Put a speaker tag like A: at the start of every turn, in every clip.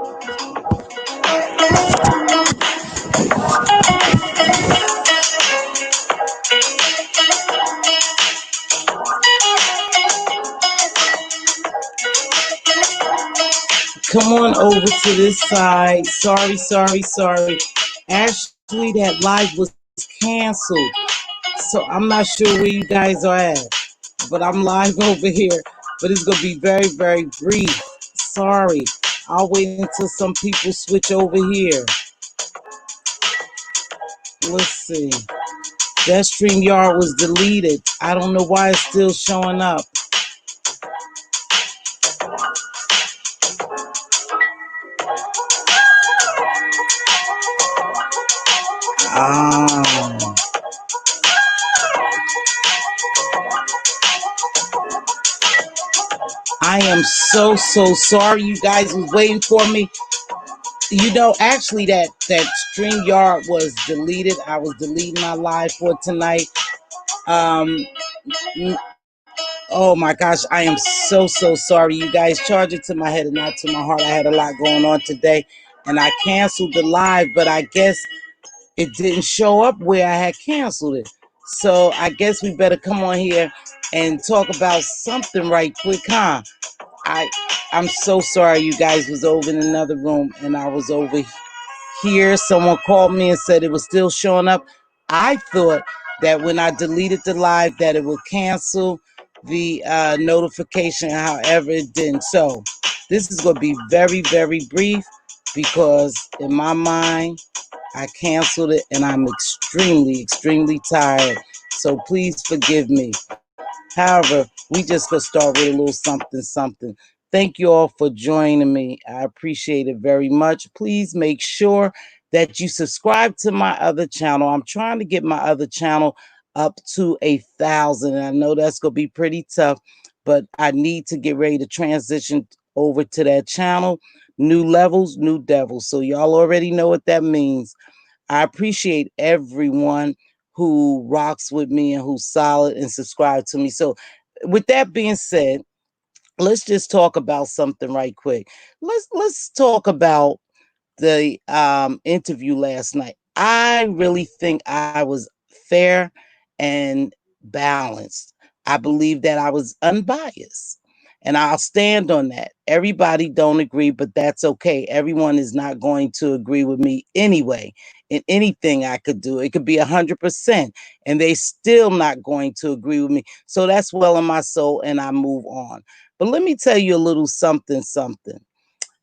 A: Come on over to this side. Sorry, sorry, sorry. Actually, that live was canceled. So I'm not sure where you guys are at. But I'm live over here. But it's going to be very, very brief. Sorry. I'll wait until some people switch over here. Let's see. That StreamYard was deleted. I don't know why it's still showing up. Ah. I am so sorry you guys was waiting for me. You know, actually that StreamYard was deleted. I was deleting my live for tonight. Um oh my gosh, I am so sorry you guys. Charge it to my head and not to my heart. I had a lot going on today and I canceled the live, but I guess it didn't show up where I had canceled it. So I guess we better come on here and talk about something right quick, huh? I'm so sorry you guys was over in another room and I was over here. Someone called me and said it was still showing up. I thought that when I deleted the live that it would cancel the notification. However, it didn't. So this is going to be very, very brief because in my mind, I canceled it and I'm extremely tired. So please forgive me. However, we just gonna start with a little something. Thank you all for joining me. I appreciate it very much. Please make sure that you subscribe to my other channel. I'm trying to get my other channel up to 1,000. I know that's gonna be pretty tough, but I need to get ready to transition over to that channel. New levels, new devils. So y'all already know what that means. I appreciate everyone who rocks with me and who's solid and subscribe to me. So with that being said, let's just talk about something right quick. Let's talk about the interview last night. I really think I was fair and balanced. I believe that I was unbiased. And I'll stand on that. Everybody don't agree, but that's okay. Everyone is not going to agree with me anyway in anything I could do. It could be 100%, and they still not going to agree with me. So that's well in my soul, and I move on. But let me tell you a little something.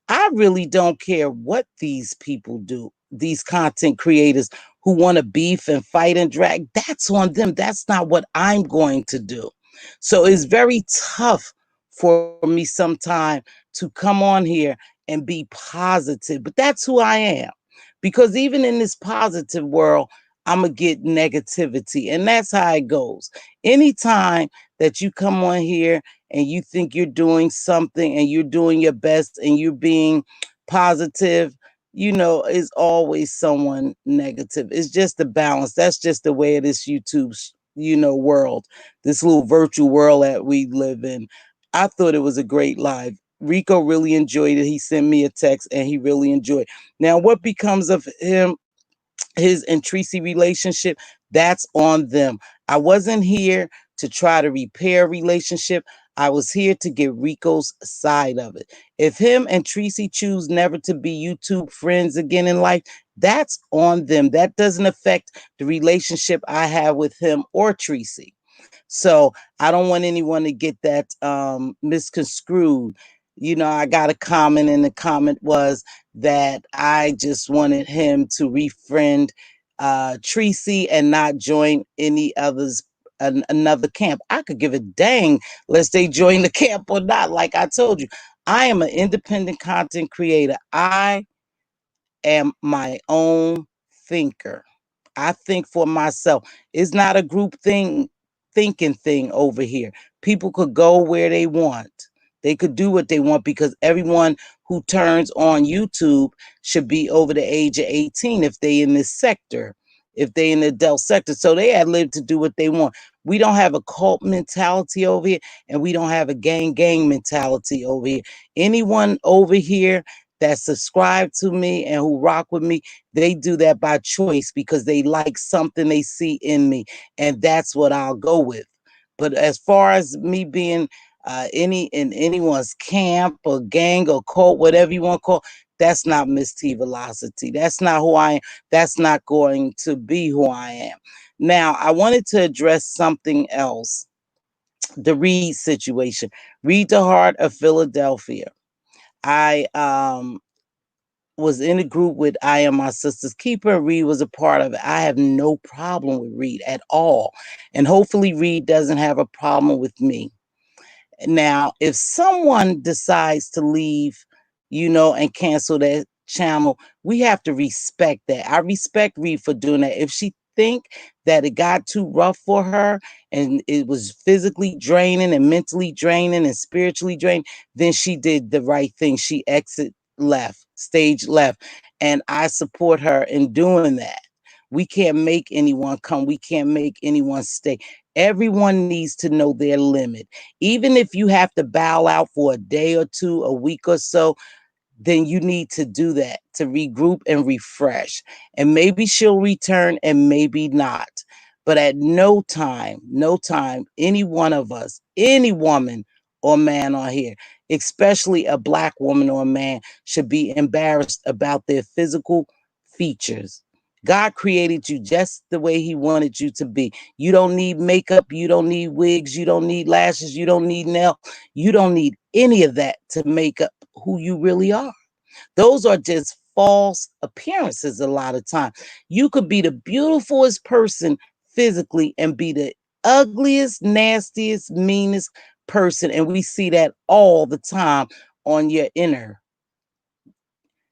A: I really don't care what these people do, these content creators who want to beef and fight and drag. That's on them. That's not what I'm going to do. So it's very tough for me sometimes to come on here and be positive, but that's who I am. Because even in this positive world, I'm going to get negativity, and that's how it goes. Anytime that you come on here and you think you're doing something and you're doing your best and you're being positive, you know, is always someone negative. It's just a balance. That's just the way of this YouTube, world, this little virtual world that we live in. I thought it was a great live. Rico really enjoyed it. He sent me a text and he really enjoyed. Now, what becomes of him, his and Tracy relationship, that's on them. I wasn't here to try to repair a relationship. I was here to get Rico's side of it. If him and Tracy choose never to be YouTube friends again in life, that's on them. That doesn't affect the relationship I have with him or Tracy. So I don't want anyone to get that misconstrued. You know, I got a comment, and the comment was that I just wanted him to refriend Tracy and not join any others another camp. I could give a dang lest they join the camp or not. Like I told you, I am an independent content creator. I am my own thinker. I think for myself. It's not a group thinking thing over here. People could go where they want. They could do what they want because everyone who turns on YouTube should be over the age of 18 if they in this sector, if they in the adult sector. So they had lived to do what they want. We don't have a cult mentality over here, and we don't have a gang mentality over here. Anyone over here that subscribe to me and who rock with me, they do that by choice because they like something they see in me, and that's what I'll go with. But as far as me being any in anyone's camp or gang or cult, whatever you want to call, that's not Mz.Teavalocity. That's not who I am. That's not going to be who I am. Now, I wanted to address something else. The Reed situation. Read the Heart of Philadelphia. I was in a group with I Am My Sister's Keeper. Reed was a part of it. I have no problem with Reed at all. And hopefully Reed doesn't have a problem with me. Now, if someone decides to leave, and cancel that channel, we have to respect that. I respect Reed for doing that. If she think that it got too rough for her and it was physically draining and mentally draining and spiritually draining, then she did the right thing. She stage left. And I support her in doing that. We can't make anyone come. We can't make anyone stay. Everyone needs to know their limit. Even if you have to bow out for a day or two, a week or so, then you need to do that to regroup and refresh. And maybe she'll return and maybe not. But at no time, any one of us, any woman or man on here, especially a Black woman or a man, should be embarrassed about their physical features. God created you just the way he wanted you to be. You don't need makeup. You don't need wigs. You don't need lashes. You don't need nails. You don't need any of that to make up who you really are. Those are just false appearances a lot of time. You could be the beautifulest person physically and be the ugliest, nastiest, meanest person. And we see that all the time on your inner.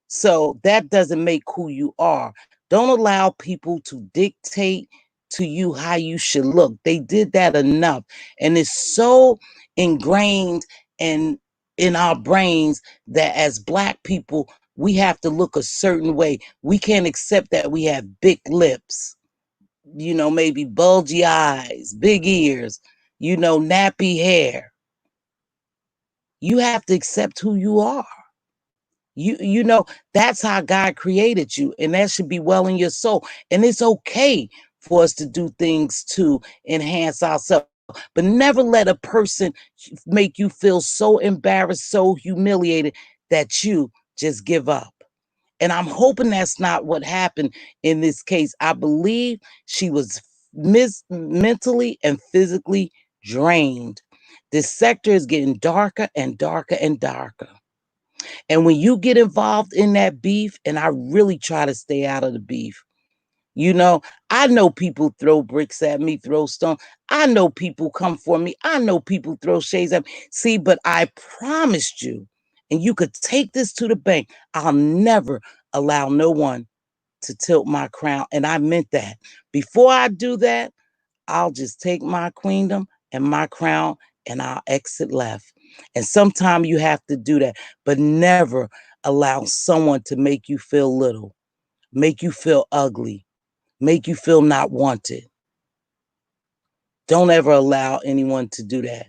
A: So that doesn't make who you are. Don't allow people to dictate to you how you should look. They did that enough. And it's so ingrained and in our brains that as Black people, we have to look a certain way. We can't accept that we have big lips, maybe bulgy eyes, big ears, nappy hair. You have to accept who you are. That's how God created you, and that should be well in your soul. And it's okay for us to do things to enhance ourselves, but never let a person make you feel so embarrassed, so humiliated that you just give up. And I'm hoping that's not what happened in this case. I believe she was mentally and physically drained. This sector is getting darker and darker and darker. And when you get involved in that beef, and I really try to stay out of the beef, I know people throw bricks at me, throw stones. I know people come for me. I know people throw shades at me. See, but I promised you, and you could take this to the bank, I'll never allow no one to tilt my crown. And I meant that. Before I do that, I'll just take my queendom and my crown and I'll exit left. And sometimes you have to do that, but never allow someone to make you feel little, make you feel ugly, make you feel not wanted. Don't ever allow anyone to do that,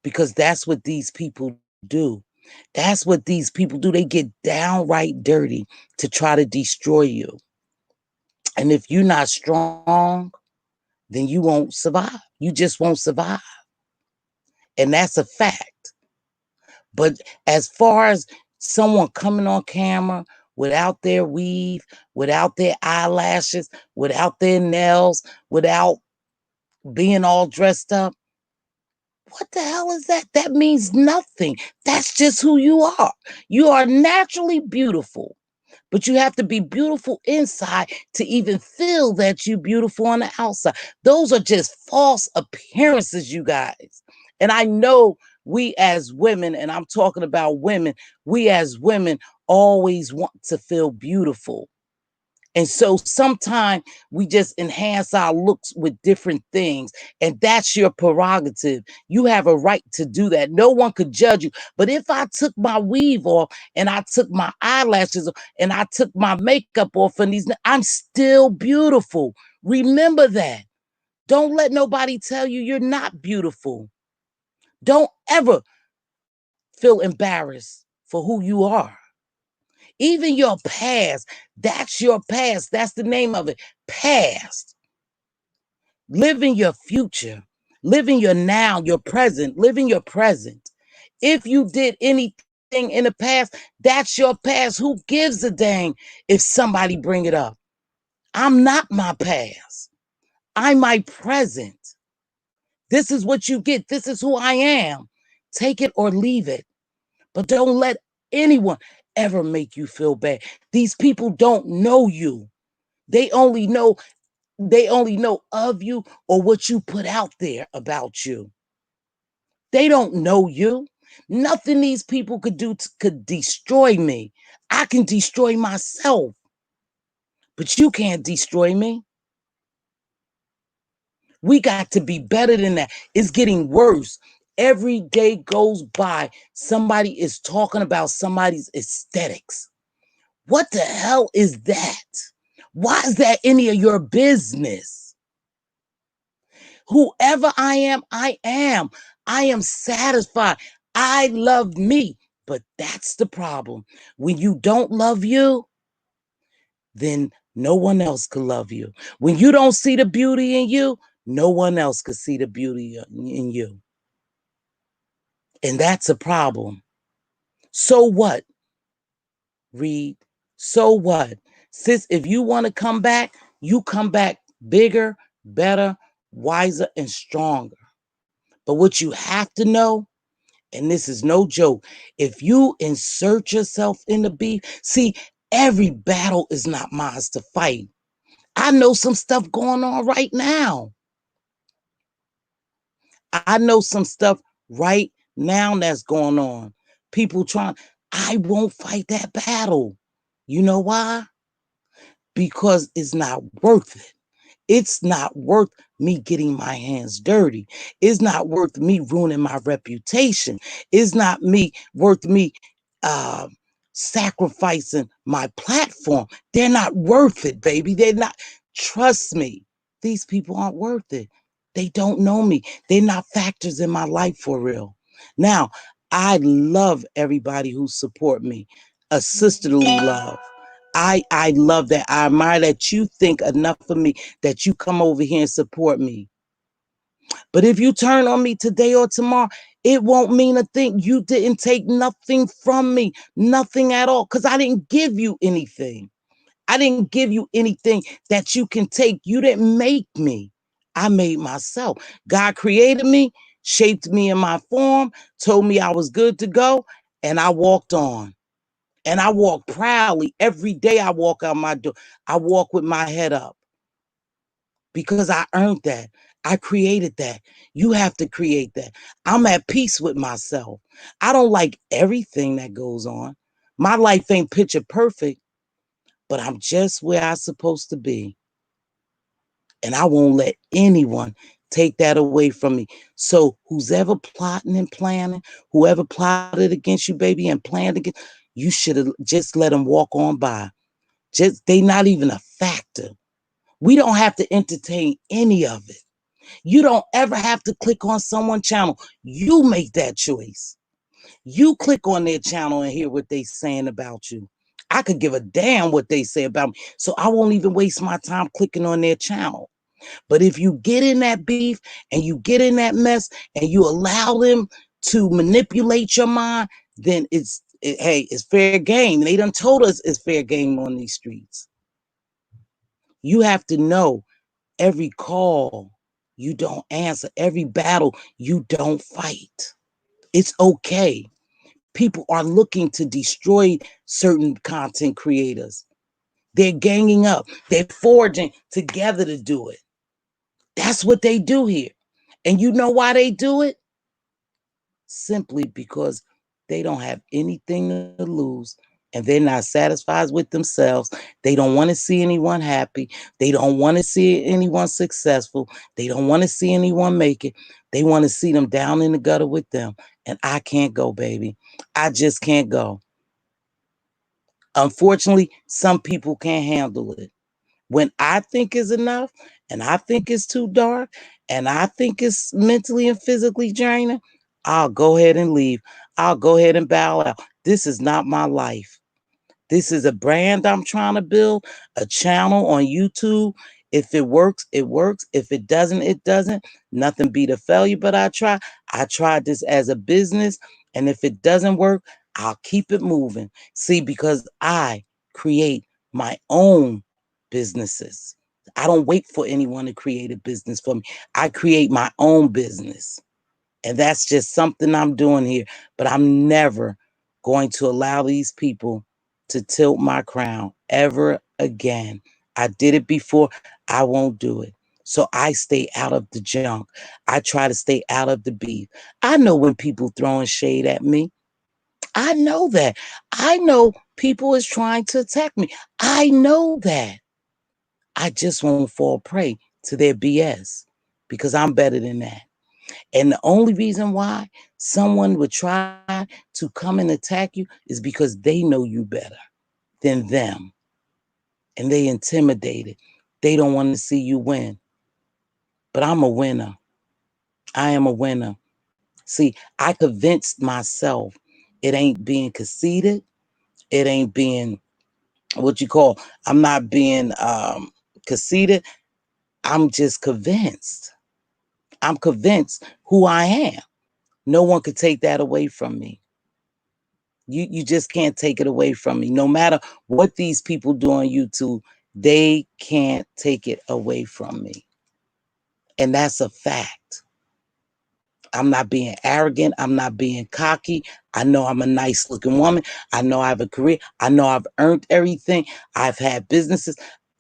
A: because that's what these people do. That's what these people do. They get downright dirty to try to destroy you. And if you're not strong, then you won't survive. You just won't survive. And that's a fact. But as far as someone coming on camera without their weave, without their eyelashes, without their nails, without being all dressed up, what the hell is that? That means nothing. That's just who you are. You are naturally beautiful. But you have to be beautiful inside to even feel that you're beautiful on the outside. Those are just false appearances, you guys. And I know we as women, and I'm talking about women, we as women always want to feel beautiful. And so sometimes we just enhance our looks with different things. And that's your prerogative. You have a right to do that. No one could judge you. But if I took my weave off and I took my eyelashes off and I took my makeup off and I'm still beautiful. Remember that. Don't let nobody tell you you're not beautiful. Don't ever feel embarrassed for who you are. Even your past, that's your past. That's the name of it, past. Living your future, living your now, your present, living your present. If you did anything in the past, that's your past. Who gives a dang if somebody bring it up? I'm not my past. I'm my present. This is what you get. This is who I am. Take it or leave it. But don't let anyone ever make you feel bad. These people don't know you. They only know of you or what you put out there about you. They don't know you. Nothing these people could do could destroy me. I can destroy myself, but you can't destroy me. We got to be better than that. It's getting worse. Every day goes by, somebody is talking about somebody's aesthetics. What the hell is that? Why is that any of your business? Whoever I am, I am. I am satisfied. I love me. But that's the problem. When you don't love you, then no one else can love you. When you don't see the beauty in you, no one else could see the beauty in you. And that's a problem. So what? Read. So what? Sis, if you want to come back, you come back bigger, better, wiser, and stronger. But what you have to know, and this is no joke, if you insert yourself in the beef, see, every battle is not mine to fight. I know some stuff going on right now. I know some stuff right now that's going on. People trying, I won't fight that battle. You know why? Because it's not worth it. It's not worth me getting my hands dirty. It's not worth me ruining my reputation. It's not worth me uh, sacrificing my platform. They're not worth it, baby. They're not. Trust me. These people aren't worth it. They don't know me. They're not factors in my life for real. Now, I love everybody who support me. A sisterly love. I love that. I admire that you think enough of me that you come over here and support me. But if you turn on me today or tomorrow, it won't mean a thing. You didn't take nothing from me, nothing at all, because I didn't give you anything. I didn't give you anything that you can take. You didn't make me. I made myself. God created me, shaped me in my form, told me I was good to go, and I walked on. And I walk proudly. Every day I walk out my door. I walk with my head up because I earned that. I created that. You have to create that. I'm at peace with myself. I don't like everything that goes on. My life ain't picture perfect, but I'm just where I'm supposed to be. And I won't let anyone take that away from me. So who's ever plotting and planning, whoever plotted against you, baby, and planned against, you should have just let them walk on by. They not even a factor. We don't have to entertain any of it. You don't ever have to click on someone's channel. You make that choice. You click on their channel and hear what they saying about you. I could give a damn what they say about me. So I won't even waste my time clicking on their channel. But if you get in that beef and you get in that mess and you allow them to manipulate your mind, then hey, it's fair game. They done told us it's fair game on these streets. You have to know every call you don't answer, every battle you don't fight. It's okay. People are looking to destroy certain content creators. They're ganging up. They're forging together to do it. That's what they do here. And you know why they do it? Simply because they don't have anything to lose and they're not satisfied with themselves. They don't want to see anyone happy. They don't want to see anyone successful. They don't want to see anyone make it. They want to see them down in the gutter with them. And I can't go, baby. I just can't go. Unfortunately, some people can't handle it. When I think is enough and I think it's too dark and I think it's mentally and physically draining, I'll go ahead and leave. I'll go ahead and bow out. This is not my life. This is a brand I'm trying to build, a channel on YouTube. If it works, it works. If it doesn't, it doesn't. Nothing beat a failure, but I try. I tried this as a business, and if it doesn't work, I'll keep it moving. See, because I create my own businesses. I don't wait for anyone to create a business for me. I create my own business. And that's just something I'm doing here. But I'm never going to allow these people to tilt my crown ever again. I did it before. I won't do it. So I stay out of the junk. I try to stay out of the beef. I know when people throwing shade at me. I know that. I know people is trying to attack me. I know that. I just won't fall prey to their BS because I'm better than that. And the only reason why someone would try to come and attack you is because they know you better than them. And they intimidated. They don't want to see you win. But I'm a winner. I am a winner. See, I convinced myself it ain't being conceited. It ain't being what you call, I'm not being conceited. I'm just convinced. I'm convinced who I am. No one could take that away from me. You just can't take it away from me. No matter what these people do on YouTube, they can't take it away from me. And that's a fact. I'm not being arrogant. I'm not being cocky. I know I'm a nice looking woman. I know I have a career. I know I've earned everything. I've had businesses.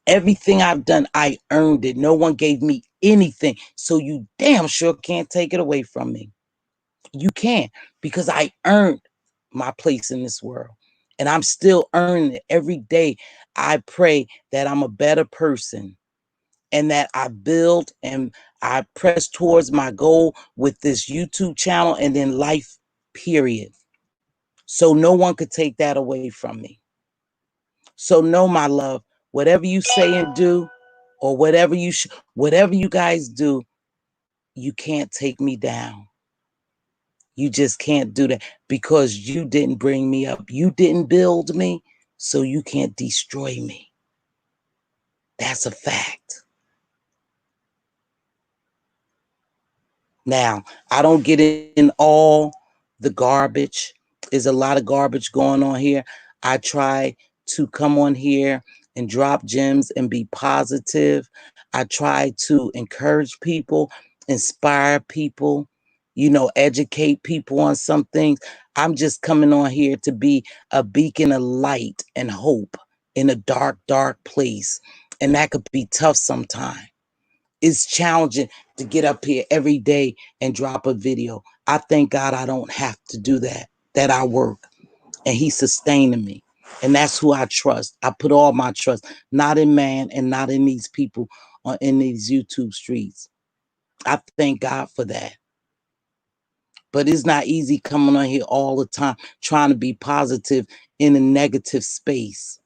A: Everything I've done, I earned it. No one gave me anything. So you damn sure can't take it away from me. You can't, because I earned my place in this world. And I'm still earning it every day. I pray that I'm a better person and that I build and I press towards my goal with this YouTube channel and then life, period. So no one could take that away from me. So know, my love, whatever you say and do, or whatever you guys do, you can't take me down. You just can't do that because you didn't bring me up. You didn't build me, so you can't destroy me. That's a fact. Now, I don't get in all the garbage. There's a lot of garbage going on here. I try to come on here and drop gems and be positive. I try to encourage people, inspire people, educate people on some things. I'm just coming on here to be a beacon of light and hope in a dark, dark place. And that could be tough sometimes. It's challenging to get up here every day and drop a video. I thank God I don't have to do that I work and He's sustaining me. And that's who I trust. I put all my trust, not in man and not in these people in these YouTube streets. I thank God for that. But it's not easy coming on here all the time trying to be positive in a negative space.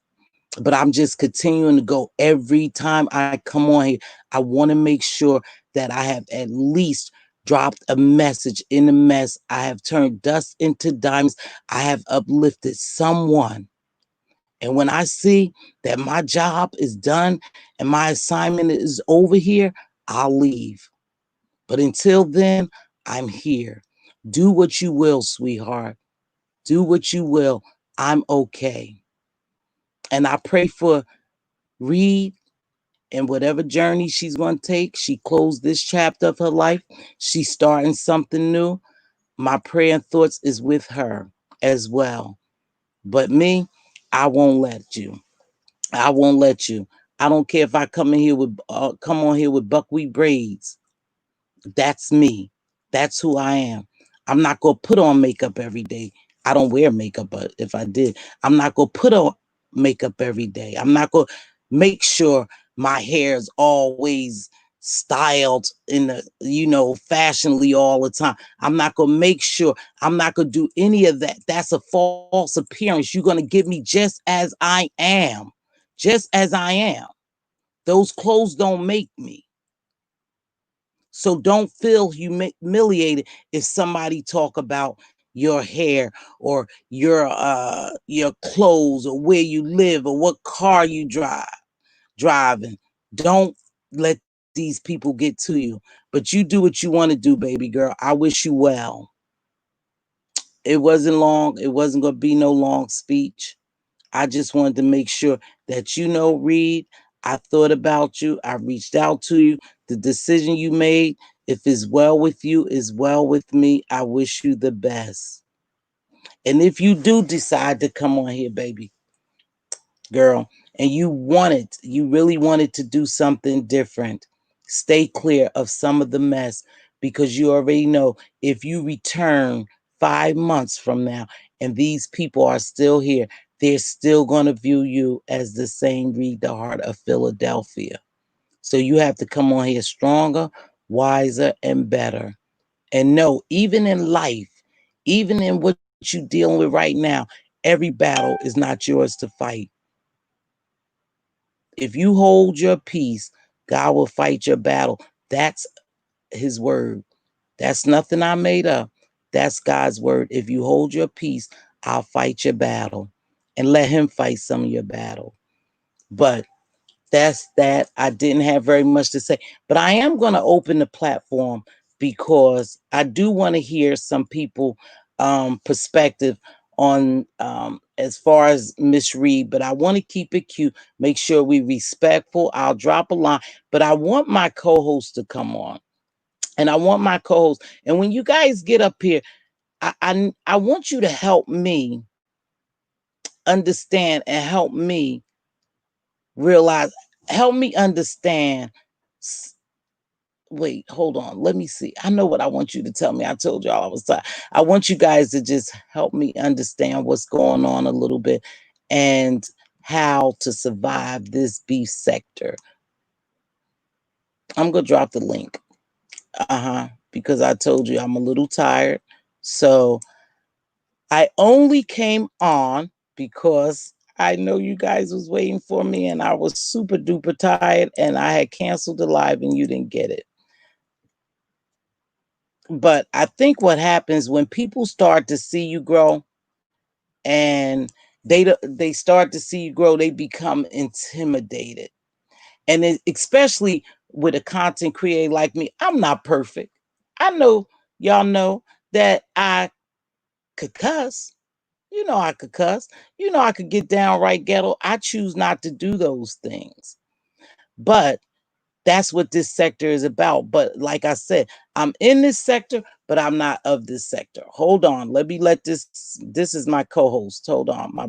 A: But I'm just continuing to go every time I come on here. I want to make sure that I have at least dropped a message in the mess. I have turned dust into diamonds. I have uplifted someone. And when I see that my job is done and my assignment is over here, I'll leave. But until then, I'm here. Do what you will, sweetheart. Do what you will. I'm okay. And I pray for Reed and whatever journey she's going to take. She closed this chapter of her life. She's starting something new. My prayer and thoughts is with her as well. But me, I won't let you. I won't let you. I don't care if I come on here with buckwheat braids. That's me. That's who I am. I'm not going to put on makeup every day. I don't wear makeup, but if I did, I'm not going to put on makeup every day. I'm not going to make sure my hair is always styled in the, fashionably all the time. I'm not going to make sure. I'm not going to do any of that. That's a false appearance. You're going to get me just as I am. Just as I am. Those clothes don't make me. So don't feel humiliated if somebody talk about your hair or your clothes or where you live or what car you driving. Don't let these people get to you. But you do what you want to do, baby girl. I wish you well. It wasn't long. It wasn't going to be no long speech. I just wanted to make sure that you know, Reed, I thought about you. I reached out to you. The decision you made, if it's well with you, is well with me. I wish you the best. And if you do decide to come on here, baby girl, and you really wanted to do something different, stay clear of some of the mess, because you already know if you return 5 months from now and these people are still here, they're still going to view you as the same Read the Heart of Philadelphia. So you have to come on here stronger, wiser, and better. And know, even in life, even in what you're dealing with right now, every battle is not yours to fight. If you hold your peace, God will fight your battle. That's his word. That's nothing I made up. That's God's word. If you hold your peace, I'll fight your battle and let him fight some of your battle. But that's that. I didn't have very much to say, but I am going to open the platform because I do want to hear some people perspective on as far as Miss Reed, but I want to keep it cute. Make sure we respectful. I'll drop a line, but I want my co-host to come on. And I want my co-host. And when you guys get up here, I want you to help me understand and help me realize, help me understand. Wait, hold on. Let me see. I know what I want you to tell me. I told y'all I was tired. I want you guys to just help me understand what's going on a little bit and how to survive this beef sector. I'm going to drop the link. Because I told you I'm a little tired. So I only came on because I know you guys was waiting for me and I was super duper tired and I had canceled the live and you didn't get it. But I think what happens when people start to see you grow and they start to see you grow, they become intimidated. And especially with a content creator like me, I'm not perfect. I know y'all know that I could cuss. You know I could cuss. You know I could get downright ghetto. I choose not to do those things. But that's what this sector is about. But like I said, I'm in this sector, but I'm not of this sector. Hold on. Let me let this is my co-host. Hold on. My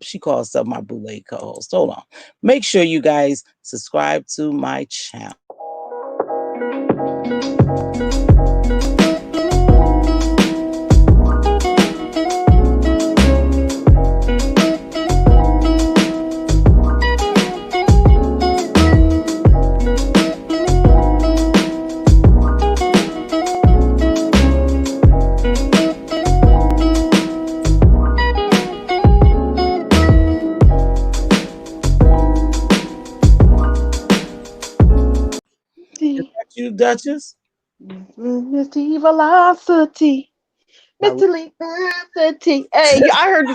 A: she calls herself my bootleg co-host. Hold on. Make sure you guys subscribe to my channel. You, Duchess?
B: Mz.Teavalocity. Mz.Teavalocity. Hey, I heard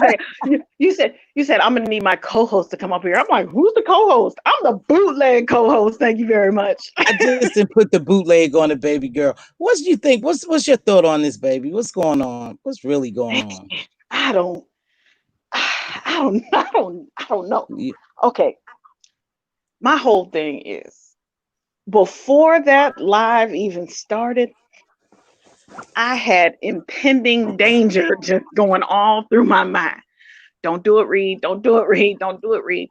B: you say you said I'm gonna need my co-host to come up here. I'm like, who's the co-host? I'm the bootleg co-host. Thank you very much.
A: I just didn't put the bootleg on it, baby girl. What do you think? What's your thought on this, baby? What's going on? What's really going on?
B: I don't I don't know. Okay. My whole thing is before that live even started, I had impending danger just going all through my mind. Don't do it, Reed. Don't do it, Reed. Don't do it, Reed.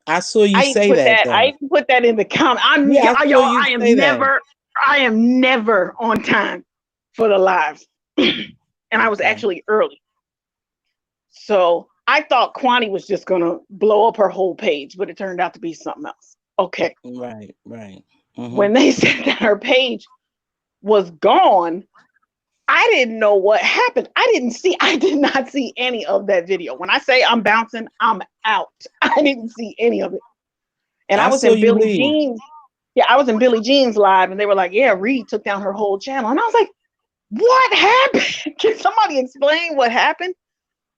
A: I saw you say that
B: I
A: though.
B: even put that in the comment.
A: Yeah, I saw
B: Y'all.
A: you say that.
B: I am never on time for the lives, and I was
A: Okay.
B: actually early. So I thought Kwani was just gonna blow up her whole page, but it turned out to be something else. Okay.
A: Right.
B: When they said that her page was gone, I didn't know what happened. I did not see any of that video. When I say I'm bouncing, I'm out. I didn't see any of it. And I
A: I
B: was
A: saw
B: in
A: you
B: Billie
A: leave.
B: Jean's. Yeah, I was in Billie Jean's live and they were like, yeah, Reed took down her whole channel. And I was like, what happened? Can somebody explain what happened?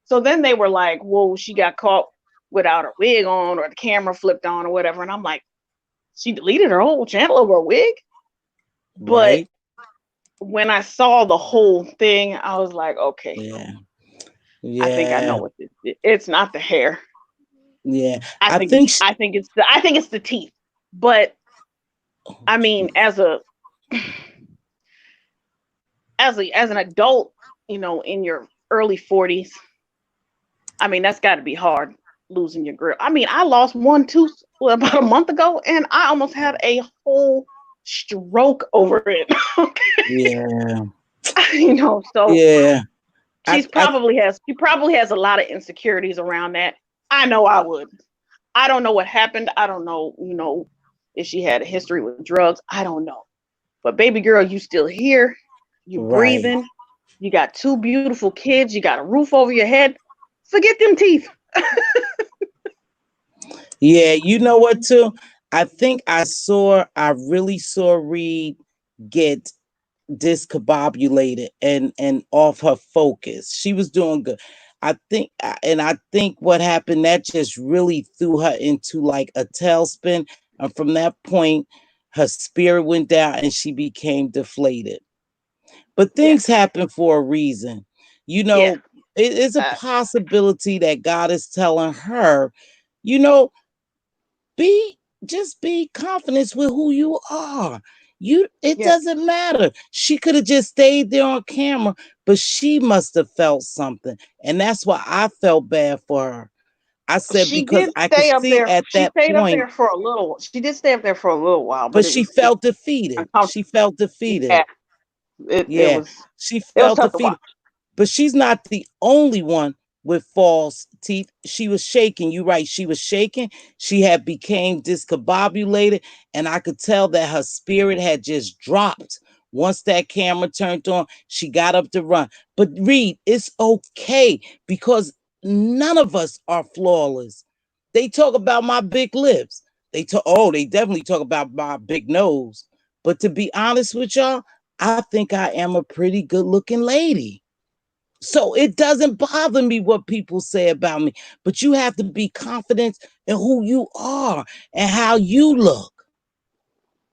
B: So then they were like, whoa, she got caught without her wig on or the camera flipped on or whatever. And I'm like, she deleted her whole channel over a wig? But
A: Right?
B: when I saw the whole thing, I was like, okay,
A: Yeah.
B: I think I know
A: Yeah.
B: what this is. It's not the hair.
A: Yeah.
B: I
A: I
B: think
A: think
B: it's
A: she,
B: I think it's the teeth. But
A: oh,
B: I mean,
A: jeez.
B: as an adult, in your early 40s, I mean, that's got to be hard losing your grill. I mean, I lost one tooth about a month ago, and I almost had a whole stroke over it.
A: Yeah.
B: So
A: Yeah. I
B: she probably has a lot of insecurities around that. I know I would. I don't know what happened. I don't know, if she had a history with drugs. I don't know. But baby girl, you still here. You
A: right.
B: breathing. You got two beautiful kids. You got a roof over your head. Forget them teeth.
A: Yeah, you know what too? I think I really saw Reed get discombobulated and off her focus. She was doing good. I think what happened that just really threw her into like a tailspin, and from that point, her spirit went down and she became deflated. But
B: Yeah.
A: things happen for a reason. You
B: Yeah.
A: know, it is a
B: Uh,
A: possibility that God is telling her, you know, be just be confident with who you are. It
B: yeah.
A: doesn't matter. She could have just stayed there on camera, but she must have felt something. And that's why I felt bad for her. I said
B: She
A: because
B: did
A: I could
B: stay up
A: see
B: there.
A: at
B: She
A: that
B: stayed up
A: point,
B: there for a little. She did stay up there for a little while, but
A: but
B: it
A: she
B: was just
A: felt defeated. She
B: uncomfortable.
A: felt defeated.
B: Yeah. It
A: Yeah,
B: was
A: she
B: it was
A: felt
B: tough to
A: defeated.
B: watch.
A: But she's not the only one with false teeth. She was shaking. You right. She was shaking. She had became discombobulated, and I could tell that her spirit had just dropped. Once that camera turned on, she got up to run. But Reed, it's okay because none of us are flawless. They talk about my big lips. They definitely talk about my big nose. But to be honest with y'all, I think I am a pretty good looking lady. So it doesn't bother me what people say about me, but you have to be confident in who you are and how you look.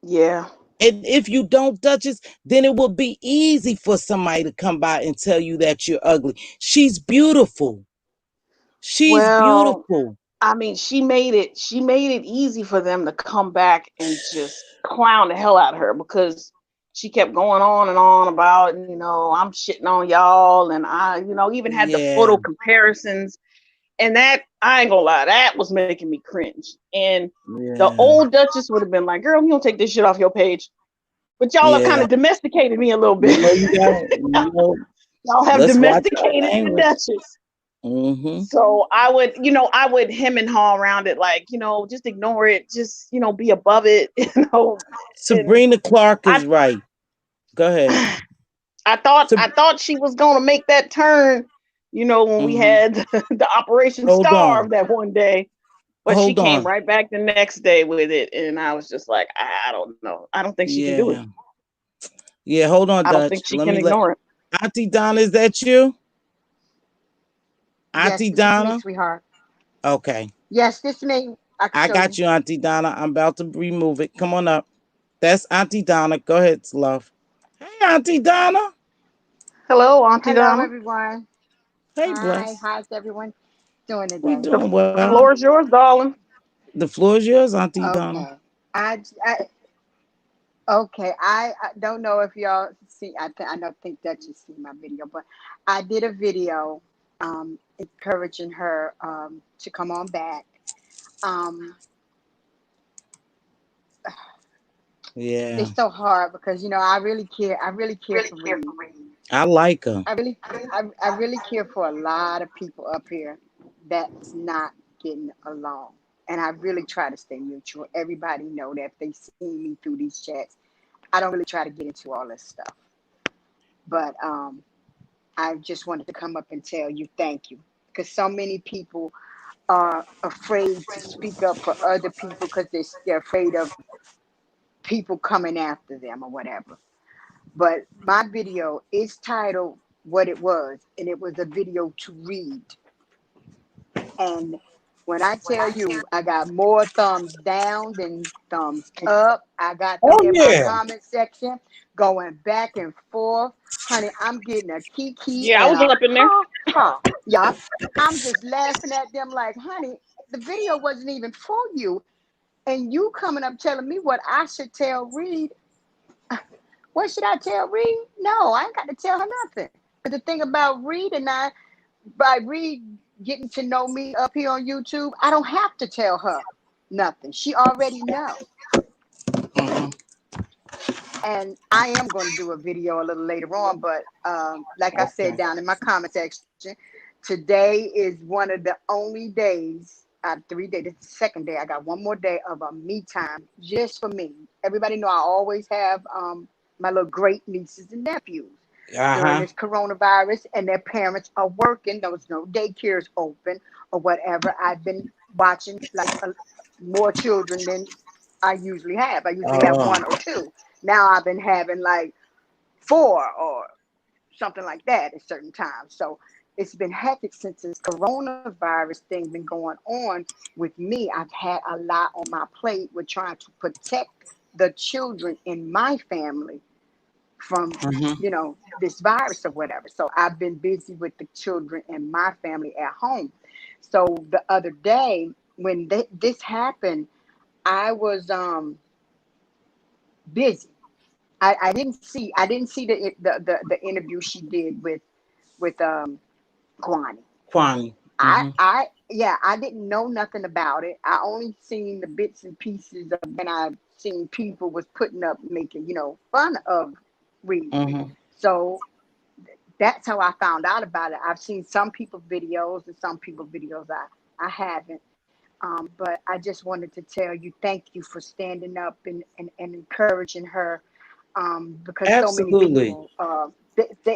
B: Yeah.
A: And if you don't, Duchess, then it will be easy for somebody to come by and tell you that you're ugly. She's beautiful. She's
B: Well,
A: beautiful.
B: I mean, she made it easy for them to come back and just clown the hell out of her because she kept going on about, I'm shitting on y'all, and I, even had the
A: Yeah,
B: photo comparisons, and that, I ain't gonna lie, that was making me cringe. And the
A: yeah,
B: old Duchess would have been like, "Girl, you don't take this shit off your page." But y'all have kind
A: yeah.
B: of domesticated me a little
A: You
B: bit.
A: know, you got, you know,
B: Y'all have
A: let's watch our
B: domesticated the
A: language.
B: Duchess.
A: Hmm.
B: So I would hem and haw around it, like, just ignore it, just, be above it, and
A: Sabrina Clark
B: I
A: is right. Go ahead.
B: I thought
A: So,
B: I thought she was gonna make that turn, when we
A: mhm.
B: had the Operation
A: Hold on.
B: Starve that one day, but she
A: Hold
B: came
A: on.
B: right back the next day with it, and I was just like, I don't know. I don't think she can do it.
A: Yeah. Yeah, hold on,
B: I don't think
A: Dutch.
B: she
A: Let
B: can
A: me let
B: ignore it.
A: Auntie Donna, is that you?
C: Yes,
A: Auntie
C: this is me,
A: Donna?
C: sweetheart.
A: Okay.
C: Yes, this is me. I can
A: I
C: show
A: got
C: you.
A: you, Auntie Donna. I'm about to remove it. Come on up. That's Auntie Donna. Go ahead, love. Hey, Auntie Donna.
B: Hello, Auntie
C: Hello,
B: Donna.
C: everyone.
A: Hey,
C: Hi,
A: bless.
C: how's everyone doing
A: We
C: today?
B: The,
A: doing
B: the
A: well.
B: floor is yours, darling.
A: The floor is yours, Auntie Donna.
C: Okay. I okay. I don't know if y'all see. I don't think that you see my video, but I did a video, encouraging her to come on back. Um,
A: Yeah.
C: it's so hard because I really care. I really care for Reed.
A: I like her.
C: I really care for a lot of people up here that's not getting along. And I really try to stay neutral. Everybody know that if they see me through these chats. I don't really try to get into all this stuff. But I just wanted to come up and tell you thank you. Because so many people are afraid to speak up for other people because they're afraid of people coming after them or whatever. But my video is titled what it was, and it was a video to read. And when I tell you I got more thumbs down than thumbs up, I got them
A: Oh
C: in my
A: yeah.
C: comment section going back and forth. Honey, I'm getting a kiki
B: Yeah, I
C: and
B: was
C: a
B: up in there.
C: ha ha. Yeah, I'm just laughing at them like, honey, the video wasn't even for you. And you coming up telling me what I should tell Reed. What should I tell Reed? No, I ain't got to tell her nothing. But the thing about Reed and I, by Reed getting to know me up here on YouTube, I don't have to tell her nothing. She already know.
A: Hmm.
C: And I am going to do a video a little later on, but like I said
A: Okay.
C: down in my comment section, today is one of the only days out of 3 days. It's the second day. I got one more day of a me time just for me. Everybody know I always have my little great nieces and nephews during
A: Uh-huh.
C: this coronavirus, and their parents are working. There was no daycares open or whatever. I've been watching like more children than I usually have. I usually have
A: Oh.
C: one or two. Now I've been having like four or something like that at certain times. So it's been hectic since this coronavirus thing been going on with me. I've had a lot on my plate with trying to protect the children in my family from,
A: Hmm.
C: this virus or whatever. So I've been busy with the children and my family at home. So the other day when this happened, I was busy. I didn't see the interview she did with Kwani.
A: Kwani.
C: I
A: Hmm.
C: I yeah, I didn't know nothing about it. I only seen the bits and pieces of when I seen people was putting up making, fun of Reed.
A: Hmm.
C: So that's how I found out about it. I've seen some people videos and some people videos I haven't. But I just wanted to tell you thank you for standing up and encouraging her, because so many
A: Absolutely.
C: people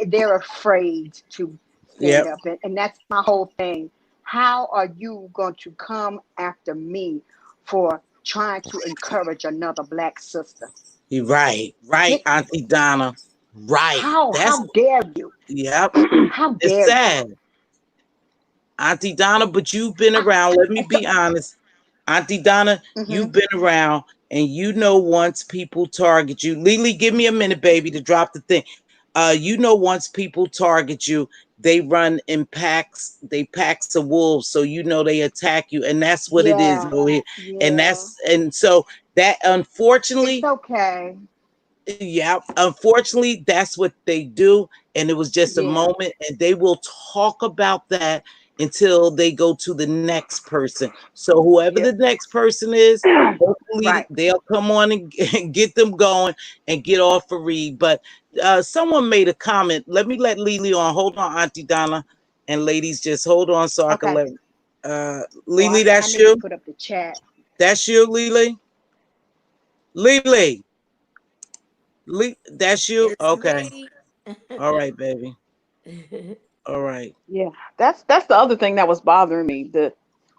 C: they're afraid to stand
A: Yep.
C: up, and that's my whole thing. How are you going to come after me for trying to encourage another black sister?
A: You're right. Right,
C: Get
A: Auntie Donna. Right.
C: how
A: That's
C: dare you?
A: yep.
C: How
A: It's
C: dare you?
A: sad. Auntie Donna, but you've been around. Let me
C: So,
A: be honest. Auntie Donna, you've
C: mhm.
A: been around and you know once people target you. Lily, give me a minute, baby, to drop the thing. You know once people target you, they run in packs, they packs of wolves, so you know they attack you, and that's what it is
C: Yeah,
A: over here.
C: yeah.
A: And so that
C: It's
A: unfortunately,
C: okay.
A: yeah, unfortunately, that's what they do. And it was just a
C: Yeah,
A: moment, and they will talk about that until they go to the next person. So, whoever
C: yeah.
A: the next person is, hopefully
C: Right.
A: they'll come on and get them going and get off for Reed. But someone made a comment. Let me let Lily on. Hold on, Auntie Donna. And ladies, just hold on so I can
C: Okay.
A: let
C: Oh,
A: Lily,
C: I
A: that's
C: need to
A: you?
C: put up the chat.
A: That's you, Lily? Lily, that's you?
D: It's
A: Okay.
D: me.
A: All right, baby. All right.
B: Yeah, that's the other thing that was bothering me.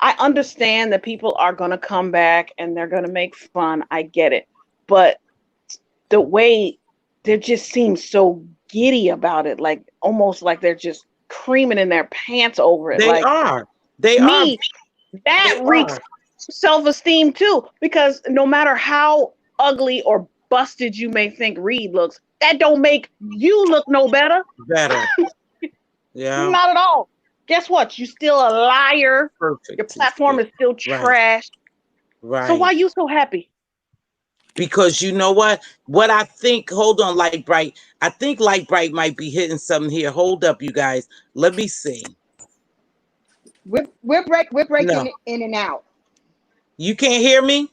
B: I understand that people are gonna come back and they're gonna make fun. I get it, but the way they just seem so giddy about it, like almost like they're just creaming in their pants over it.
A: They
B: Like
A: are. They
B: to
A: are.
B: me, that
A: They
B: reeks
A: are.
B: self-esteem too, because no matter how ugly or busted you may think Reed looks, that don't make you look no better.
A: Better. Yeah.
B: Not at all. Guess what? You still a liar. Your
A: Perfect.
B: platform is still
A: Right.
B: trash. So why
A: Right.
B: you so happy?
A: Because you know what? What I think, hold on, Light Bright. I think Light Bright might be hitting something here. Hold up, you guys. Let me see.
C: We're breaking
A: No.
C: it in and out.
A: You can't hear me?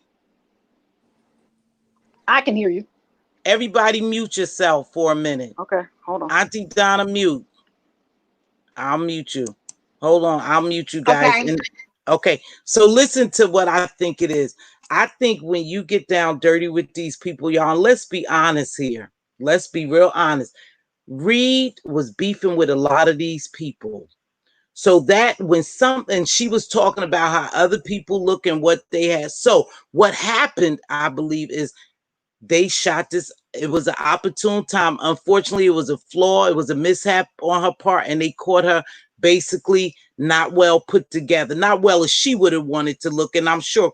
B: I can hear you.
A: Everybody mute yourself for a minute.
B: Okay, hold on.
A: Auntie Donna, mute. I'll mute you. Hold on, I'll mute you guys.
C: Okay.
A: And okay, so listen to what I think it is. I think when you get down dirty with these people, y'all, and let's be honest here. Let's be real honest. Reed was beefing with a lot of these people. So that when something she was talking about how other people look and what they had. So what happened, I believe, is they shot this it was an opportune time. Unfortunately, it was a flaw. It was a mishap on her part, and they caught her basically not well put together, not well as she would have wanted to look. And I'm sure,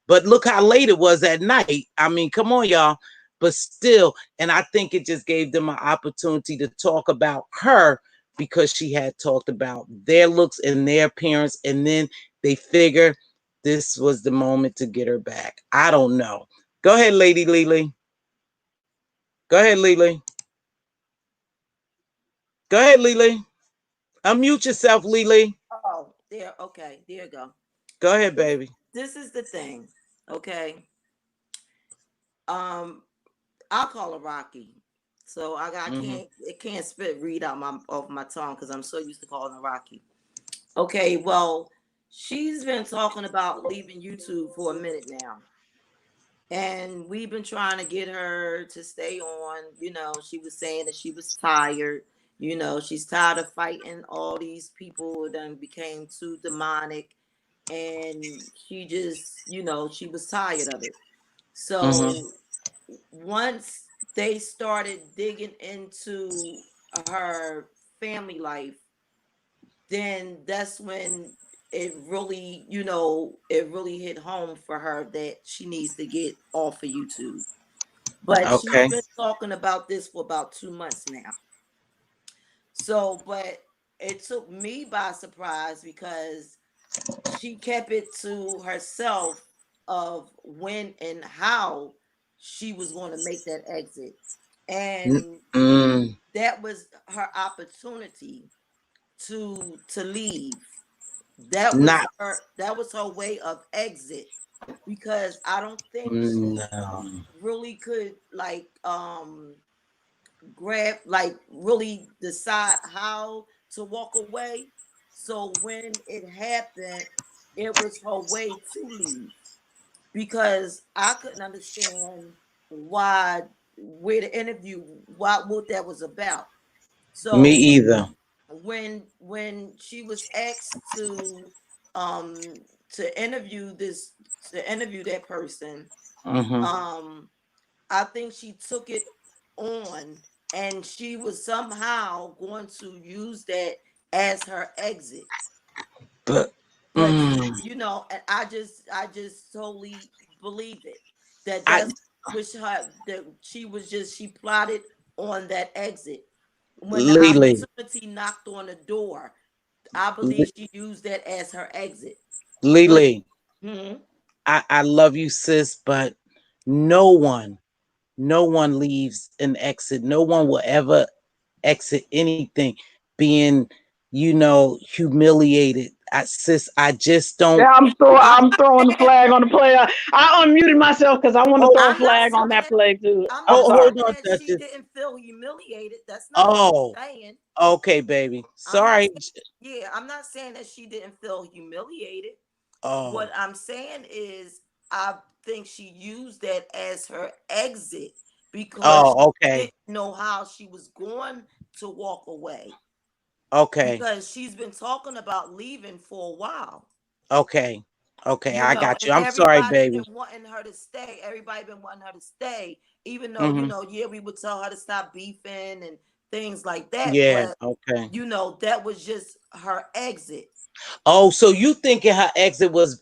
A: but look how late it was at night. I mean, come on, y'all. But still, and I think it just gave them an opportunity to talk about her because she had talked about their looks and their appearance, and then they figure this was the moment to get her back. I don't know. Go ahead, Lady Lily. Go ahead, Lily. Go ahead, Lily. Unmute yourself, Lily.
D: Oh, there. Okay, there you go.
A: Go ahead, baby.
D: This is the thing. Okay. I'll call her Rocky. So I can't read out off my tongue because I'm so used to calling her Rocky. Okay, well, she's been talking about leaving YouTube for a minute now. And we've been trying to get her to stay on. You know, she was saying that she was tired. You know, she's tired of fighting all these people that became too demonic. And she just, you know, she was tired of it. So once they started digging into her family life, then that's when it really, you know, it really hit home for her that she needs to get off of YouTube. But she's been talking about this for about 2 months now. So, but it took me by surprise because she kept it to herself of when and how she was going to make that exit. And that was her opportunity to leave. That was her way of exit, because I don't think she really could really decide how to walk away. So when it happened, it was her way to leave, because I couldn't understand what that was about. So
A: me either.
D: When she was asked to interview that person, I think she took it on, and she was somehow going to use that as her exit. But you know, and I just totally believe it. That's her, that she plotted on that exit. When the opportunity knocked on the door, I believe she used that as her exit.
A: Lily, I love you, sis, but no one leaves an exit. No one will ever exit anything being, you know, humiliated. Sis, I just don't.
B: Yeah, I'm throwing the flag on the player. I unmuted myself because I want to throw a flag on that play too.
D: I'm sorry. Hold on, she didn't feel humiliated. That's not what I'm saying.
A: Okay, baby. Sorry.
D: I'm not saying that she didn't feel humiliated. What I'm saying is, I think she used that as her exit because she didn't know how she was going to walk away.
A: Okay.
D: Because she's been talking about leaving for a while.
A: Okay. I got you. I'm sorry, baby.
D: Been wanting her to stay. Everybody been wanting her to stay, even though you know, we would tell her to stop beefing and things like that.
A: Yeah.
D: But, you know, that was just her exit.
A: Oh, so you thinking her exit was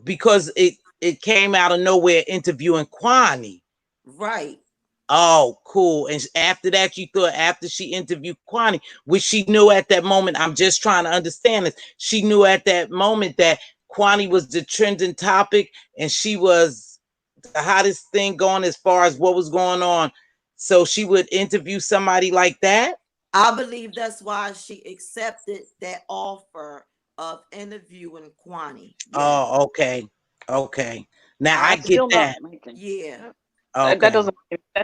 A: because it came out of nowhere interviewing Kwani?
D: Right.
A: Oh, cool. And after that, you thought after she interviewed Kwani, which she knew at that moment, I'm just trying to understand this. She knew at that moment that Kwani was the trending topic and she was the hottest thing going as far as what was going on. So she would interview somebody like that?
D: I believe that's why she accepted that offer of interviewing Kwani.
A: Yes. Oh, okay. Now I get that.
D: Yeah.
B: Okay. That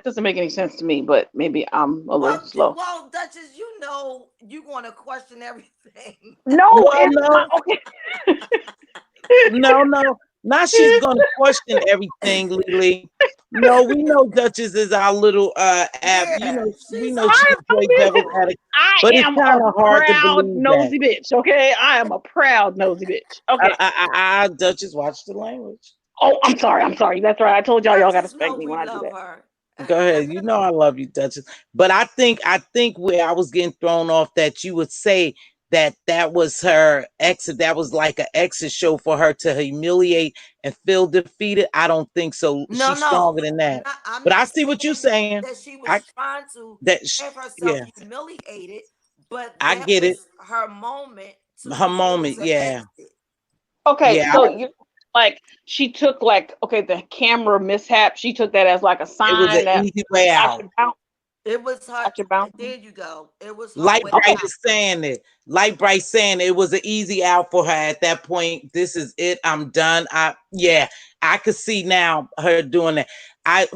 B: doesn't make any sense to me, but maybe I'm a little slow.
D: Well, Duchess, you know, you want to question everything.
B: No, it's not okay.
A: No. Now she's gonna question everything, Lily. No, we know Duchess is our little app. You know, we know she's a great devil's addict. But it's kind of hard to believe
B: nosy bitch. Okay, I am a proud nosy bitch. Okay,
A: Duchess, watch the language.
B: Oh, I'm sorry. That's right. I told y'all got to respect me when I do that.
D: Her.
A: Go ahead. You know I love you, Duchess. But I think where I was getting thrown off that you would say that was her exit. That was like an exit show for her to humiliate and feel defeated. I don't think so.
D: No,
A: She's
D: no.
A: stronger than that.
D: I'm
A: But I
D: not
A: see what you're
D: saying
A: saying.
D: that she
A: I
D: was trying to have herself
A: yeah,
D: humiliated, but
A: I
D: that
A: get it.
D: was her moment
A: Her moment.
D: to
A: Yeah,
D: exit.
B: Okay,
A: yeah.
B: so you like she took like okay the camera mishap. She took that as like a
A: It was an
B: sign that
A: easy way
B: I
A: out.
B: should bounce.
D: It was her.
B: I should bounce.
D: There you go. It was her
A: Light
D: way
A: Bright
B: Okay.
D: out.
A: is saying it. Light Bright saying it was an easy out for her at that point. This is it. I'm done. I could see now her doing that. I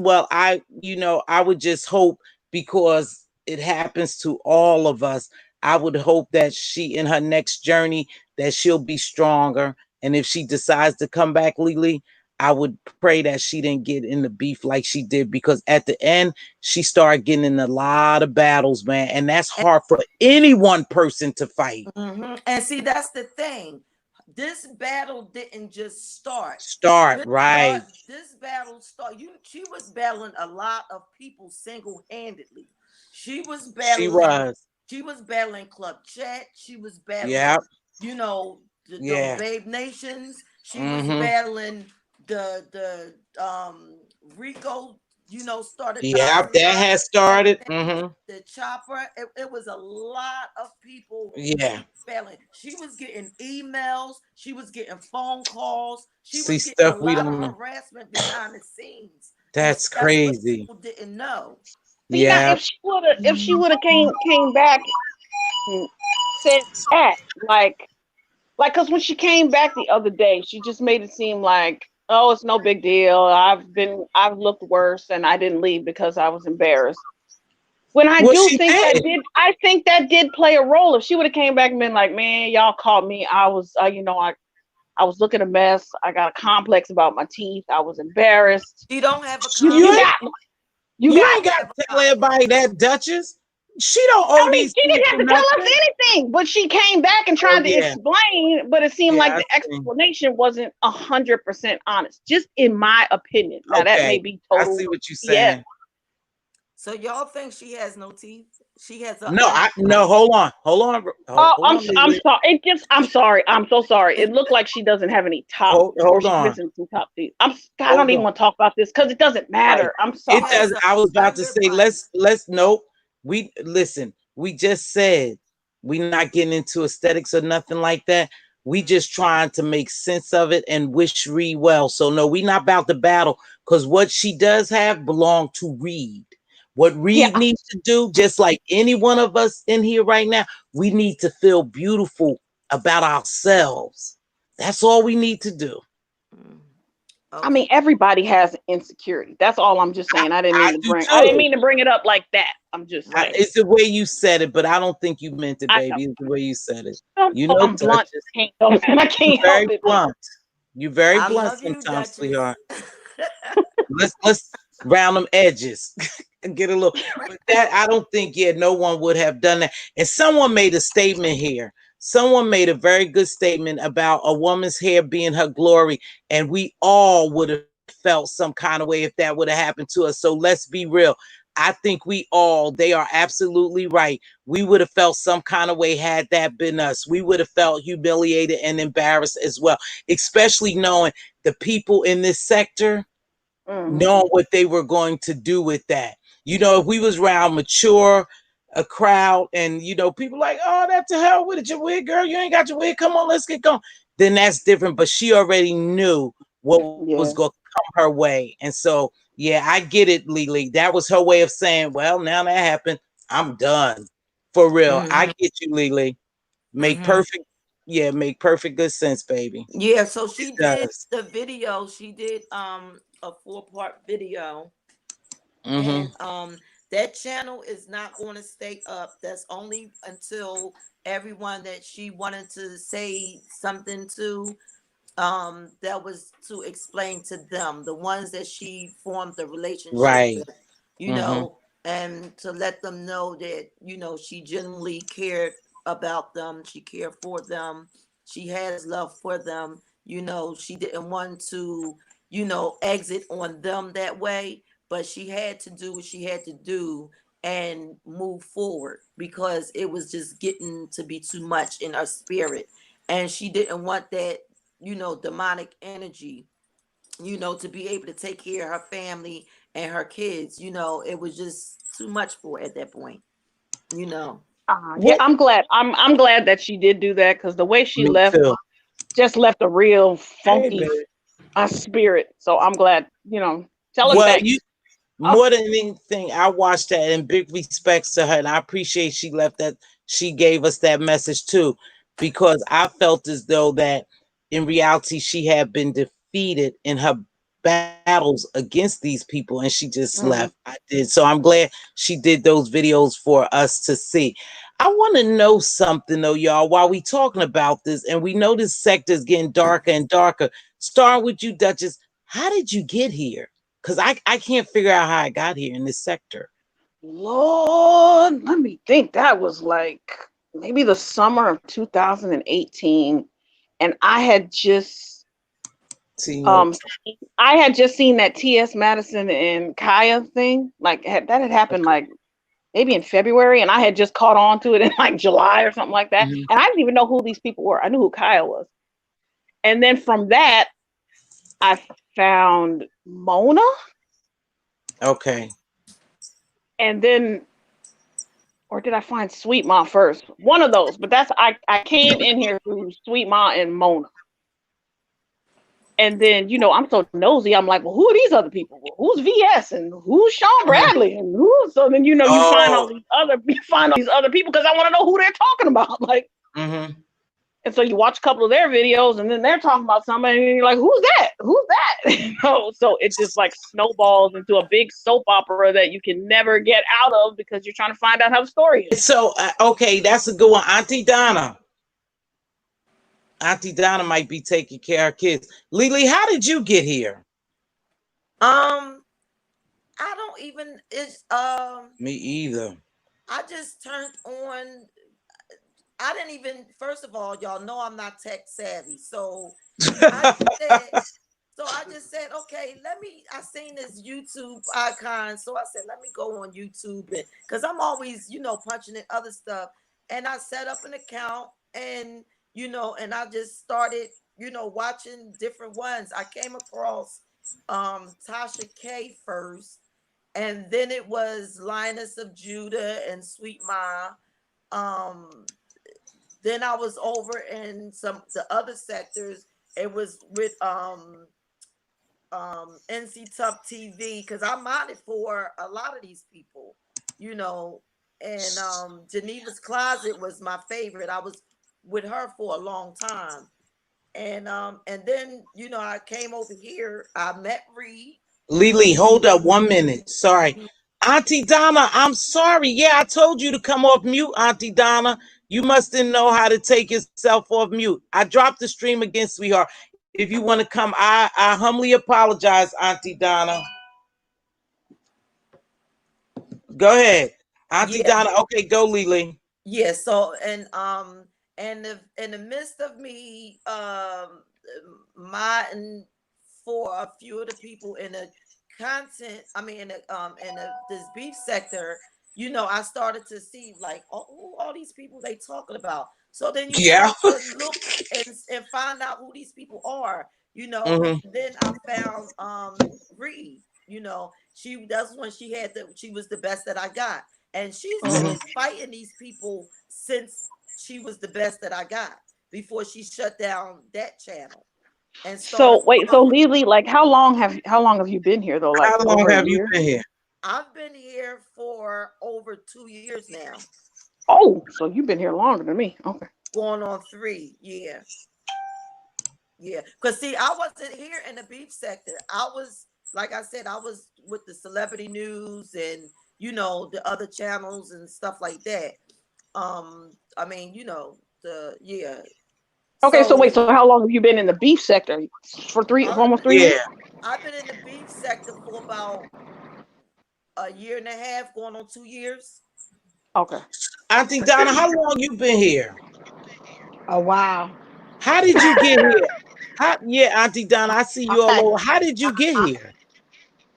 A: would just hope because it happens to all of us. I would hope that she in her next journey that she'll be stronger. And if she decides to come back legally, I would pray that she didn't get in the beef like she did because at the end she started getting in a lot of battles, man, and that's
D: And,
A: hard for any one person to fight.
D: and see, that's the thing. This battle didn't just start.
A: Start right.
D: This battle start. She was battling a lot of people single handedly. She was
A: She
D: battling.
A: was.
D: She was battling Club Chet. She was
A: Yep.
D: battling. You know, those
A: Yeah.
D: Babe Nations. She was
A: Mm-hmm.
D: battling the Rico. You know, started
A: Yep.
D: doxing
A: That
D: her.
A: has
D: And
A: started.
D: then
A: Mm-hmm.
D: the chopper. It was a lot of people
A: Yeah.
D: battling. She was getting emails. She was getting phone calls. She
A: See
D: was getting a
A: stuff we
D: lot of
A: don't know.
D: harassment behind the scenes. And
A: That's
D: that's what
A: crazy.
D: people didn't know.
B: See now,
A: Yeah.
B: if she would have came back and said that, because when she came back the other day, she just made it seem like, oh, it's no big deal. I've looked worse, and I didn't leave because I was embarrassed. When I
A: Well,
B: do
A: she
B: think
A: did.
B: I think that did play a role. If she would have came back and been like, man, y'all caught me. I was, I was looking a mess. I got a complex about my teeth. I was embarrassed.
D: She don't have a
A: You
B: You
A: ain't
D: complex.
B: got, you
A: you
B: got
A: ain't got
D: Have
A: to
D: a
A: tell
D: complex.
A: everybody that, Duchess. She don't
B: I
A: owe
B: mean,
A: these
B: she didn't have
A: people
B: to tell us
A: nothing.
B: anything, but she came back and
A: Oh
B: tried to
A: yeah.
B: explain, but it seemed
A: Yeah,
B: like
A: I
B: the
A: see.
B: explanation wasn't 100% honest, just in my opinion. Now that may
A: Okay.
B: be
A: I
B: total
A: see what you're
B: BS.
A: saying.
D: So y'all think she has no teeth? She has a
A: No, no,
D: unexplained.
A: hold on,
B: Oh,
A: hold on,
B: I'm
A: Lily.
B: sorry. I'm sorry. I'm so sorry. It looked like she doesn't have any top, or
A: Hold
B: she's
A: on,
B: missing some top teeth. I don't
A: hold
B: even
A: on.
B: want to talk about this because it doesn't
A: Right.
B: matter. I'm
D: She
A: It
B: sorry.
D: has
A: does.
D: a
A: I was about to say,
D: underbite.
A: let's nope. We listen, we just said we not getting into aesthetics or nothing like that. We just trying to make sense of it and wish Reed well. So no, we not about to battle because what she does have belong to Reed. What
B: Yeah.
A: Reed needs to do, just like any one of us in here right now, we need to feel beautiful about ourselves. That's all we need to do.
D: Mm.
B: I
D: Okay.
B: mean, everybody has insecurity. That's all I'm just
A: I,
B: saying.
A: I do
B: I didn't
A: too.
B: mean to bring it up like that. I'm just saying.
D: Right.
A: It's the way you said it, but I don't think you meant it,
B: I know.
A: baby. It's the way you said it.
B: I'm,
A: You know,
B: I'm blunt.
A: Duchess,
B: Can't help it. I
A: you
B: can't
A: very
B: help it, man.
A: blunt. You very
D: I
A: blunt
D: love you,
A: sometimes,
D: Duchess.
A: sweetheart. Let's round them edges and get a little. But that I don't think, yeah, no one would have done that. And someone made a statement here. Someone made a very good statement about a woman's hair being her glory, and we all would have felt some kind of way if that would have happened to us. So let's be real. I think we all, they are absolutely right. We would have felt some kind of way had that been us. We would have felt humiliated and embarrassed as well, especially knowing the people in this sector,
B: Hmm.
A: knowing what they were going to do with that. You know, if we was around mature, a crowd, and people like, oh, that's to hell with it, your wig, girl. You ain't got your wig. Come on, let's get going. Then that's different. But she already knew what was going to
B: Yes.
A: come her way, and so yeah, I get it, Lily. That was her way of saying, well, now that happened, I'm done for real. I
D: Hmm.
A: get you, Lily. Make
D: Hmm.
A: perfect, yeah, make perfect good sense, baby.
D: Yeah. So
A: It
D: she did
A: does.
D: the video. She did a 4-part video,
A: Mm-hmm.
D: and that channel is not going to stay up. That's only until everyone that she wanted to say something to, that was to explain to them, the ones that she formed the relationship
A: Right.
D: with,
A: Mm-hmm.
D: and to let them know that she genuinely cared about them, she cared for them, she has love for them. She didn't want to exit on them that way, but she had to do what she had to do and move forward because it was just getting to be too much in her spirit. And she didn't want that, demonic energy, to be able to take care of her family and her kids. It was just too much for her at that point, you know.
B: Yeah,
A: What?
B: I'm glad. I'm glad that she did do that because the way she
A: Me
B: left
A: too.
B: just left a real
A: Hey,
B: funky
A: baby.
B: spirit. So I'm glad. Tell her
A: Well,
B: thanks. Oh,
A: more than anything, I watched that in big respects to her, and I appreciate she left that. She gave us that message too, because I felt as though that in reality she had been defeated in her battles against these people, and she just left.
B: mhm.
A: I did. So I'm glad she did those videos for us to see. I want to know something though, y'all, while we talking about this, and we know this sector is getting darker and darker. Starting with you, Duchess, how did you get here? Because I can't figure out how I got here in this sector.
B: Lord, let me think. That was like maybe the summer of 2018, and
A: See,
B: um I had just seen that T.S. Madison and Kaya thing. Like that had happened like maybe in February, and I had just caught on to it in like July or something like that.
A: mhm.
B: And I didn't even know who these people were. I knew who Kaya was. And then from that, I found Mona,
A: Okay.
B: and then or did I find Sweet Ma first? One of those, but I came in here through Sweet Ma and Mona. And then, I'm so nosy. I'm like, well, who are these other people? Well, who's VS and who's Sean
A: Mhm.
B: Bradley and who? So then, you find all
A: Oh.
B: these other people because I want to know who they're talking about. Like,
A: Mm-hmm.
B: and so you watch a couple of their videos, and then they're talking about somebody, and you're like, who's that? Who's that? So it just like snowballs into a big soap opera that you can never get out of because you're trying to find out how the story is.
A: So okay, that's a good one. Auntie Donna. Auntie Donna might be taking care of kids. Lily, how did you get here?
D: Um, I don't even. It's
A: Me either.
D: I just turned on. I didn't even. First of all, y'all know I'm not tech savvy, so I said. So I just said, okay, let me. I seen this YouTube icon, so I said, let me go on YouTube, and because I'm always, punching in other stuff, and I set up an account, and and I just started, watching different ones. I came across Tasha K first, and then it was Linus of Judah and Sweet Ma. Um, then I was over in some the other sectors. It was with NC Tough TV because I modded for a lot of these people, you know, and Geneva's Closet was my favorite. I was with her for a long time. And then I came over here, I met Reed.
A: Lily, hold up 1 minute. Sorry. Auntie Donna, I'm sorry. Yeah, I told you to come off mute, Auntie Donna. You must didn't know how to take yourself off mute. I dropped the stream again, sweetheart. If you want to come, I humbly apologize, Auntie Donna. Go ahead. Auntie
D: Yeah,
A: Donna. Okay, go, Lily.
D: yeah. So and in the midst of me modding for a few of the people in the content, I mean in this beef sector, I started to see like, oh, who all these people they talking about. So then you
A: Yeah.
D: start to look and find out who these people are,
A: Mm-hmm.
D: and then I found Reed, that's when she was the best that I got. And she's been
A: Mm-hmm.
D: fighting these people since she was the best that I got before she shut down that channel and started
B: So wait, so
D: following.
B: Lily, like how long have you been here though? Like
A: How long
B: over a
A: have you
B: year?
A: been here?
D: I've been here for over 2 years now,
B: Oh, so you've been here longer than me. Okay.
D: going on 3. Yeah, yeah. Because see, I wasn't here in the beef sector. I was, like I said, I was with the celebrity news and the other channels and stuff like that. I mean, the yeah.
B: Okay, so wait,
D: So
B: so how long have you been in the beef sector? For
D: I've
B: almost
D: been
B: 3 years?
A: Yeah.
D: I've been in the beef sector for about a year and a half, going on 2 years.
B: Okay.
A: Auntie Donna, how long you been here?
C: Oh wow.
A: How did you get here? Yeah, Auntie Donna, I see you all
C: I,
A: over. How did you get
C: I,
A: here?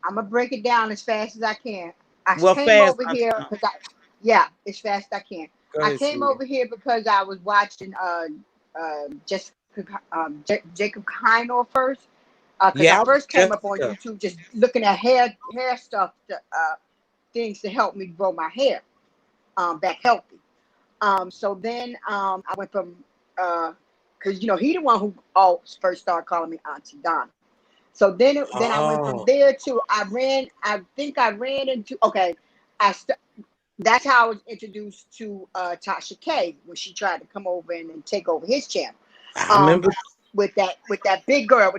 C: I'm gonna break it down as fast as I can. I
A: Well,
C: came
A: fast.
C: over here because yeah, as fast as I can.
A: Go
C: I
A: ahead,
C: came
A: sweetie.
C: over here because I was watching Jacob Kiner first. Because I
A: Yeah,
C: first came up on
A: Jessica.
C: YouTube just looking at hair stuff, things to help me grow my hair back healthy. So then I went from because he the one who first started calling me Auntie Donna. So then I went from
A: Oh,
C: there to I think I ran into okay. I st- that's how I was introduced to Tasha K when she tried to come over and take over his channel.
A: I
C: Um,
A: remember.
C: with that big girl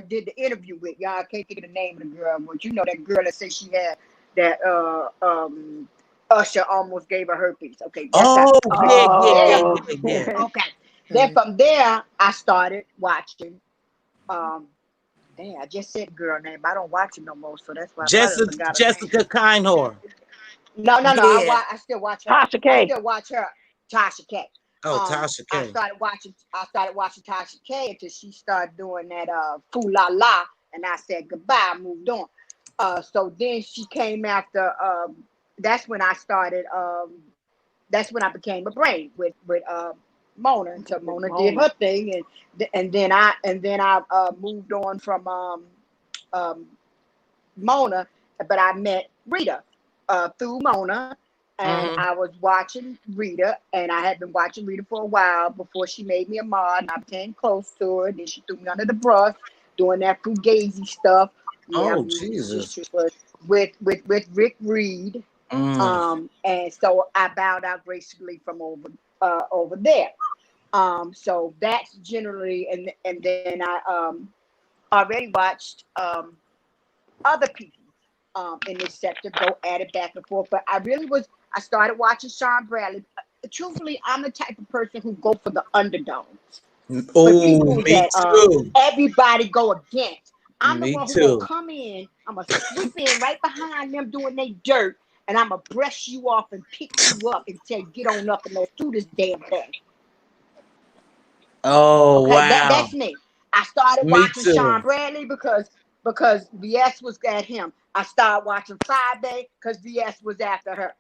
C: did the interview with y'all. I can't think of the name of the girl, but that girl that said she had that Usher almost gave her herpes. Okay, that's how.
A: Oh,
C: Then
A: yeah,
C: from
A: yeah,
C: there,
A: yeah,
B: Oh.
A: yeah, yeah.
C: okay, then from there I started watching. Um, Dang, I just said girl name. I don't watch it no more, so that's why I probably forgot her name.
A: Jessica Kinehor.
C: No.
D: Yeah.
C: I still watch her.
B: Tasha
C: I
B: K.
C: still watch her. Tasha K.
A: Oh, Tasha
C: I
A: K.
C: started watching. I started watching Tasha K until she started doing that "Foo La La," and I said goodbye. I moved on. So then she came after. That's when I started. That's when I became a brain with Mona until
B: With
C: Mona did
B: Mona.
C: her thing, and then I moved on from um, Mona, but I met Rita through Mona, and
A: Mm-hmm.
C: I was watching Rita, and I had been watching Rita for a while before she made me a mod, and I became close to her. Then she threw me under the bus, doing that fugazi stuff. Yeah,
A: Oh,
C: I'm using the
A: Jesus.
C: district word with Rick Reed.
A: Mm.
C: And so I bowed out gracefully from over there. So that's generally, and then I already watched other people in this sector go at it back and forth. But I started watching Sean Bradley. Truthfully, I'm the type of person who go for the underdogs. For
A: Oh,
C: people
A: me
C: that
A: too.
C: everybody go against. I'm the
A: Me
C: one who gonna
A: too.
C: come in, I'm gonna swoop in right behind them doing their dirt, and I'm gonna brush you off and pick you up and say, get on up and let's do this damn thing.
A: Oh,
C: Okay,
A: wow.
C: that's me. I started
A: Me
C: watching
A: too.
C: Sean Bradley because VS was at him. I started watching Friday because VS was after her.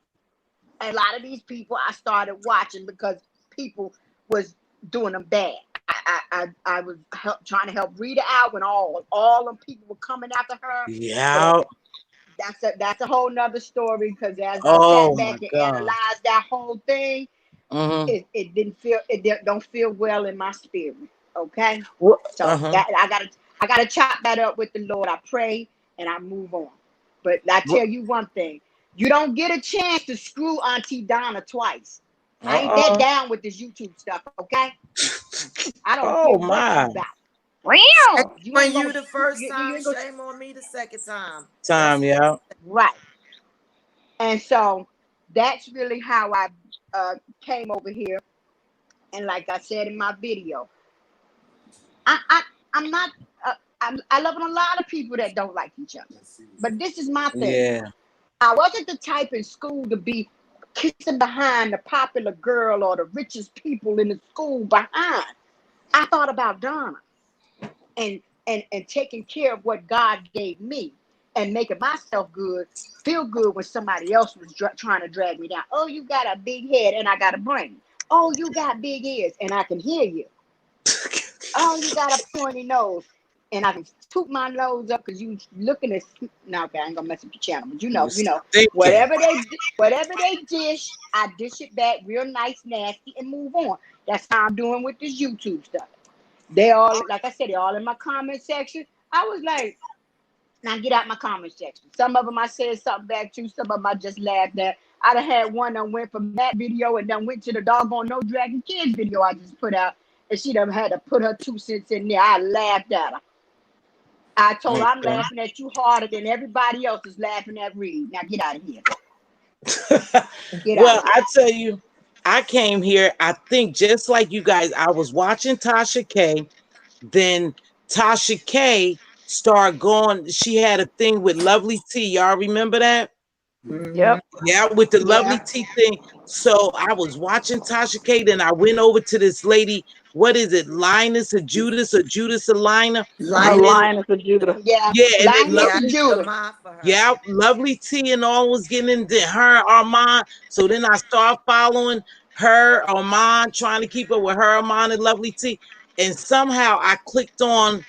C: And a lot of these people I started watching because people was doing them bad. I was trying to help Rita out when all them people were coming after her. And
A: Yeah.
C: that's a whole nother story because as I
A: Oh,
C: sat
A: my
C: back and
A: God.
C: analyzed that whole thing,
A: Mm-hmm.
C: don't feel well in my spirit. Okay, so
A: Uh-huh.
C: that I gotta chop that up with the Lord. I pray and I move on. But I tell you one thing, you don't get a chance to screw Auntie Donna twice. I ain't that
A: Uh-oh.
C: down with this YouTube stuff. Okay, I don't care
A: Oh,
C: what you
A: my.
C: about.
D: Shame
B: Wow.
C: You
D: on
C: ain't gonna
D: you the first
C: you
D: time,
C: ain't gonna
D: shame on me the second time. That's
A: Time, yeah.
C: right. And so that's really how I came over here. And like I said in my video, I, I I'm not. I love a lot of people that don't like each other, but this is my thing.
A: Yeah.
C: I wasn't the type in school to be kissing behind the popular girl or the richest people in the school behind. I thought about Donna and and taking care of what God gave me and making myself feel good when somebody else was trying to drag me down. Oh, you got a big head and I got a brain. Oh, you got big ears and I can hear you. Oh, you got a pointy nose. And I can toot my nose up because you looking at no, okay, I ain't gonna mess up your channel, but
A: Was thinking.
C: whatever they dish, I dish it back real nice, nasty, and move on. That's how I'm doing with this YouTube stuff. They all, like I said, they all in my comment section. I was like, now get out my comment section. Some of them I said something back to, some of them I just laughed at. I done had one that went from that video and then went to the doggone No Dragon Kids video I just put out, and she done had to put her 2 cents in there. I laughed at her. I told her I'm
A: Okay.
C: laughing at you harder than everybody else is laughing at Reed. Now get out of here. Get out
A: Well,
C: of here.
A: I tell you, I came here, I think just like you guys, I was watching Tasha K. Then Tasha K started going, she had a thing with Lovely T. Y'all remember that?
B: Yep.
A: Yeah, with the Lovely
C: Yeah.
A: T thing. So I was watching Tasha K. Then I went over to this lady what is it, Linus or Judas or Lina, and then
D: Linus.
B: Alliance of Judah.
C: Yeah,
A: yeah, and then
C: Linus
D: Yeah, I
C: and
A: Lovely,
D: used to
C: Judah.
D: mind for her.
A: yeah, Lovely T and all was getting into her, Armand. So then I started following her, Armand, trying to keep up with her, Armand, and Lovely T. And somehow I clicked on,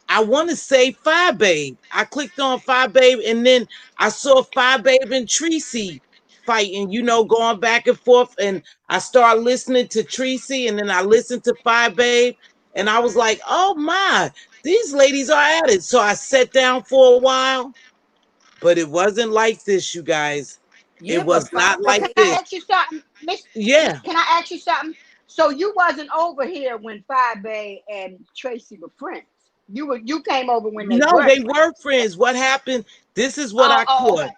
A: I want to say Fire Babe. I clicked on Fire Babe, and then I saw Fire Babe and Tracy fighting, going back and forth. And I started listening to Tracy, and then I listened to Fire Babe, and I was like, oh my, these ladies are at it. So I sat down for a while, but it wasn't like this, you guys. It
D: Yeah,
A: was
D: but
A: not
C: So
A: like
C: can
D: Fabe.
C: I
A: this.
C: ask you something, Miss?
A: Yeah.
C: Can I ask you something? So you wasn't over here when Fire Bay and Tracy were friends. You came over when they
A: No,
C: were
A: they
C: friends.
A: were friends. What happened? This is what
C: Oh,
A: I
C: oh,
A: caught.
C: okay.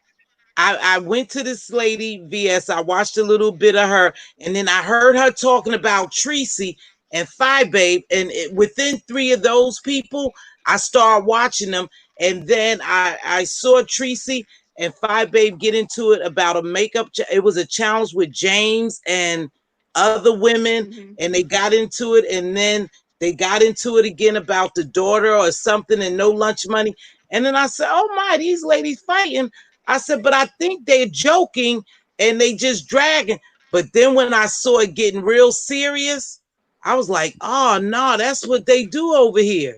A: I went to this lady VS. I watched a little bit of her, and then I heard her talking about Tracy and Phi Babe. And within three of those people, I started watching them. And then I saw Tracy and Phi Babe get into it about a makeup. It was a challenge with James and other women,
C: Hmm.
A: and they got into it. And then they got into it again about the daughter or something and no lunch money. And then I said, oh my, these ladies fighting. I said, but I think they're joking and they just dragging. But then when I saw it getting real serious, I was like, oh no, that's what they do over here.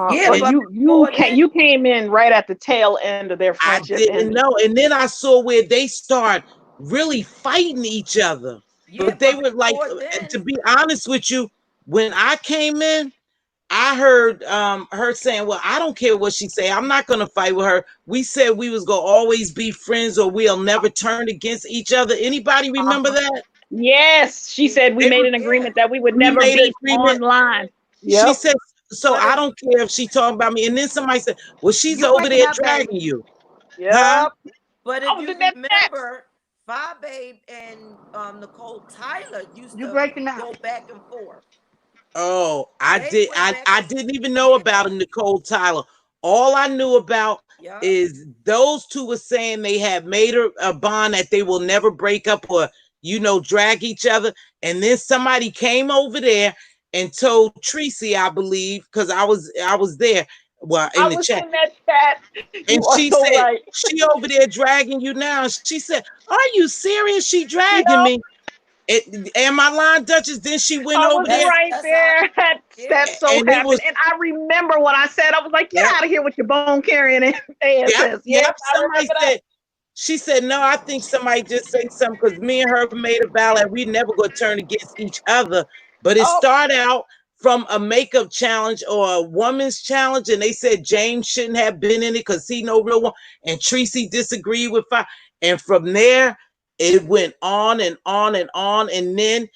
D: Yeah,
B: Well,
A: And
D: but
B: you
D: before then,
B: you came in right at the tail end of their
A: I
B: friendship
A: didn't
B: ending.
A: know. And then I saw where they start really fighting each other.
D: yeah,
A: But they
D: but
A: were like,
D: before
A: to
D: then,
A: be honest with you, when I came in, I heard her saying, well, I don't care what she say. I'm not going to fight with her. We said we was going to always be friends or we'll never turn against each other. Anybody remember
C: Uh-huh.
A: that?
B: Yes, she said we
A: They
B: made
A: were,
B: an
D: yeah,
B: agreement that we would
A: we
B: never
A: made an
B: beef
A: agreement.
B: online.
A: She
B: Yep.
A: said, so
D: but
A: I
D: if
A: don't care if she talking about me. And then somebody said, well, she's
C: You
A: over
C: breaking
A: there
C: up, babe?
A: dragging you. Huh?
B: Yep.
D: but
B: I
D: if
B: was
D: you
B: in that chat.
D: remember, Phi Babe and Nicole Tyler used
C: You
D: to
C: breaking up?
D: go back and forth.
A: Oh, I
D: They
A: did.
D: went
A: I,
D: back
A: I
D: and
A: didn't even know
D: yeah,
A: about a Nicole Tyler. All I knew about
D: yeah.
A: is those two were saying they had made a bond that they will never break up or drag each other. And then somebody came over there and told Tracy, I believe, because I was there, well, in
B: I
A: the
B: was
A: chat,
B: in that chat.
A: and
B: You are
A: she
B: so
A: said
B: right.
A: she over there dragging you now. She said, "Are you serious? She dragging
B: Yep.
A: me." Am I lying, Duchess? Then she went
B: I
A: over
B: was
A: there,
B: right
D: That's how
B: there.
D: yeah.
B: That so
A: and it was
B: happened. And I remember what I said. I was like, get
A: yep.
B: out of here with your bone carrying
A: Yep,
B: ASS.
A: yep.
B: Yep, I
A: Somebody
B: remember that.
A: said, she said, no, I think somebody just say something because me and her made a vow that we never gonna turn against each other. But it
B: Oh,
A: started out from a makeup challenge or a woman's challenge, and they said James shouldn't have been in it because he no real one, and Tracy disagreed with her. And from there, it went on and on and on. And then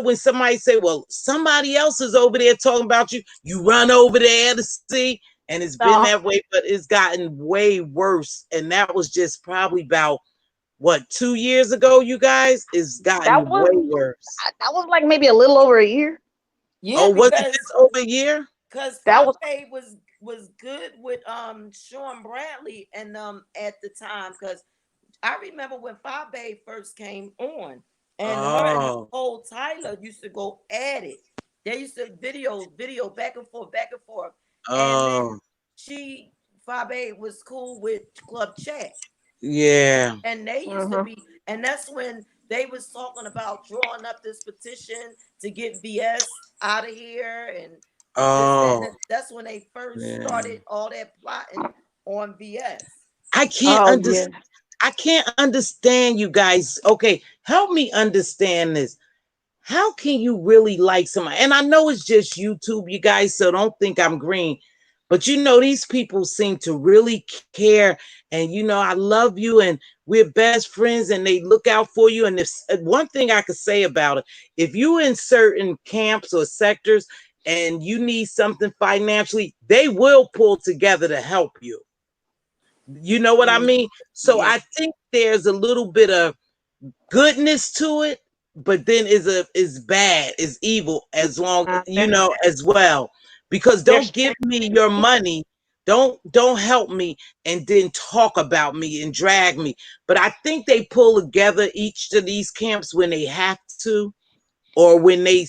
A: when somebody say, well, somebody else is over there talking about you, you run over there to see. And it's been
B: uh,
A: that way, but it's gotten way worse. And that was just probably about what, 2 years ago, you guys? It's
B: that
A: gotten way
B: was
A: worse.
B: that was like maybe a little over a year.
D: Yeah,
A: Oh, was it
D: because
A: just over a year?
B: That was
D: Fabe was good with Sean Bradley and at the time because I remember when Fabe first came on, and her and
A: Oh,
D: Nicole Tyler used to go at it. They used to video back and forth, and then
A: oh,
D: she Fabe was cool with Club Chat,
A: yeah.
D: and they used to
B: mhm.
D: be, and that's when they was talking about drawing up this petition to get VS out of here, and this that,
A: Oh,
D: and that's when they first
A: yeah.
D: started all that plotting on VS.
A: I can't
B: Oh yeah.
A: understand. I can't understand you guys. Okay, help me understand this. How can you really like somebody? And I know it's just YouTube, you guys, so don't think I'm green. But these people seem to really care. And I love you and we're best friends and they look out for you. And if one thing I could say about it, if you in certain camps or sectors and you need something financially, they will pull together to help you. You know what I
B: Mm,
A: mean? So
D: Yeah.
A: I think there's a little bit of goodness to it, but then is bad, is evil as long
B: there's
A: as well. Because
B: there's
A: don't give me your money, don't help me, and then talk about me and drag me. But I think they pull together each of these camps when they have to, or when they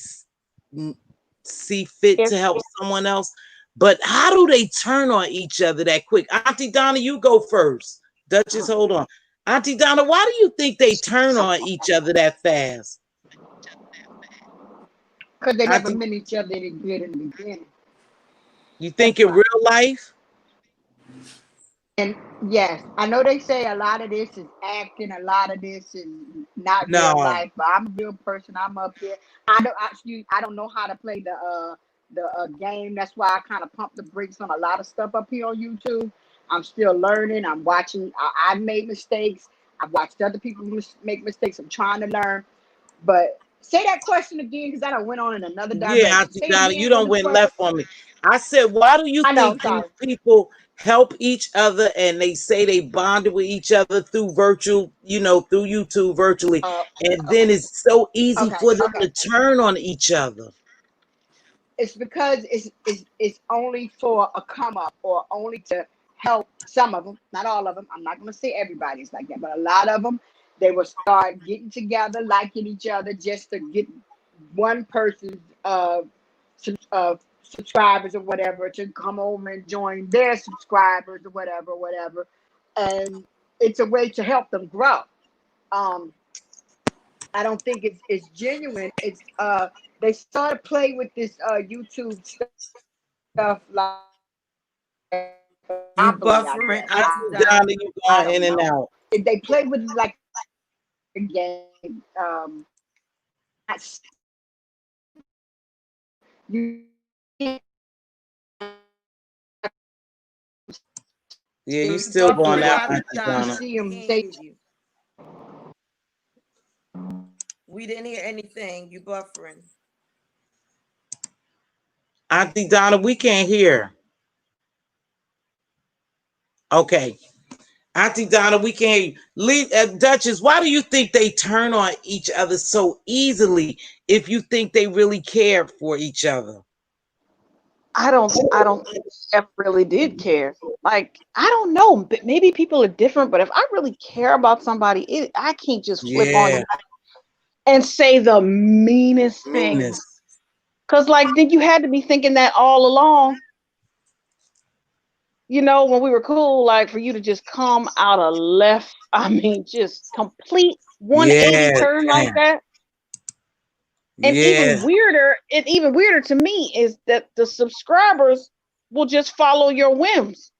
A: see fit to help someone else. But how do they turn on each other that quick? Auntie Donna, you go first. Duchess, hold on. Auntie Donna, why do you think they turn on each other that fast?
C: Because they never met each other any good in the beginning.
A: You think in real life?
C: And yes, I know they say a lot of this is acting, a lot of this is not real
A: No.
C: life, but I'm a real person. I'm up here. I don't know how to play the game. That's why I kind of pump the brakes on a lot of stuff up here on YouTube. I'm still learning. I'm watching. I made mistakes. I've watched other people make mistakes. I'm trying to learn. But say that question again because I don't went on in another
A: Yeah,
C: direction.
A: Auntie
C: Say it
A: Donna, you
C: again. What
A: don't
C: the
A: went
C: question?
A: left on me. I said, why do you
C: I know.
A: think these
C: Sorry.
A: people help each other and they say they bonded with each other through virtual, through YouTube virtually, and then
C: Okay.
A: it's so easy
C: Okay.
A: for them to
C: Okay.
A: turn on each other?
C: It's because it's only for a come up or only to help some of them, not all of them. I'm not going to say everybody's like that, but a lot of them, they will start getting together, liking each other just to get one person's subscribers or whatever to come over and join their subscribers or whatever. And it's a way to help them grow. Um, I don't think it's genuine. It's they sort of play with this YouTube stuff like
D: You
C: Monopoly, I
D: buffering,
C: guess.
A: Auntie
D: Auntie Donna.
A: Donna, you
C: I
A: going
C: don't
A: in and
C: know.
A: out.
C: They play with it like a game. You can't
A: Yeah, you
D: You
A: still going
D: buffering,
A: out,
D: Auntie
A: Auntie
C: you
D: Donna.
A: Donna.
C: see
D: We
C: them.
D: can't
C: They
D: hear you. We didn't hear anything. You buffering.
A: Auntie Donna, we can't hear. Okay. Auntie Donna, we can't hear you. Duchess, why do you think they turn on each other so easily if you think they really care for each other?
B: I don't think I ever really did care. Like, I don't know, but maybe people are different, but if I really care about somebody, I can't just flip on
A: Yeah.
B: you and say the meanest things.
A: Meanness.
B: Cause like then you had to be thinking that all along, when we were cool, like for you to just come out of left, I mean, just complete 180
A: Yeah.
B: turn like
A: Damn.
B: that. And
A: Yeah.
B: even weirder to me is that the subscribers will just follow your whims.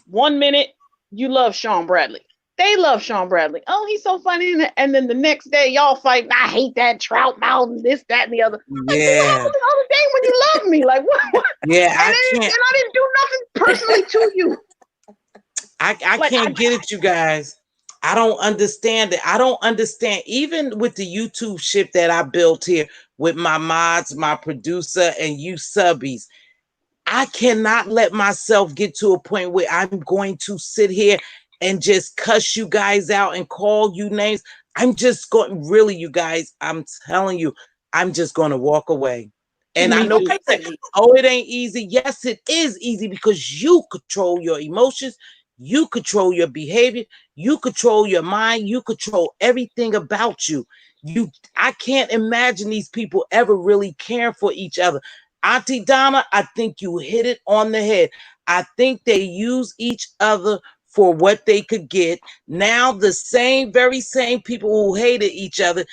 B: 1 minute you love Sean Bradley. They love Sean Bradley. Oh, he's so funny. And then the next day y'all fight. I hate that Trout Mountain, this, that, and the other. Like, dude, what
A: Yeah.
B: happened the other day when you loved me? Like, what?
A: Yeah.
B: And,
A: I
B: then,
A: can't.
B: and I didn't do nothing personally to you.
A: I
B: Like,
A: can't get it, you guys. I don't understand it. I don't understand. Even with the YouTube ship that I built here with my mods, my producer, and you subbies, I cannot let myself get to a point where I'm going to sit here and just cuss you guys out and call you names. I'm just going, really, you guys, I'm telling you, I'm just going to walk away. And I
B: me
A: know
B: too.
A: people say, oh, it ain't easy. Yes, it is easy because you control your emotions, you control your behavior, you control your mind, you control everything about you. I can't imagine these people ever really caring for each other. Auntie Donna, I think you hit it on the head. I think they use each other for what they could get. Now, the very same people who hated each other,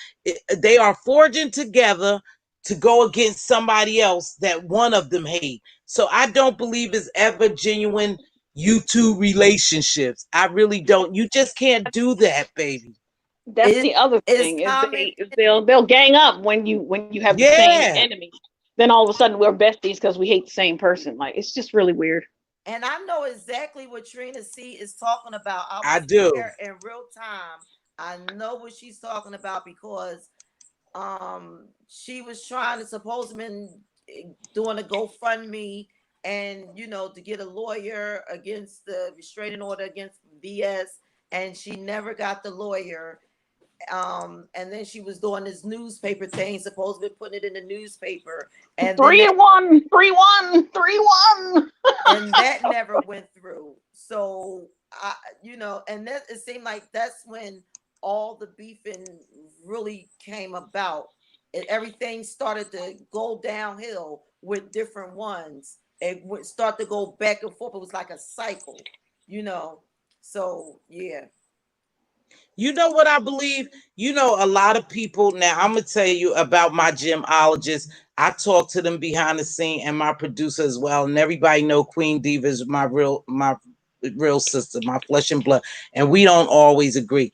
A: they are forging together to go against somebody else that one of them hate. So I don't believe it's ever genuine YouTube relationships. I really don't. You just can't do that, baby.
B: That's
D: It,
B: the other
D: it's
B: thing is
D: common
B: they'll gang up when you have the same
A: Yeah,
B: enemy. Then all of a sudden we're besties because we hate the same person. Like, it's just really weird.
D: And I know exactly what Trina C is talking about. I
A: I
D: was
A: do.
D: there in real time. I know what she's talking about because she was trying to supposedly doing a GoFundMe and to get a lawyer against the restraining order against BS, and she never got the lawyer. And then she was doing this newspaper thing, supposedly putting it in the newspaper, and then
B: 3-1, 3-1, 3-1.
D: and that never went through. So and that it seemed like that's when all the beefing really came about. everything started to go downhill with different ones. It would start to go back and forth. It was like a cycle, you know. So yeah.
A: You know what I believe? You know, a lot of people now, I'm gonna tell you about my gemologist. I talk to them behind the scene and my producer as well. And everybody know Queen Diva is my real sister, my flesh and blood. And we don't always agree.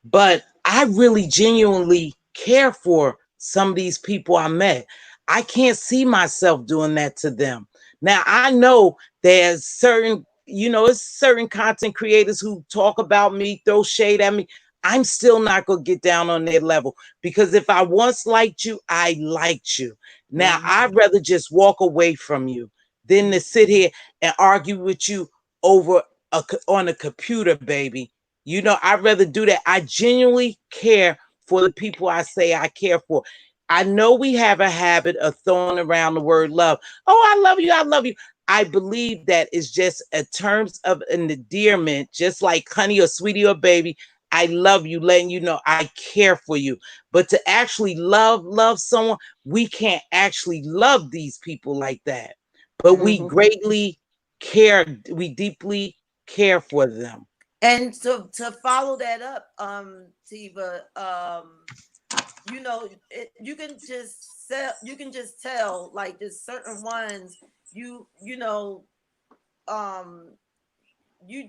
A: But I really genuinely care for some of these people I met. I can't see myself doing that to them. Now I know there's certain, it's certain content creators who talk about me, throw shade at me. I'm still not gonna get down on their level, because if I once liked you, I liked you. Now I'd rather just walk away from you than to sit here and argue with you over on a computer, baby. I'd rather do that. I genuinely care for the people I say I care for. I know we have a habit of throwing around the word love. Oh, I love you. I love you. I believe that is just a terms of an endearment, just like honey or sweetie or baby. I love you, letting you know I care for you. But to actually love someone, we can't actually love these people like that. But we greatly care. We deeply care for them.
D: And to follow that up, Tiva, you can just tell, like, there's certain ones you know um your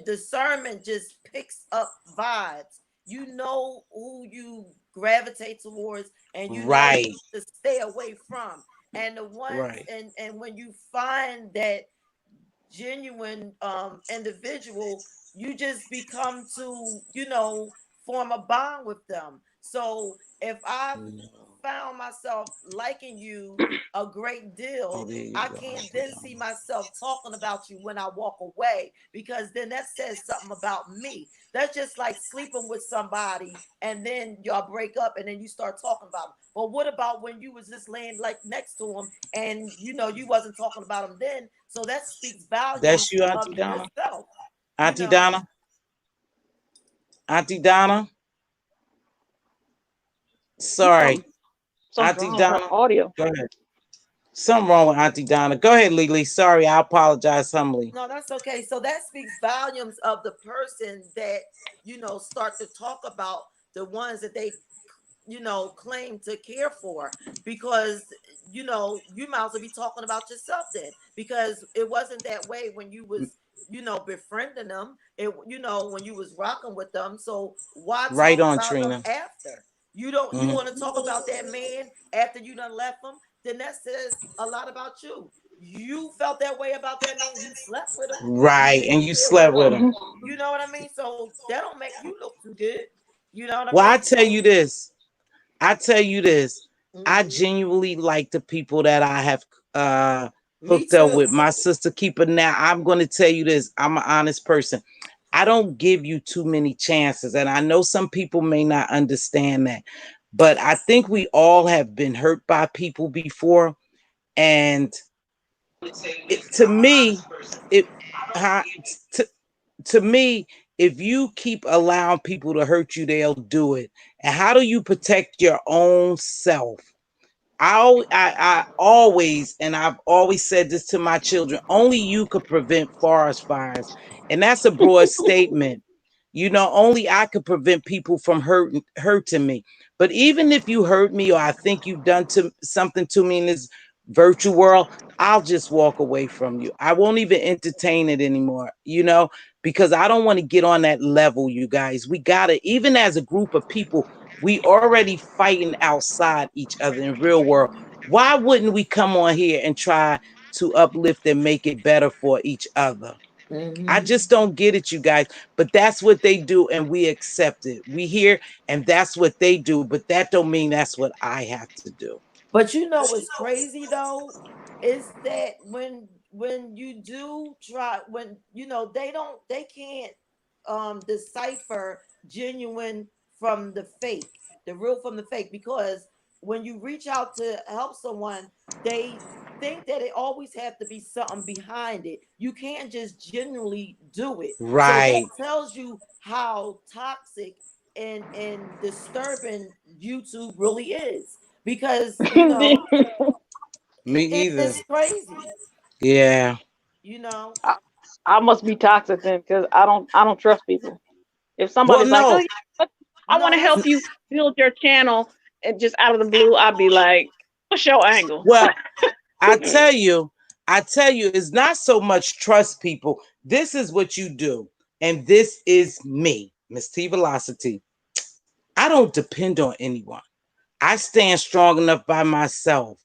D: discernment just picks up vibes. You know who you gravitate towards, and you know
A: Right.
D: to stay away from. And the ones,
A: Right.
D: and when you find that genuine individual, you just become to, form a bond with them. So if I found myself liking you a great
A: Oh,
D: deal,
A: there you
D: I
A: go.
D: can't then see myself talking about you when I walk away, because then that says something about me. That's just like sleeping with somebody and then y'all break up and then you start talking about them. But what about when you was just laying like next to him and you wasn't talking about him then? So that speaks volumes
A: That's you, Auntie
D: of
A: Donna.
D: yourself, you
A: Auntie
D: know.
A: Donna. Auntie Donna. Sorry.
B: Something's
A: Auntie
B: wrong with her
A: Donna.
B: audio.
A: Go ahead. Something wrong with Auntie Donna. Go ahead, Lily. Sorry, I apologize humbly.
D: No, that's okay. So that speaks volumes of the person that, start to talk about the ones that they, claim to care for, because, you might as well be talking about yourself then, because it wasn't that way when you was, befriending them, when you was rocking with them. So why
A: Right
D: talk
A: on,
D: about them
A: Trina.
D: after? You
A: Mhm.
D: want to talk about that man after you done left them? Then that says a lot about you. You felt that way about that man. You slept with him. You
A: Right. And
D: didn't
A: you
D: deal with
A: slept with
D: him.
A: him.
D: You know what I mean? So that don't make you look too good. You know what I
A: Well,
D: mean?
A: I tell
D: So,
A: you this. I tell you this. I
D: mhm.
A: genuinely like the people that I have
D: Me
A: hooked up
D: too.
A: with. My sister keeper. Now, I'm going to tell you this. I'm an honest person. I don't give you too many chances. And I know some people may not understand that. But I think we all have been hurt by people before. And to me, it huh, to, to me, if you keep allowing people to hurt you, they'll do it. And how do you protect your own self? I always, and I've always said this to my children, only you could prevent forest fires. And that's a broad statement. Only I could prevent people from hurting me. But even if you hurt me, or I think you've done something to me in this virtual world, I'll just walk away from you. I won't even entertain it anymore, because I don't want to get on that level, you guys. We gotta, even as a group of people, we already fighting outside each other in real world. Why wouldn't we come on here and try to uplift and make it better for each other? I
D: Hmm.
A: just don't get it, you guys. But that's what they do, and we accept it. We hear, and that's what they do. But that don't mean that's what I have to do.
D: But what's crazy though is that when you do try, when they can't decipher genuine from the fake, the real from the fake, because when you reach out to help someone, they think that it always have to be something behind it. You can't just genuinely do it. So that
A: Right.
D: tells you how toxic and disturbing YouTube really is, because you know
A: Me either.
D: it's crazy.
A: Yeah.
D: You know,
B: I, I must be toxic then, because I don't trust people. If
A: Well,
B: somebody's like, "Oh
A: no,
B: yeah, I
D: no,
B: want to
D: that's
B: help you build your channel," and just out of the blue, I'd be like, "What's your angle?"
A: well, I tell you, it's not so much trust people. This is what you do. And this is me, Mz.Teavalocity. I don't depend on anyone. I stand strong enough by myself.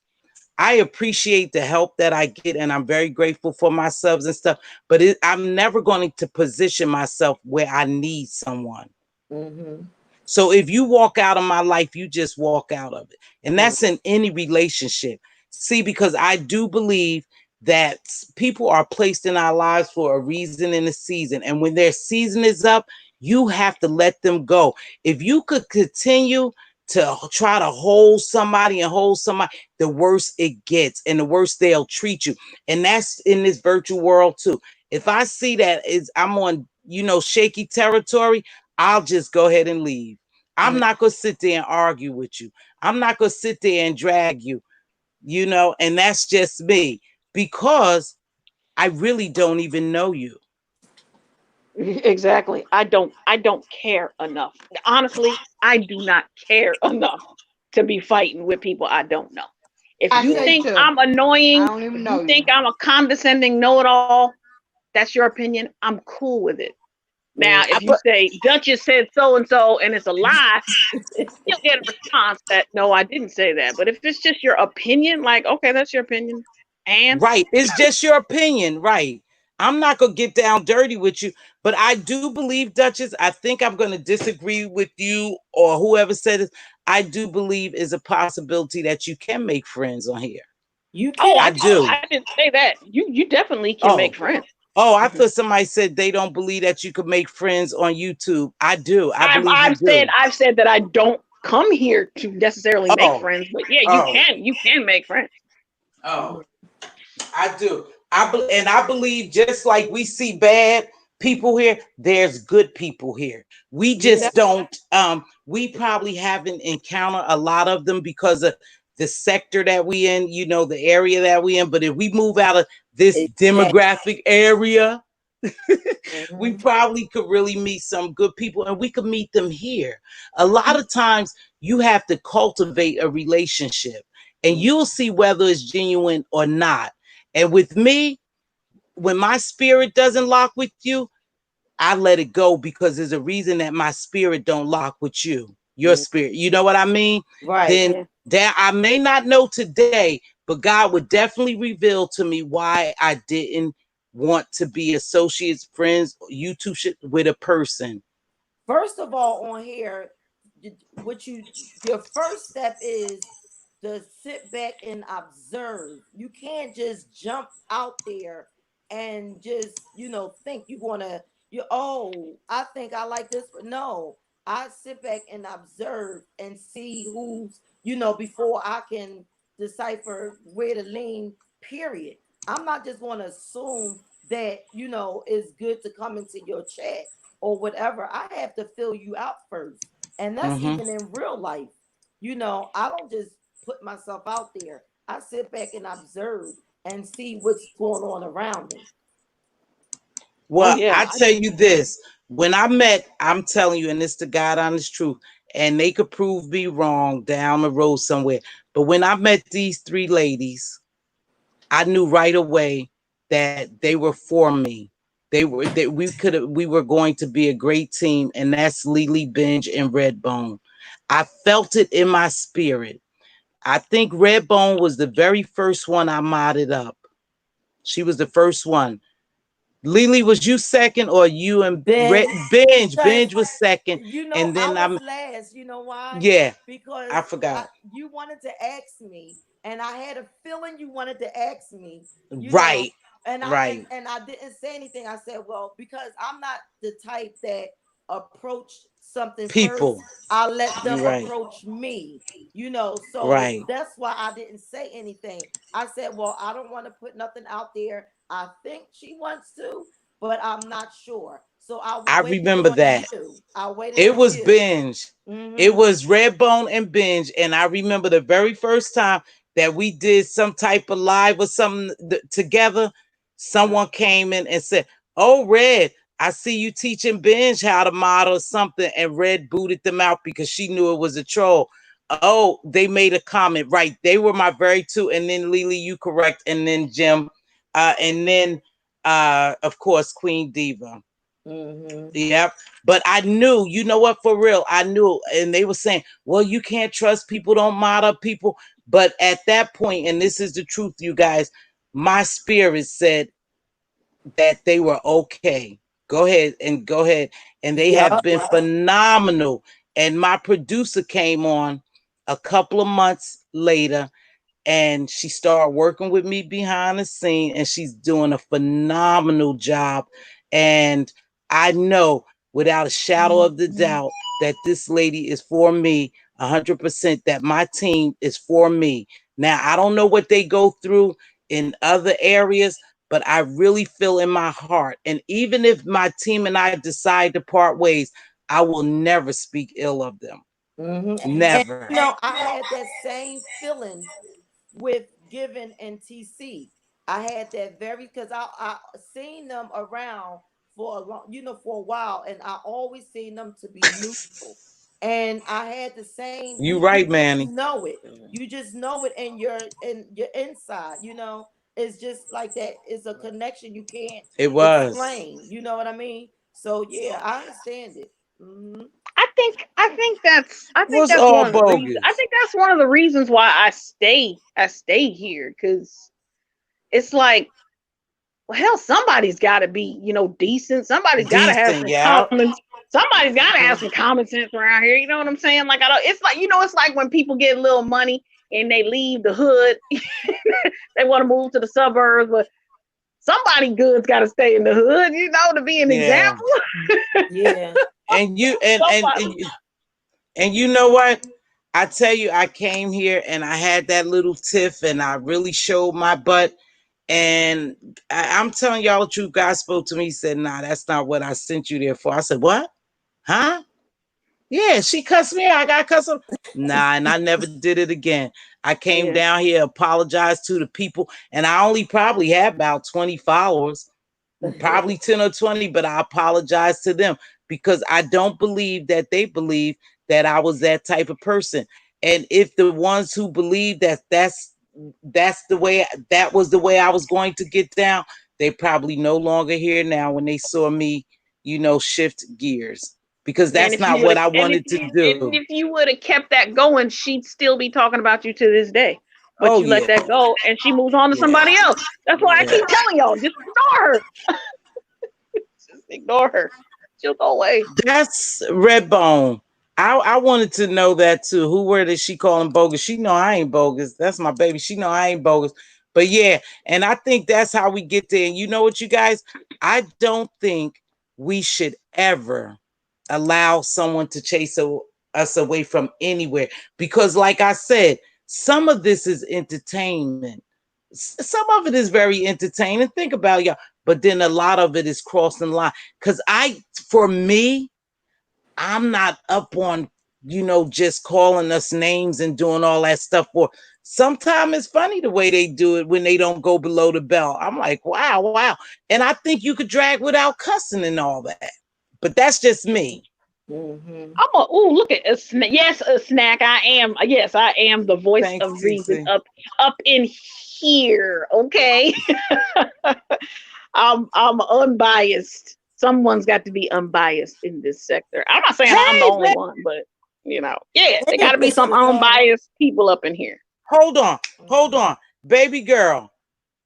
A: I appreciate the help that I get, and I'm very grateful for my subs and stuff. But I'm never going to position myself where I need someone.
D: mm-hmm.
A: So if you walk out of my life, you just walk out of it. And that's in any relationship. See, because I do believe that people are placed in our lives for a reason and a season. And when their season is up, you have to let them go. If you could continue to try to hold somebody and hold somebody, the worse it gets and the worse they'll treat you. And that's in this virtual world too. If I see that I'm on, shaky territory, I'll just go ahead and leave. I'm not going to sit there and argue with you. I'm not going to sit there and drag you, and that's just me because I really don't even know you.
B: Exactly. I don't care enough. Honestly, I do not care enough to be fighting with people I don't know. If
C: I
B: you
C: say
D: Yeah.
B: think
C: too.
B: I'm
C: I
B: annoying,
C: don't
B: if
C: even
B: you
C: know you.
B: think I'm a condescending know-it-all, that's your opinion. I'm cool with it.
D: Mm.
B: Now, if you
A: But
B: say Duchess said so and so and it's a lie, you'll get a response that no, I didn't say that. But if it's just your opinion, like, okay, that's your opinion. And
A: right, it's just your opinion, right? I'm not going to get down dirty with you, but I do believe, Duchess, I think I'm going to disagree with you or whoever said it. I do believe is a possibility that you can make friends on here.
D: You
B: oh,
A: I
B: I
D: can.
B: didn't
A: do.
B: I didn't say that. You definitely can make
A: Oh,
B: friends.
A: I thought somebody said they don't believe that you could make friends on YouTube. I do. I
B: I've
A: believe you
B: I've said
A: do.
B: I've said that I don't come here to necessarily make
A: Oh,
B: friends, but yeah, you
A: oh,
B: can make friends.
A: oh. I do. And I believe just like we see bad people here, there's good people here. We
B: Yeah.
A: just don't. We probably haven't encountered a lot of them because of the sector that we in. The area that we in. But if we move out of this
D: Exactly.
A: demographic area, we
D: Mm-hmm.
A: probably could really meet some good people, and we could meet them here. A lot of times, you have to cultivate a relationship, and you'll see whether it's genuine or not. And with me, when my spirit doesn't lock with you, I let it go because there's a reason that my spirit don't lock with you. Your spirit, you know what I mean?
D: Right.
A: Then
B: Yeah.
A: that I may not know today, but God would definitely reveal to me why I didn't want to be associates, friends, YouTube shit with a person.
D: First of all, on here, what your first step is to sit back and observe. You can't just jump out there and just think you're gonna I think I like this, but no, I sit back and observe and see who's before I can decipher where to lean. Period. I'm not just going to assume that it's good to come into your chat or whatever. I have to fill you out first. And that's
A: Mm-hmm.
D: even in real life. I don't just put myself out there. I sit back and observe and see what's going on around me.
B: Oh
A: Well,
B: yeah.
A: I tell you this, when I met, I'm telling you, and it's the God honest truth, and they could prove me wrong down the road somewhere. But when I met these three ladies, I knew right away that they were for me. We were going to be a great team, and that's Lily Binge and Redbone. I felt it in my spirit. I think Redbone was the very first one I modded up. She was the first one. Lily, was you second or you and
D: Binge,
A: Binge?
D: because
A: Binge was second, and
D: I
A: then
D: was last. You know why?
A: yeah,
D: Because
A: I forgot.
D: you wanted to ask me, and I had a feeling you wanted to ask me. You know,
A: Right,
D: and I and,
A: right.
D: and I didn't say anything. I said, well, because I'm not the type that approach something first.
A: People,
D: I let them
A: you're right,
D: approach me. So
A: right.
D: that's why I didn't say anything. I said, well, I don't want to put nothing out there. I think she wants to. but I'm not sure. So I
A: I
D: waited
A: remember
D: on
A: that.
D: you. I waited
A: It
D: on
A: was
D: you.
A: binge. It
D: Mm-hmm.
A: was Redbone and binge. And I remember the very first time that we did some type of live or something together, someone came in and said, "Oh, Red, I see you teaching binge how to model something." And Red booted them out because she knew it was a troll. Oh, they made a comment. Right. They were my very two. And then Lily, you correct. And then Jim. And then of course, Queen Diva.
D: Mm-hmm.
A: Yep. But I knew, you know what, for real, I knew. And they were saying, well, you can't trust people, don't model people. But at that point, and this is the truth, you guys, my spirit said that they were okay. Go ahead and go ahead. And they have
D: Yup.
A: been phenomenal. And my producer came on a couple of months later and she started working with me behind the scene and she's doing a phenomenal job. And I know without a shadow of the doubt that this lady is for me 100%, that my team is for me. Now I don't know what they go through in other areas, but I really feel in my heart, and even if my team and I decide to part ways, I will never speak ill of them.
D: Mm-hmm. And
A: Never.
D: I had that same feeling with Given and TC. I had that very because I seen them around for a long, for a while, and I always seen them to be neutral. And I had the same.
A: You
D: You
A: right,
D: just
A: Manny.
D: know it. You just know it, in your inside. It's just like that. It's a connection you can't
A: It was.
D: explain. You know what I mean? So yeah, I understand it. Hmm.
B: I think
A: Was
B: that's
A: all
B: one of the reasons. I
A: bogus.
B: think that's one of the reasons why I stay here, because it's like, well, hell, somebody's got to be, decent. Somebody's got to have
A: Decent,
B: some
A: yeah.
B: common. Somebody's got to have some common sense around here. You know what I'm saying? Like, I don't. It's like, it's like when people get a little money and they leave the hood, they want to move to the suburbs, but somebody good's got to stay in the hood, to be an
A: Yeah.
B: example.
D: Yeah.
A: And you
B: Somebody.
A: and you know what? I tell you, I came here and I had that little tiff and I really showed my butt. And I'm telling y'all the truth. God spoke to me. He said, "Nah, that's not what I sent you there for." I said, "What? Huh?" Yeah, she cussed me out. I got cussed her. Nah, and I never did it again. I came
B: Yeah.
A: down here, apologized to the people, and I only probably had about 20 followers, probably 10 or 20, but I apologized to them because I don't believe that they believe that I was that type of person. And if the ones who believe that that's the way, that was the way I was going to get down, they probably no longer here now when they saw me, shift gears, because
B: And
A: that's
B: if you
A: not
B: would
A: what
B: have,
A: I
B: and
A: wanted to do.
B: if you would have kept that going, she'd still be talking about you to this day. But
A: Oh
B: you let
A: yeah,
B: that go, and she moves on to
A: yeah,
B: somebody else. That's why I
A: yeah.
B: keep telling y'all, just ignore her. Just ignore her. She'll go away.
A: That's Redbone. I wanted to know that too. Who were did she call him bogus? She know I ain't bogus. That's my baby. She know I ain't bogus. But yeah, and I think that's how we get there. And you know what, you guys? I don't think we should ever allow someone to chase us away from anywhere. Because, like I said, some of this is entertainment. Some of it is very entertaining. Think about y'all, but then a lot of it is crossing the line. Because for me, I'm not up on, just calling us names and doing all that stuff. For sometimes it's funny the way they do it when they don't go below the belt. I'm like, wow, wow. And I think you could drag without cussing and all that. But that's just me.
D: Mm-hmm.
B: Look at a snack. Yes, a snack. I am the voice
A: Thanks,
B: of reason
A: TC.
B: up in here. Okay. I'm unbiased. Someone's got to be unbiased in this sector. I'm not saying I'm the
A: Hey,
B: only one, but yeah, there got
D: Hey,
B: to be
D: Miss
B: some
D: Pizarro.
B: unbiased people up in here.
A: hold on, hold
D: Mhm.
A: on, baby girl.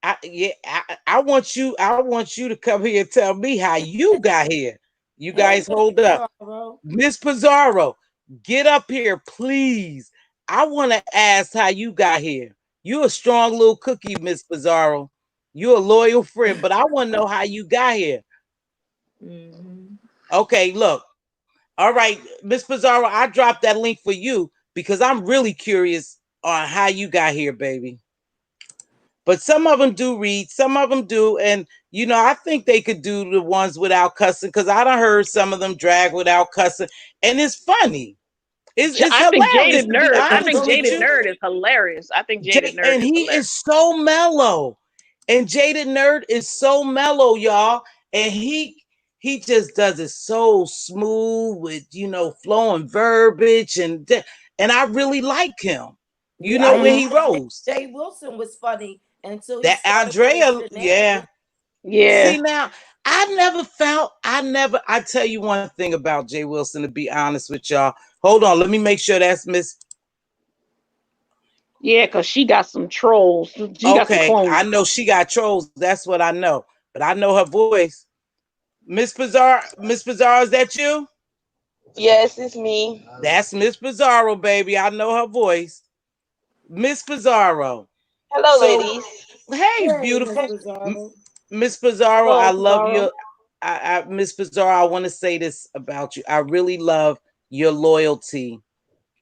A: I want you to come here and tell me how you got here. You
D: Hey,
A: guys
D: Miss
A: hold up.
D: Pizarro.
A: Miss Pizarro, get up here, please. I want to ask how you got here. You a strong little cookie, Miss Pizarro. You a loyal friend, but I want to know how you got here.
D: Mm-hmm.
A: Okay, look. All right, Miss Pizarro, I dropped that link for you because I'm really curious on how you got here, baby. But some of them do read, some of them do, and you know, I think they could do the ones without cussing because I done heard some of them drag without cussing, and it's funny. It's
B: I think
A: hilarious
B: Jaded
A: to be
B: Nerd. I
A: honest
B: think
A: with
B: Jaded
A: you.
B: Nerd is hilarious. I think Jaded Nerd
A: And
B: is
A: he
B: hilarious.
A: is so mellow. And Jaded Nerd is so mellow, y'all. And he just does it so smooth with, you know, flowing verbiage and I really like him. You
D: Yeah, I
A: know, when
B: Hmm.
A: he
D: used to think
A: rolls.
D: Jay Wilson was funny until he
A: That
D: started with his
A: Andrea, yeah.
D: shenanigans.
B: Yeah.
A: See now, I tell you one thing about Jay Wilson, to be honest with y'all. Hold on, let me make sure that's Miss.
B: Yeah, because she got some trolls. She got some
A: Okay, I
B: clones.
A: know she got trolls. That's what I know. But I know her voice. Miss Pizarro, is that you?
E: Yes, it's me.
A: That's Miss Pizarro, baby. I know her voice. Miss Pizarro.
E: Hello,
A: So,
E: ladies.
A: hey,
D: Hey, Miss
A: beautiful.
D: Pizarro.
A: Miss Pizarro, I
B: Hello,
A: love
B: Pizarro.
A: you. Miss Pizarro, I want to say this about you. I really love your loyalty.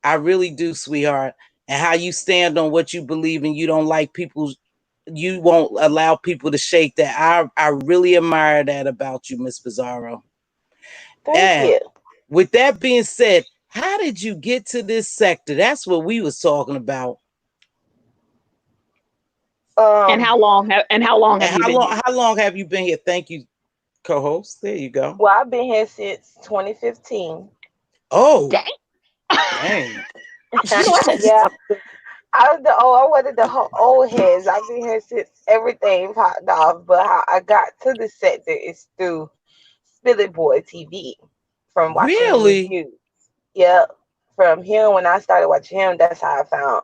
A: I really do, sweetheart. And how you stand on what you believe and you don't like people, you won't allow people to shake that. I really admire that about you, Miss Pizarro.
E: Thank
A: And
E: you.
A: with that being said, how did you get to this sector? That's what we was talking about.
B: And
E: Um,
B: how long
A: And
B: have you been here?
A: how long have you been here? Thank you, co-host. There you go.
E: well, I've been here since 2015.
A: Oh,
B: Dang.
A: dang.
E: Yeah, I was the I wanted the whole old heads. I've been here since everything popped off. But how I got to the sector is through Spillet Boy TV from watching the
A: Really?
E: reviews. Yeah, from him when I started watching him, that's how I found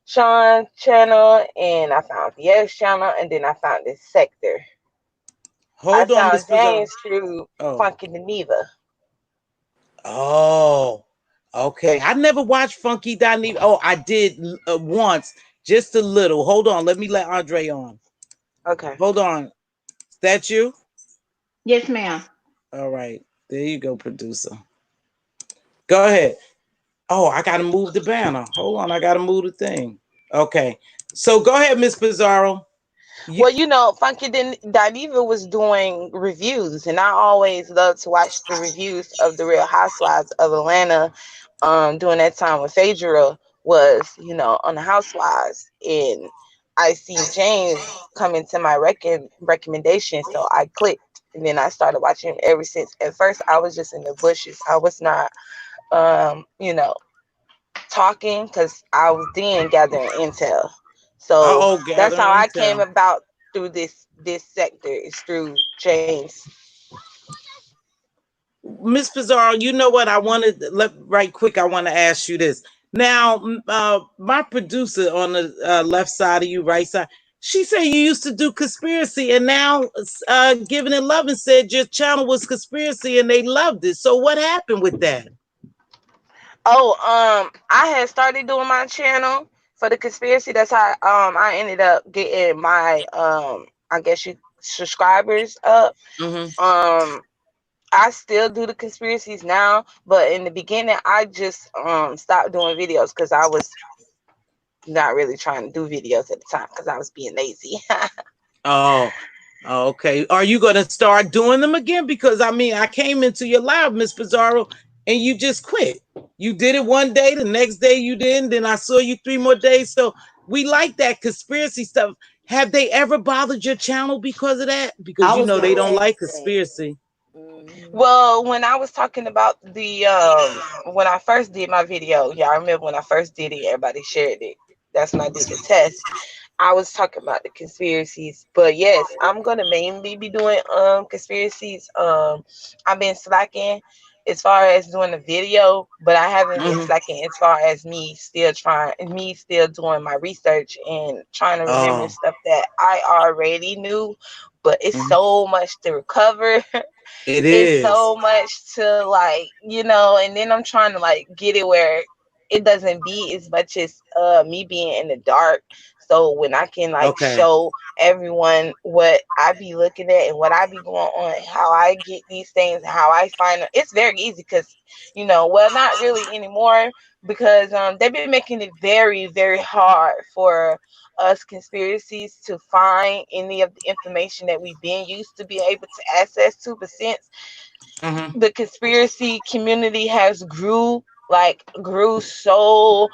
E: Sean's channel and I found VX channel and then I found this sector. I
A: Hold on, Miss
E: found
A: Pizarro.
E: James through
A: Oh.
E: Funky the Neva.
A: Oh. Okay. I never watched Funky Diney. Oh, I did once, just a little. Hold on. Let me let Andre on.
E: Okay.
A: Hold on. Is that you?
B: Yes, ma'am.
A: All right. There you go, producer. Go ahead. Oh, I gotta move the banner. Hold on, I gotta move the thing. Okay. So go ahead, Miss Pizarro. You,
E: Well, Funky Dineva was doing reviews, and I always loved to watch the reviews of the Real Housewives of Atlanta. During that time when Phaedra was, on the Housewives, and I seen James come into my recommendation, so I clicked, and then I started watching him ever since. At first, I was just in the bushes. I was not, um, you know, talking because I was then gathering intel. So
A: oh,
E: that's how
A: gathering
E: I came
A: intel.
E: about through this sector is through James.
A: Miss Pizarro, you know what? I wanted right quick. I want to ask you this. Now, my producer on the left side of you, right side, she said you used to do conspiracy, and now Giving and Loving said your channel was conspiracy, and they loved it. So what happened with that?
E: Oh, I had started doing my channel for the conspiracy. That's how I ended up getting my I guess you subscribers up.
A: Mm-hmm.
E: Um I still do the conspiracies now, but in the beginning I just stopped doing videos because I was not really trying to do videos at the time because I was being lazy.
A: Oh, okay. Are you going to start doing them again? Because I mean, I came into your live, Miss Pizarro, and you just quit. You did it one day, the next day you didn't. Then I saw you 3 more days. So we like that conspiracy stuff. Have they ever bothered your channel because of that? Because
D: I
A: you
D: was
A: know they
D: gonna
A: don't like
D: ask that.
A: conspiracy.
D: Mhm.
E: Well, when I was talking about the when I first did my video, yeah, I remember when I first did it, everybody shared it. That's when I did the test. I was talking about the conspiracies, but yes, I'm gonna mainly be doing conspiracies. I've been slacking as far as doing the video, but I haven't been
A: Mm-hmm.
E: slacking as far as me still doing my research and trying to remember
A: Oh,
E: stuff that I already knew. But it's
A: mhm.
E: so much to recover.
A: It
E: It's
A: is.
E: so much to like, and then I'm trying to like get it where it doesn't be as much as me being in the dark. So when I can like
A: Okay.
E: show everyone what I be looking at and what I be going on, how I get these things, how I find them, it's very easy because well, not really anymore because they've been making it very, very hard for us conspiracies to find any of the information that we've been used to be able to access to. But since the conspiracy community has grew so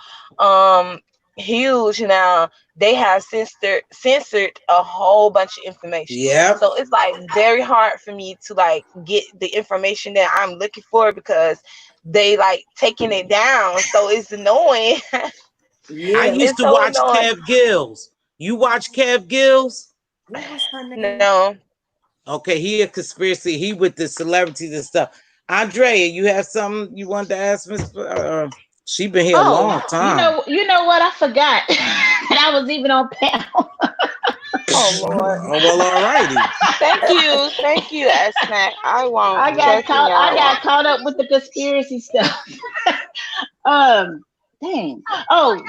E: huge now, they have censored a whole bunch of information.
A: Yep.
E: So it's like very hard for me to like get the information that I'm looking for, because they like taking it down. So it's annoying.
A: I
D: Yeah.
A: used
E: It's
A: to
E: so
A: watch
E: annoying.
A: Kev Gills. You watch Kev Gills?
D: What was her name?
E: No.
A: Okay, he a conspiracy. He with the celebrities and stuff. Andrea, you have something you wanted to ask Miss? She been here a
F: Oh,
A: long time.
F: you know what? I forgot that I was even on panel.
E: Oh Lord.
A: Oh well, all righty.
E: Thank you, Snack. I won't
F: I got
E: cussing
F: caught. I
E: y'all
F: got
E: out.
F: caught up with the conspiracy stuff. um, dang. Oh,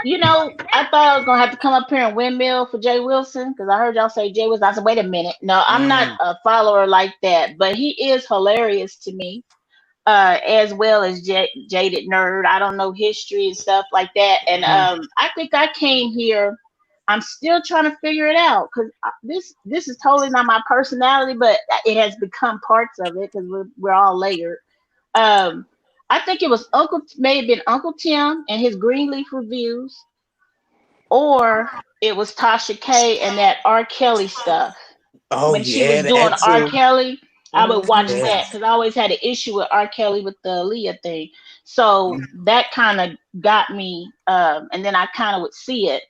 F: you know, I thought I was gonna have to come up here and windmill for Jay Wilson because I heard y'all say Jay Wilson. I said, wait a minute. No, I'm not
A: Mm.
F: a follower like that, but he is hilarious to me. As well as jaded nerd. I don't know history and stuff like that. And I think I came here. I'm still trying to figure it out because this is totally not my personality, but it has become parts of it because we're all layered. Um, I think it was may have been Uncle Tim and his Greenleaf reviews, or it was Tasha K and that R. Kelly stuff
A: Oh
F: when she
A: yeah,
F: was doing
A: that
F: R.
A: too.
F: Kelly. I would watch
A: Yeah.
F: that because I always had an issue with R. Kelly with the Leah thing. So that kind of got me, and then I kind of would see it.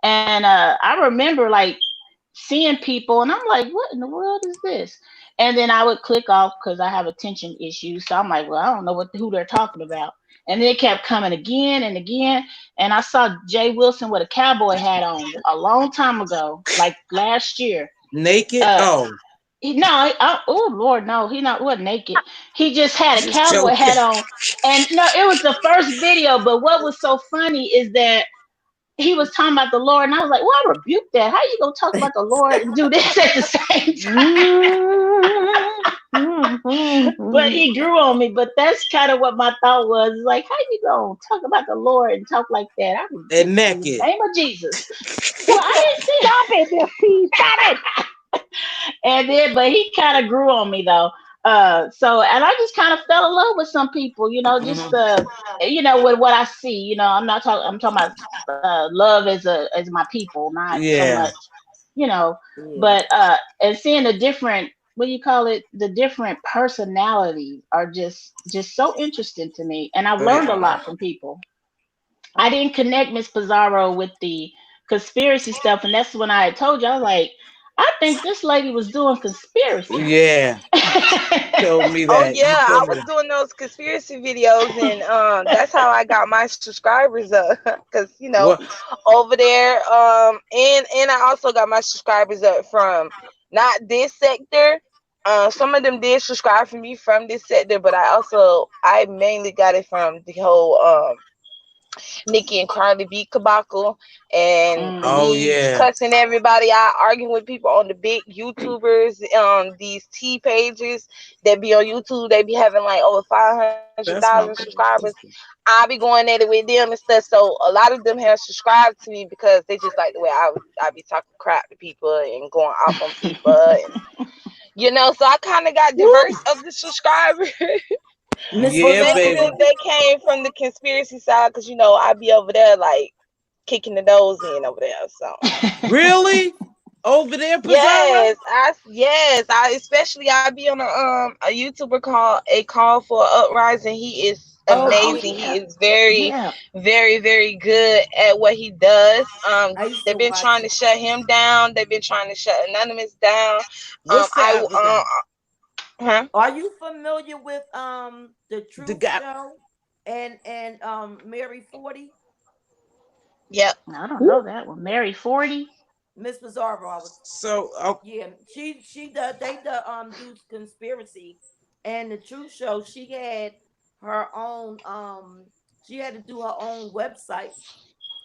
F: And I remember like seeing people, and I'm like, what in the world is this? And then I would click off because I have attention issues. So I'm like, well, I don't know who they're talking about. And then it kept coming again and again. And I saw Jay Wilson with a cowboy hat on a long time ago, like last year.
A: Naked?
F: Uh,
A: Oh,
F: no, oh Lord, no, he not wasn't naked. He just had a
A: just
F: cowboy
A: joking.
F: hat on, and no, it was the first video. But what was so funny is that he was talking about the Lord, and I was like, "Well, I rebuke that. How you gonna talk about the Lord and do this at the same time?" But he grew on me. But that's kind of what my thought was. It's like, how you gonna talk about the Lord and talk like that? I rebuke
A: And
F: you in the
A: naked.
F: name of Jesus. Well, I didn't see.
C: Stop it, Miss T. Stop it.
F: And then but he kind of grew on me though. So and I just kind of fell in love with some people, just with what I see. I'm not talking. I'm talking about love as my people, not so
A: Yeah.
F: much, you know.
D: Yeah.
F: But and seeing the different, what do you call it? The different personalities are just so interesting to me, and I've learned a lot from people. I didn't connect Miss Pizarro with the conspiracy stuff, and that's when I had told you I was like, I think this lady was doing conspiracy.
A: Yeah. Told me
E: Oh
A: that. You
E: yeah, I
A: told me
E: was
A: that.
E: doing those conspiracy videos, and that's how I got my subscribers up. Cause
A: What?
E: over there, and I also got my subscribers up from not this sector. Some of them did subscribe for me from this sector, but I mainly got it from the whole Nikki and Carly B Kabakle, and
A: Oh
F: Mm.
E: me
A: yeah.
E: cussing everybody out, arguing with people on the big YouTubers, these T pages that be on YouTube. They be having like over
A: That's
E: 500,000
A: my
E: subscribers. I be going at it with them and stuff. So a lot of them have subscribed to me because they just like the way I be talking crap to people and going off on people, and so I kind of got
A: Whoop.
E: diverse of the subscribers.
D: Miss
E: But
A: Yeah,
E: many of
A: baby.
E: them,
D: Pizarro.
E: they came from the conspiracy side, because I be over there like kicking the nose in over there. So
A: Really? Over there, Pizarro?
E: yes, I especially I be on a YouTuber called A Call for Uprising. He is
D: Oh
F: Oh
E: amazing.
D: yeah.
E: He
F: yeah,
E: is very,
F: yeah.
E: very, very good at what he does.
D: I used
E: They've
D: to
E: been
D: watch
E: trying to
D: it.
E: shut him down. They've been trying to shut Anonymous down.
D: What's
E: I
D: that with them?
E: huh?
D: Are you familiar with the
A: The
D: Truth
A: guy.
D: Show and Mary 40?
E: Yep.
F: I don't know that one. Mary 40.
D: Miss Pizarro, I was
A: So
D: yeah, she does they do do conspiracy and the Truth Show, her own she had to do her own website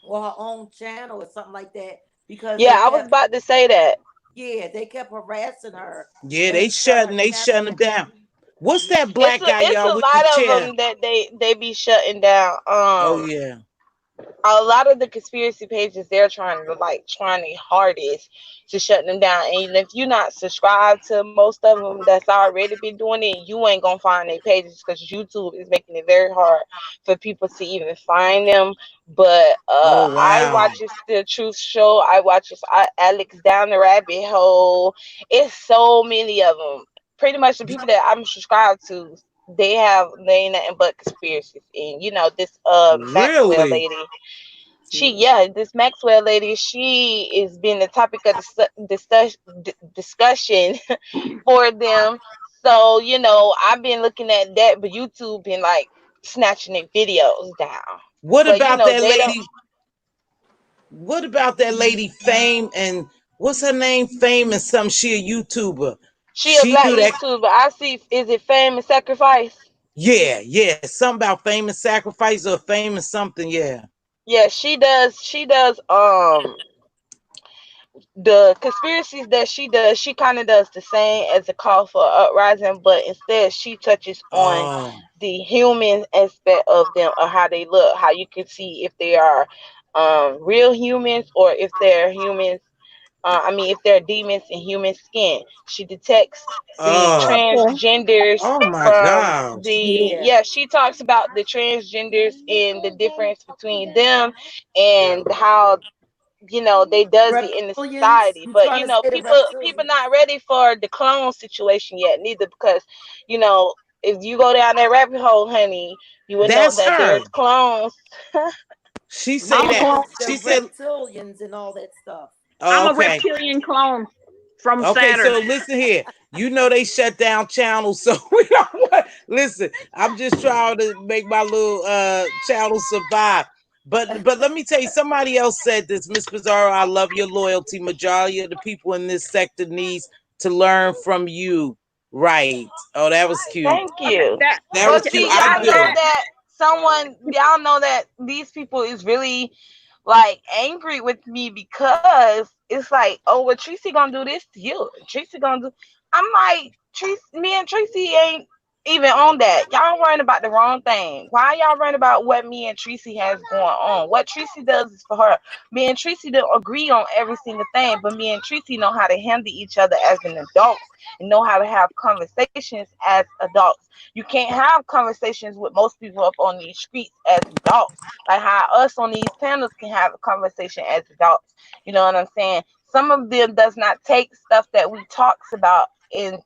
D: or her own channel or something like that because
E: Yeah, I was about to say that.
D: they kept harassing her
A: yeah,
D: and shut her
A: they
D: channel
A: shutting him
D: down.
A: down. What's that
E: It's
A: black
E: a
A: guy,
E: it's
A: y'all,
E: a
A: with the
E: lot of
A: chair?
E: them that they be shutting down.
A: Oh yeah.
E: a lot of the conspiracy pages, they're trying their hardest to shut them down. And if you're not subscribed to most of them that's already been doing it, you ain't gonna find their pages because YouTube is making it very hard for people to even find them. But
A: Oh
E: I
A: wow.
E: watch the Truth Show. I watch Alex Down the Rabbit Hole. It's so many of them. Pretty much the people that I'm subscribed to, they ain't nothing but conspiracies. And this Maxwell
A: Really?
E: lady, this Maxwell lady, she is being the topic of discussion for them. So I've been looking at that, but YouTube been like snatching their videos down.
A: What
E: But
A: about that
E: they don't.
A: lady? What about that lady Fame and what's her name? Fame and some she a YouTuber.
E: She a
A: She
E: black
A: do that.
E: YouTuber. I see. Is it Fame and Sacrifice?
A: Yeah. Something about Fame and Sacrifice or Fame and something. Yeah.
E: Yeah, she does. She does. The conspiracies that she does, she kind of does the same as a call for uprising, but instead she touches on
A: Oh.
E: the human aspect of them, or how they look, how you can see if they are real humans or if they're humans. I mean, if they're demons in human skin. She detects the
A: Oh.
B: Okay.
E: transgenders
A: Oh my
E: from
A: gosh.
D: Yeah.
E: she talks about the transgenders and the difference between them and how they does it in the
D: Reptilians.
E: society.
D: You
E: But
D: trying to say the
E: people
D: reptilians?
E: not ready for the clone situation yet neither, because you know if you go down that rabbit hole, honey, you would know
A: That's
E: that
A: her.
E: there's clones.
A: She say
B: I'm a
A: that.
B: clone.
D: Yes, the
A: She said,
D: reptilians and all that stuff.
A: oh,
B: I'm a
A: okay.
B: reptilian clone from
A: Okay,
B: Saturn.
A: so listen here. You know they shut down channels, so we don't want. Listen, I'm just trying to make my little channel survive. But let me tell you, somebody else said this, Miss Pizarro. I love your loyalty. Majority of the people in this sector needs to learn from you. Right? Oh, that was cute.
E: Thank
B: Okay,
E: you.
B: that
A: That was
E: But
B: okay.
A: cute.
E: see,
A: I
B: That
E: y'all know
A: do.
B: that
E: that these people is really like angry with me because it's like, oh, well, Tracy gonna do this to you. Tracy gonna do. I'm like, Tracy, me and Tracy ain't even on that. Y'all worrying about the wrong thing. Why y'all worrying about what me and Tracy has going on? What Tracy does is for her. Me and Tracy don't agree on every single thing, but me and Tracy know how to handle each other as an adult and know how to have conversations as adults. You can't have conversations with most people up on these streets as adults, like how us on these panels can have a conversation as adults. You know what I'm saying? Some of them does not take stuff that we talks about and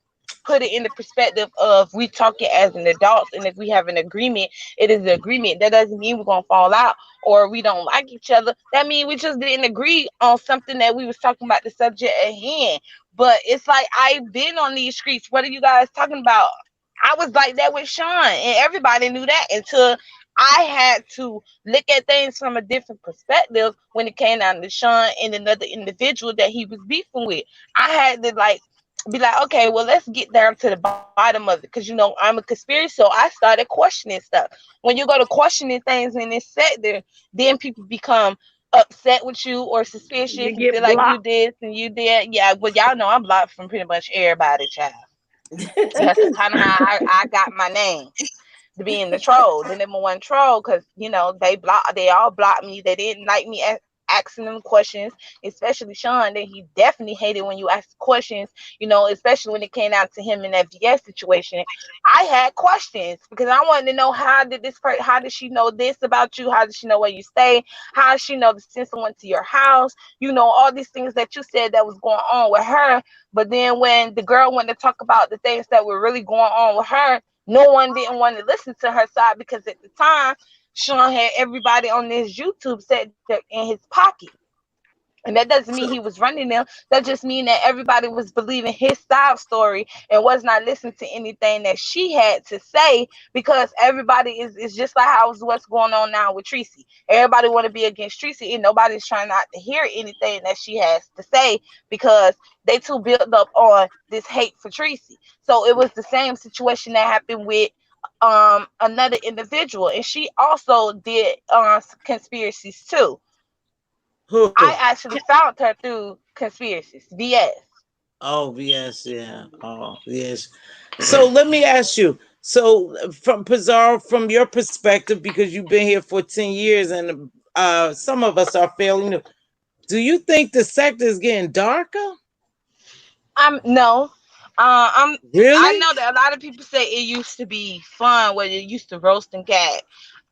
E: put it in the perspective of we talking as an adults, and if we have an agreement, it is an agreement. That doesn't mean we're gonna fall out or we don't like each other. That means we just didn't agree on something that we was talking about the subject at hand. But it's like, I've been on these streets. What are you guys talking about? I was like that with Sean, and everybody knew that until I had to look at things from a different perspective when it came down to Sean and another individual that he was beefing with. I had to be like, okay, well, let's get down to the bottom of it, because I'm a conspiracy, so I started questioning stuff. When you go to questioning things in this sector, then people become upset with you or
B: you
E: suspicious and
B: get
E: feel like you
B: blocked.
E: this and you did. Yeah, well, y'all know I'm blocked from pretty much everybody, child. That's kind of how I got my name, to being the troll, the number one troll, because they all blocked me. They didn't like me asking them questions, especially Sean. That he definitely hated when you ask questions. Especially when it came out to him in that VS situation. I had questions because I wanted to know, how did she know this about you? How did she know where you stay? How did she know to send someone to your house? All these things that you said that was going on with her. But then when the girl wanted to talk about the things that were really going on with her, no one didn't want to listen to her side, because at the time, Sean had everybody on this YouTube set in his pocket. And that doesn't mean he was running them. That just mean that everybody was believing his side story and was not listening to anything that she had to say, because everybody is just like how what's going on now with Tracy. Everybody want to be against Tracy, and nobody's trying not to hear anything that she has to say, because they too built up on this hate for Tracy. So it was the same situation that happened with another individual, and she also did conspiracies too.
A: Who?
E: I actually found her through conspiracies. VS.
A: Oh, yes, yeah. Oh, yes. So let me ask you. So from Pizarro, from your perspective, because you've been here for 10 years, and some of us are fairly new. Do you think the sector is getting darker?
E: No. I
A: Really?
E: know that a lot of people say it used to be fun where you used to roast and gag.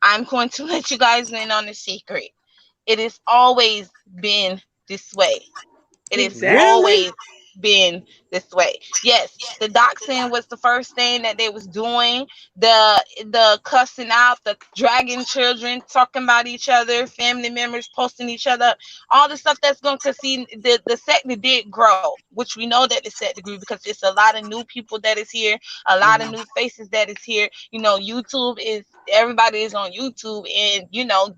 E: I'm going to let you guys in on a secret. It has always been this way. It has
B: Exactly.
A: Really?
E: always been this way. Yes, the doxing was the first thing that they was doing. The cussing out, the dragging children, talking about each other, family members posting each other, all the stuff that's going to see the sector did grow, which we know that the sector grew because it's a lot of new people that is here, a lot of
A: Mhm.
E: new faces that is here. YouTube is everybody is on YouTube, and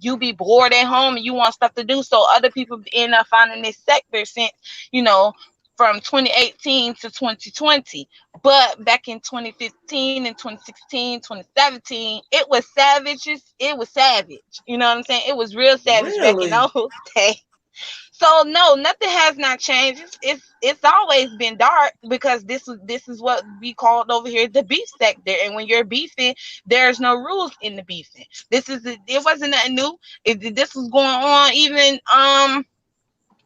E: you be bored at home and you want stuff to do, so other people end up finding this sector since you know, from 2018 to 2020. But back in 2015 and 2016, 2017, it was savages. It was savage. You know what I'm saying? It was real savage back in
A: Really?
E: those days. So no, nothing has not changed. It's always been dark because this is what we called over here the beef sector. And when you're beefing, there's no rules in the beefing. It wasn't nothing new. This was going on even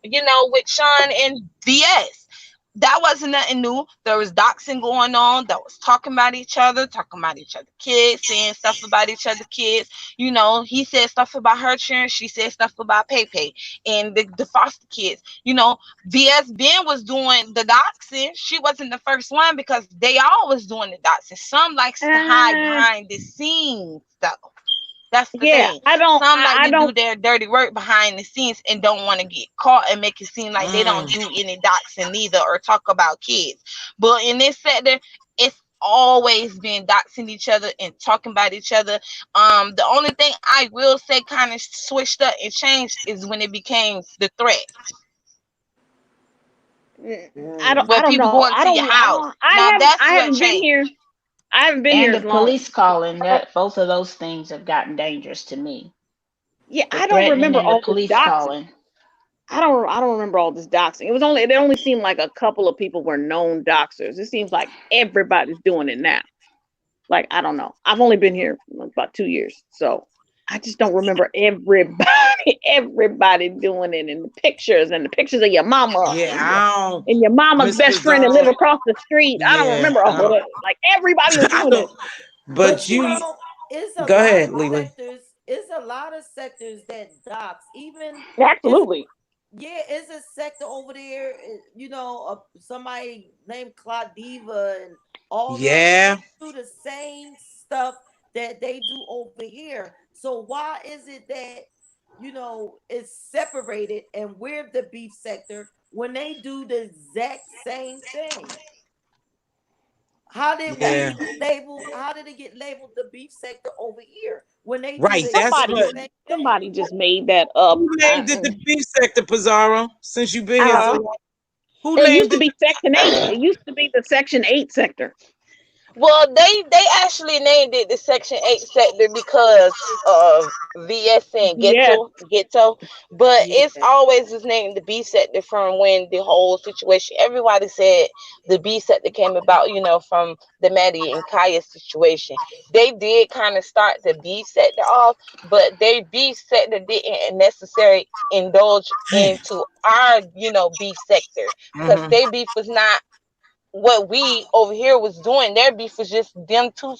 E: with Sean and VS. That wasn't nothing new. There was doxing going on. That was talking about each other kids, saying stuff about each other kids. He said stuff about her children. She said stuff about Pay and the foster kids. VS Ben was doing the doxing. She wasn't the first one because they all was doing the doxing. Some likes to hide
B: Uh,
E: behind the scenes though. That's the
B: yeah,
E: thing.
B: I don't.
E: Some like
B: I
E: to do
B: don't.
E: their dirty work behind the scenes and don't want to get caught and make it seem like they don't
A: Mm.
E: do any doxing neither or talk about kids. But in this sector, it's always been doxing each other and talking about each other. The only thing I will say kind of switched up and changed is when it became the threat,
B: I don't.
A: Mm.
B: I
E: where
B: don't
E: people
B: know.
E: go into your house. Now
B: I
E: that's what
B: haven't been
E: changed.
B: here. I haven't been
F: And
B: here
F: the
B: as long.
F: police calling, that both of those things have gotten dangerous to me.
B: Yeah,
F: The
B: I don't
F: threatening
B: remember
F: and the
B: all this
F: police
B: doxing.
F: calling.
B: I don't remember all this doxing. It only seemed like a couple of people were known doxers. It seems like everybody's doing it now. Like, I don't know. I've only been here about 2 years, so I just don't remember everybody doing it in the pictures of your mama
A: Yeah, I don't.
B: and your mama's
A: Miss
B: best friend that live
A: Bizarro.
B: across the street. I don't
A: Yeah,
B: remember
A: I
B: all of
A: don't.
B: that. Like everybody was
A: I
B: doing that.
A: don't.
D: But
A: But
D: you
A: you
D: know, it's a
A: go
D: lot
A: ahead,
D: of
A: Leland.
D: sectors. It's a lot of sectors that docs. Even it's
B: Absolutely.
D: yeah, it's a sector over there. Somebody named Claudiva and all them.
A: Yeah.
D: They do the same stuff that they do over here. So why is it that it's separated and we're the beef sector when they do the exact same thing? How did we
A: Yeah.
D: get labeled? How did it get labeled the beef sector over here when they do
A: Right.
D: the
A: That's
D: exact
B: Somebody
A: what.
D: same thing?
B: somebody just made that up.
A: Who named it the beef sector, Pizarro? Since you've been here so
B: Uh,
A: long, who
B: it used
A: named
B: to
A: it?
B: be Section 8. It used to be the Section 8 sector.
E: Well, they actually named it the Section 8 sector because of VS and
B: Yes.
E: ghetto, but
D: Yeah.
E: it's always was named the B sector from when the whole situation. Everybody said the B sector came about, from the Maddie and Kaya situation. They did kind of start the B sector off, but their B sector didn't necessarily indulge
A: Damn.
E: into our, beef sector because
A: Mm-hmm.
E: their beef was not what we over here was doing. Their beef was just them two,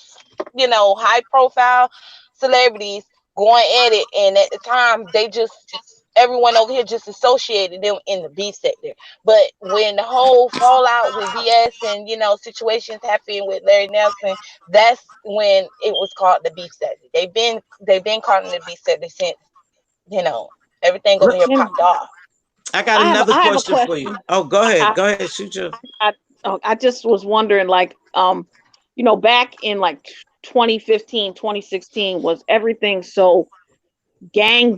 E: high profile celebrities going at it. And at the time, they just, everyone over here just associated them in the beef sector. But when the whole fallout with VS and, situations happened with Larry Nelson, that's when it was called the beef sector. They've been calling it the beef sector since, you know, everything over here
B: And
E: popped off.
A: I got another
B: I have a
A: question for you.
B: question.
A: Oh, go
B: I,
A: ahead. Go ahead. Shoot your.
B: I, I just was wondering, like, back in like 2015, 2016, was everything so gang,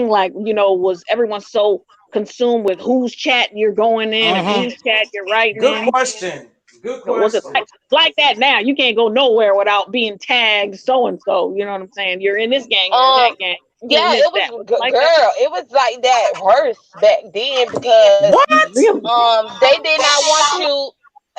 B: like, was everyone so consumed with whose chat you're going in and
A: Mm-hmm.
B: whose chat you're writing
A: Good
B: in?
A: question. Good
B: Was it
A: question.
B: like that now? You can't go nowhere without being tagged so and so. You know what I'm saying? You're in this gang, you're in
E: Um,
B: that gang, doing
E: yeah,
B: this,
E: it was
B: that. Was it like that?
E: girl. It was like that worse back then because
A: What?
B: Really?
E: they did not want you.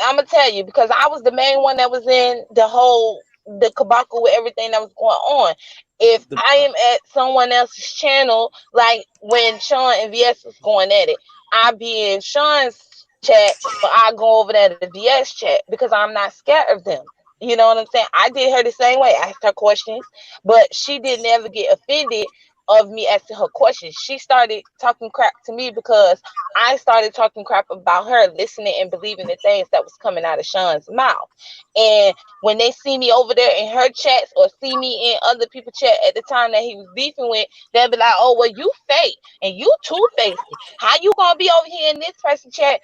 E: I'm gonna tell you because I was the main one that was in the whole. the debacle with everything that was going on. If
A: The,
E: I am at someone else's channel, like when Sean and VS was going at it, I be in Sean's chat, but I go over there to VS chat because I'm not scared of them. You know what I'm saying? I did her the same way. I asked her questions, but she didn't ever get offended of me asking her questions. She started talking crap to me because I started talking crap about her, listening and believing the things that was coming out of Sean's mouth. And when they see me over there in her chats or see me in other people's chat at the time that he was beefing with, they'll be like, "Oh, well, you fake and you two-faced. How you gonna be over here in this person chat,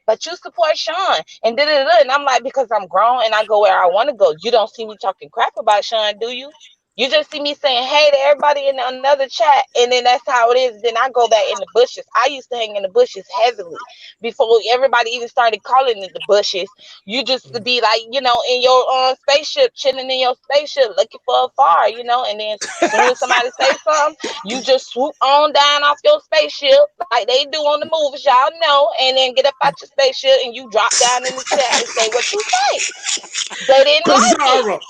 E: but you support Sean?" And da da da. And I'm like, because I'm grown and I go where I want to go. You don't see me talking crap about Sean, do you? You just see me saying hey to everybody in another chat, and then that's how it is. Then I go back in the bushes. I used to hang in the bushes heavily before everybody even started calling it the bushes. You just to be like, in your spaceship, chilling in your spaceship, looking for a fire, and then as soon as somebody say something, you just swoop on down off your spaceship like they do on the movies, y'all know, and then get up out your spaceship and you drop down in the chat and say what you say. They didn't like it.
A: Pizarro,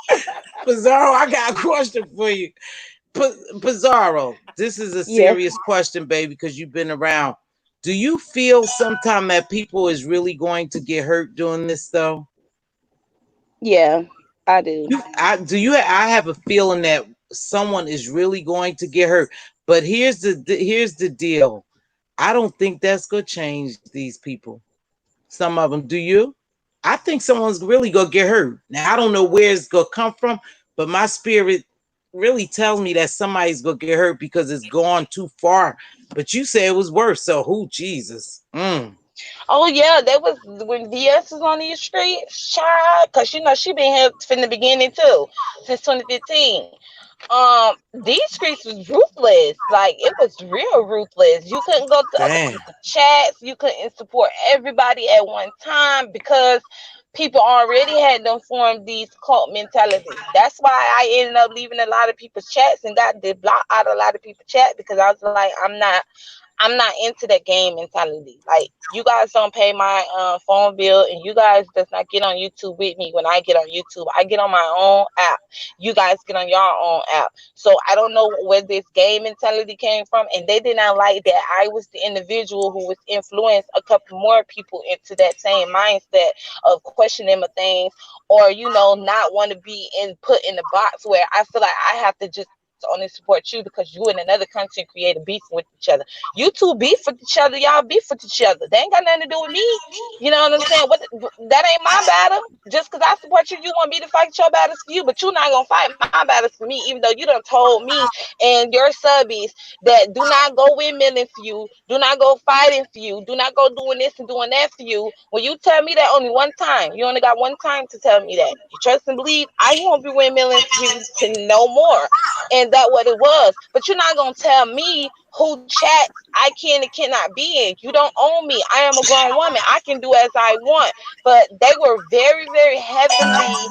A: Pizarro, I got a question for you. Pizarro, this is a
B: Yes.
A: serious question, baby, because you've been around. Do you feel sometime that people is really going to get hurt doing this though?
B: Yeah, I do.
A: I have a feeling that someone is really going to get hurt. But here's the deal. I don't think that's gonna change these people. Some of them. Do you? I think someone's really gonna get hurt. Now I don't know where it's gonna come from, but my spirit really tells me that somebody's gonna get hurt because it's gone too far. But you say it was worse, so who? Jesus?
E: Oh yeah, that was when VS was on these streets, child. Cause she been here from the beginning too, since 2015. These streets was ruthless. Like it was real ruthless. You couldn't go to other
A: Damn.
E: people's chats. You couldn't support everybody at one time because people already had them formed these cult mentalities. That's why I ended up leaving a lot of people's chats and got the block out of a lot of people's chat because I was like, I'm not into that game mentality. Like you guys don't pay my phone bill, and you guys does not get on YouTube with me when I get on YouTube. I get on my own app. You guys get on your own app. So I don't know where this game mentality came from, and they did not like that I was the individual who was influenced a couple more people into that same mindset of questioning my things, or not want to be put in the box where I feel like I have to just only support you because you and another content creator beefing with each other. You two beef with each other, y'all beef with each other. They ain't got nothing to do with me. You know what I'm saying? That ain't my battle. Just because I support you, you want me to fight your battles for you, but you're not gonna fight my battles for me, even though you done told me and your subbies that do not go windmilling for you, do not go fighting for you, do not go doing this and doing that for you. When you tell me that only one time, you only got one time to tell me that. You trust and believe I won't be windmilling for you to no more. And that what it was. But you're not gonna tell me who chats I can and cannot be in. You don't own me. I am a grown woman. I can do as I want. But they were very, very heavily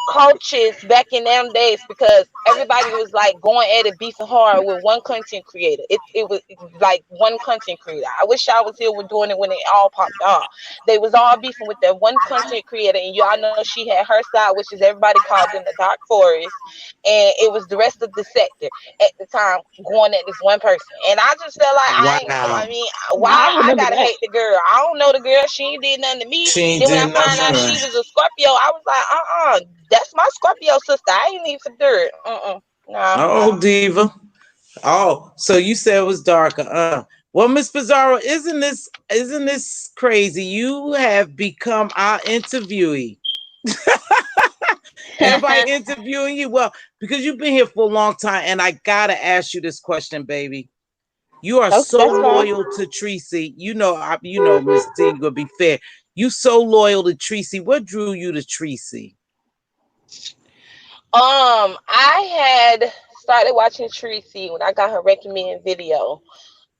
E: coaches back in them days because everybody was like going at it beefing hard with one content creator. It was like one content creator. I wish I was here with doing it when it all popped off. They was all beefing with that one content creator, and y'all know she had her side, which is everybody called them the Dark Forest, and it was the rest of the sector at the time going at this one person. And I just felt like
A: Wow.
E: I mean,
B: I
E: why I
B: remember
E: gotta
B: that.
E: hate the girl? I don't know the girl. She ain't did nothing to me.
A: She ain't
E: Then when I
A: did
E: find out
A: nothing.
E: she was a Scorpio, I was like, that's my Scorpio sister. I ain't even for dirt. No.
A: Oh, diva. Oh, so you said it was darker. Well, Miss Pizarro, isn't this crazy? You have become our interviewee. Everybody interviewing you. Well, because you've been here for a long time, and I gotta ask you this question, baby. You are
B: Okay,
A: so
B: that's fine.
A: loyal to Tracy. Miss T, gonna be fair. You so loyal to Tracy. What drew you to Tracy?
E: I had started watching Tracy when I got her recommended video.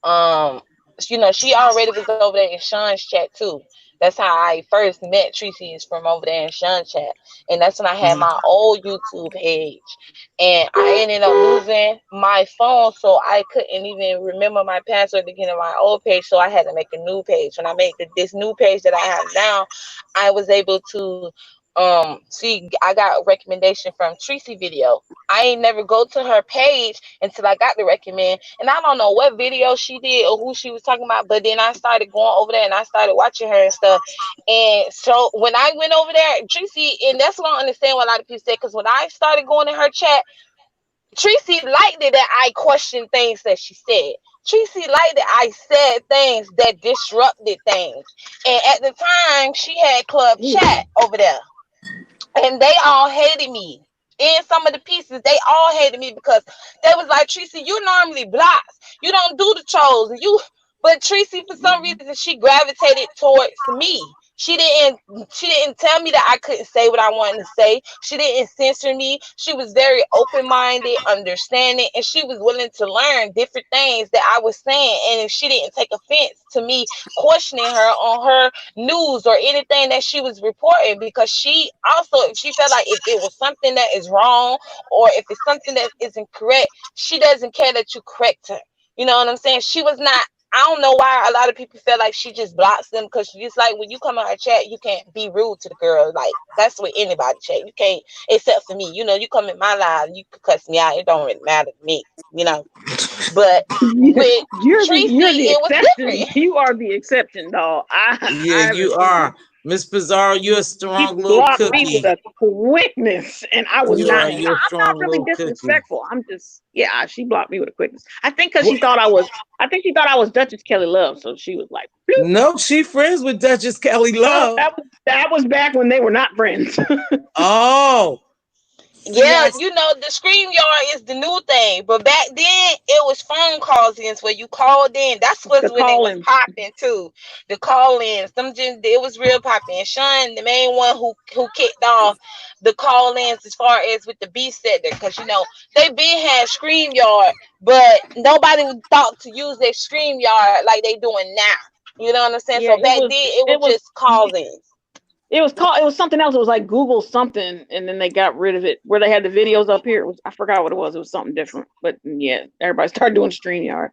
E: Um, she already was over there in Sean's chat too. That's how I first met Tracy, is from over there in Sean's chat. And that's when I had my old YouTube page. And I ended up losing my phone, so I couldn't even remember my password to get on my old page. So I had to make a new page. When I made this new page that I have now, I was able to See, I got a recommendation from Tracy video. I ain't never go to her page until I got the recommend, and I don't know what video she did or who she was talking about, but then I started going over there and I started watching her and stuff. And so when I went over there, Tracy, and that's what I understand what a lot of people say, because when I started going in her chat, Tracy liked it that I questioned things that she said. Tracy liked that I said things that disrupted things. And at the time, she had Club Chat over there, and they all hated me. In some of the pieces, they all hated me because they was like, Tracy, you normally blocks. You don't do the trolls. But Tracy, for some reason, she gravitated towards me. She didn't tell me that I couldn't say what I wanted to say. She didn't censor me. She was very open-minded, understanding, and she was willing to learn different things that I was saying. And she didn't take offense to me questioning her on her news or anything that she was reporting, because she also, if she felt like if it was something that is wrong or if it's something that isn't correct, she doesn't care that you correct her. You know what I'm saying? She was not. I don't know why a lot of people feel like she just blocks them, because she's like, when you come on her chat, you can't be rude to the girl. Like, that's with anybody chat. You can't, except for me. You know, you come in my live, you could cuss me out. It don't really matter to me, you know. But with Tracy,
B: you're the
E: it was
B: exception.
E: different.
B: You are the exception, dog.
A: Yeah,
B: I
A: you
B: haven't seen
A: are. Miss Pizarro, you're a
B: He
A: strong little
B: blocked me with
A: cookie.
B: a quickness, and I was
A: You
B: not.
A: are.
E: Yeah.
A: You're a
B: I'm not
A: strong
B: really
A: little cookie.
B: disrespectful. I'm just, yeah. She blocked me with a quickness. I think because she
A: What?
B: thought I was. I think she thought I was Duchess Kelly Love, so she was like, bloop.
A: No, she friends with Duchess Kelly
B: Well,
A: Love.
B: that was back when they were not friends.
A: Oh, see,
E: Yeah, you know, the StreamYard is the new thing. But back then, it was phone calls ins where you called in. That's was
B: The
E: when it was
B: call-ins.
E: popping too. The call ins, them just, it was real popping. And Sean, the main one who kicked off the call ins as far as with the B sector, because you know they been had StreamYard, but nobody thought to use their StreamYard like they doing now. You know what I'm saying?
B: Yeah,
E: So back then, it was
B: it was
E: just call ins.
B: it was called, it was something else. It was like Google something, and then they got rid of it. Where they had the videos up here, it was, I forgot what it was. It was something different. But yeah, everybody started doing StreamYard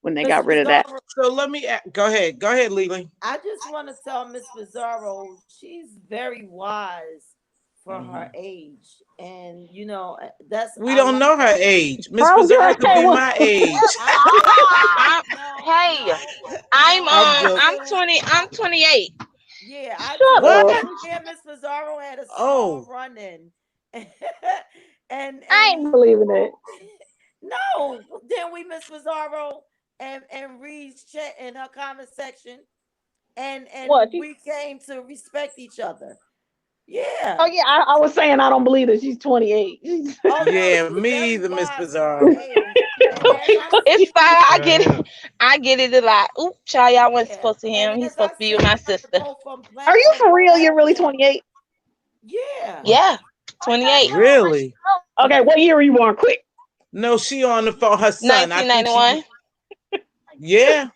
B: when they
D: Miss
B: got rid of that.
D: Pizarro,
A: so let me go ahead. Go ahead, Lily.
D: I just want to tell Miss Pizarro she's very wise for her
A: Mhm.
D: age, and you know that's
A: We
D: I
A: don't
D: like
A: know her
D: that.
A: age. Miss
B: I was
A: Pizarro
B: gonna
A: could
B: say,
A: be
B: well,
A: my age.
D: I no no
E: Hey,
D: no no.
A: I'm
D: I
A: joking.
E: I'm
D: do.
E: 20. I'm 28.
D: Yeah, I
B: shut
D: do.
A: What?
B: up.
D: Yeah, Miss Pizarro had a small
A: Oh,
D: run-in, and
B: I
D: and
B: ain't believing it.
D: no, then we Miss Pizarro and Reed's chat in her comment section,
B: What?
D: and we came to respect each other.
B: Oh
D: Yeah.
B: yeah, I was saying I don't believe that she's 28.
D: Oh no,
A: yeah,
D: she's
A: me
D: very
A: either, Miss
D: wise for her
A: Bizarro.
D: age. And as I
E: It's fine. I get
G: Yeah.
E: it. I get it a lot. Oop, child, y'all wasn't
D: yeah,
E: supposed to hear
D: and
E: him. He's
D: as I
E: supposed to be with
D: said,
E: my
D: I like to
E: sister.
D: go from
B: Are you
D: platform
B: for
D: to
B: real? You're really
D: platform.
B: 28?
D: Yeah.
E: Yeah, 28.
A: Really?
B: Okay, what year were you born? Quick.
A: No, she on the phone. Her son. I think she.
E: 1991.
A: Yeah,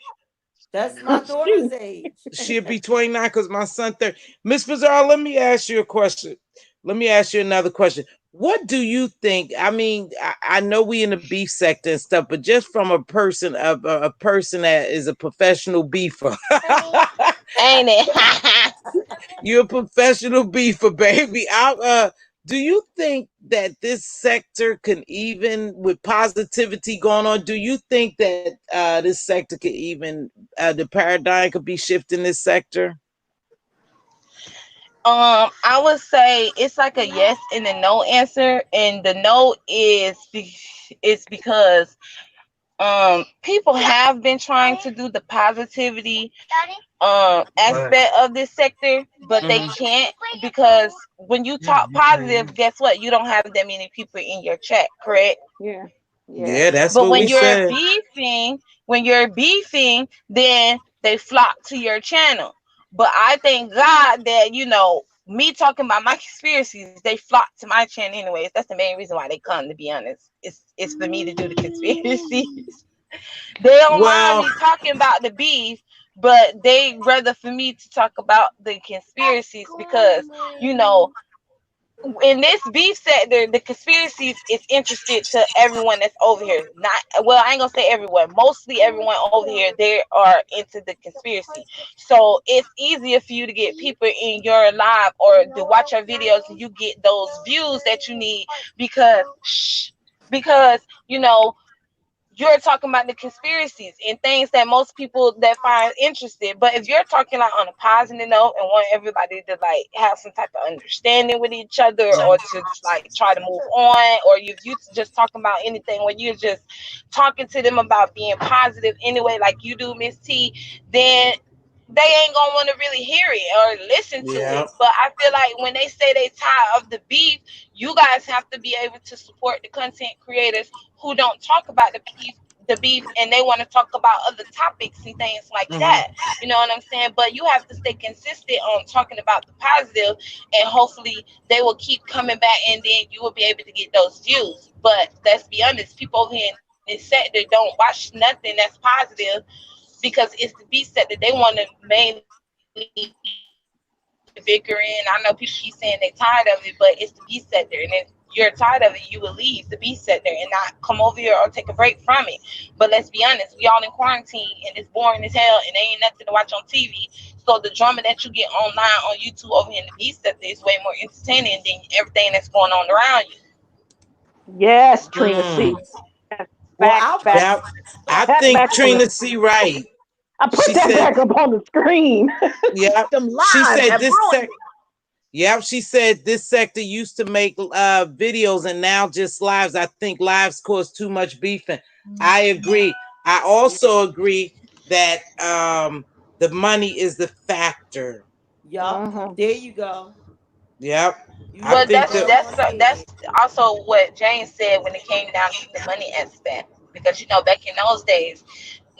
D: That's my
B: Oh,
D: daughter's
B: shoot.
D: age.
A: she'll be 29 because my son 30. Miss Bizarre, let me ask you a question. Let me ask you another question. What do you think? I mean, I know we in the beef sector and stuff, but just from a person of a person that is a professional beefer,
E: Ain't it?
A: you're a professional beefer, baby. Do you think that this sector can even, with positivity going on, do you think that this sector could even, the paradigm could be shifting this sector?
E: I would say it's like a yes and a no answer, and the no is because people have been trying to do the positivity aspect of this sector, but they
A: Mhm.
E: can't, because when you talk positive, guess what? You don't have that many people in your chat, correct?
B: Yeah. Yeah.
A: Yeah, that's
E: But
A: what we said.
E: when you're beefing, then they flock to your channel. But I thank God that, you know, me talking about my conspiracies, they flock to my channel anyways. That's the main reason why they come, to be honest. It's for me to do the conspiracies. They don't mind
A: Well,
E: me talking about the beef, but they rather for me to talk about the conspiracies, because, you know, in this beef sector, the conspiracies is interested to everyone that's over here. Not well, I ain't gonna say everyone. Mostly everyone over here, they are into the conspiracy. So it's easier for you to get people in your live or to watch your videos, and you get those views that you need because because you know you're talking about the conspiracies and things that most people that find interested. But if you're talking like on a positive note and want everybody to like have some type of understanding with each other or to like try to move on, or if you just talking about anything where you're just talking to them about being positive anyway, like you do, Miss T, then they ain't gonna want to really hear it or listen to
A: Yeah.
E: it. But I feel like when they say they tired of the beef, you guys have to be able to support the content creators who don't talk about the beef and they want to talk about other topics and things like
A: Mm-hmm.
E: that. You know what I'm saying? But you have to stay consistent on talking about the positive, and hopefully they will keep coming back, and then you will be able to get those views. But let's be honest, people over here in this sector don't watch nothing that's positive because it's the beef sector. They want to mainly reinvigorate. I know people keep saying they're tired of it, but it's the beef sector, and if you're tired of it, you will leave the beef sector and not come over here or take a break from it. But let's be honest, we all in quarantine and it's boring as hell and there ain't nothing to watch on TV. So the drama that you get online on YouTube over here in the beef sector is way more entertaining than everything that's going on around you.
B: Yes, Trina
A: Mm.
B: C. That's
D: Well,
B: facts,
D: I'll put
B: facts.
A: Yeah,
D: some
A: I
D: stuff
B: That
A: think
B: back on the
A: Trina C. right.
B: I put
A: She
B: that
A: said,
B: back up on the screen.
A: yeah,
B: Them
A: she
B: lies
A: said
B: have
A: this
B: ruined
A: sec. Yep, she said this sector used to make videos and now just lives. I think lives cause too much beefing. I agree. I
D: Yeah.
A: also agree that the money is the factor.
B: it.
D: Yup. There you go.
A: Yep,
D: You
A: I
E: Well,
D: hit the
A: think
E: that's
A: that.
D: nail
E: that's
D: on the head.
E: that's also what Jane said when it came down to the money aspect. Because back in those days,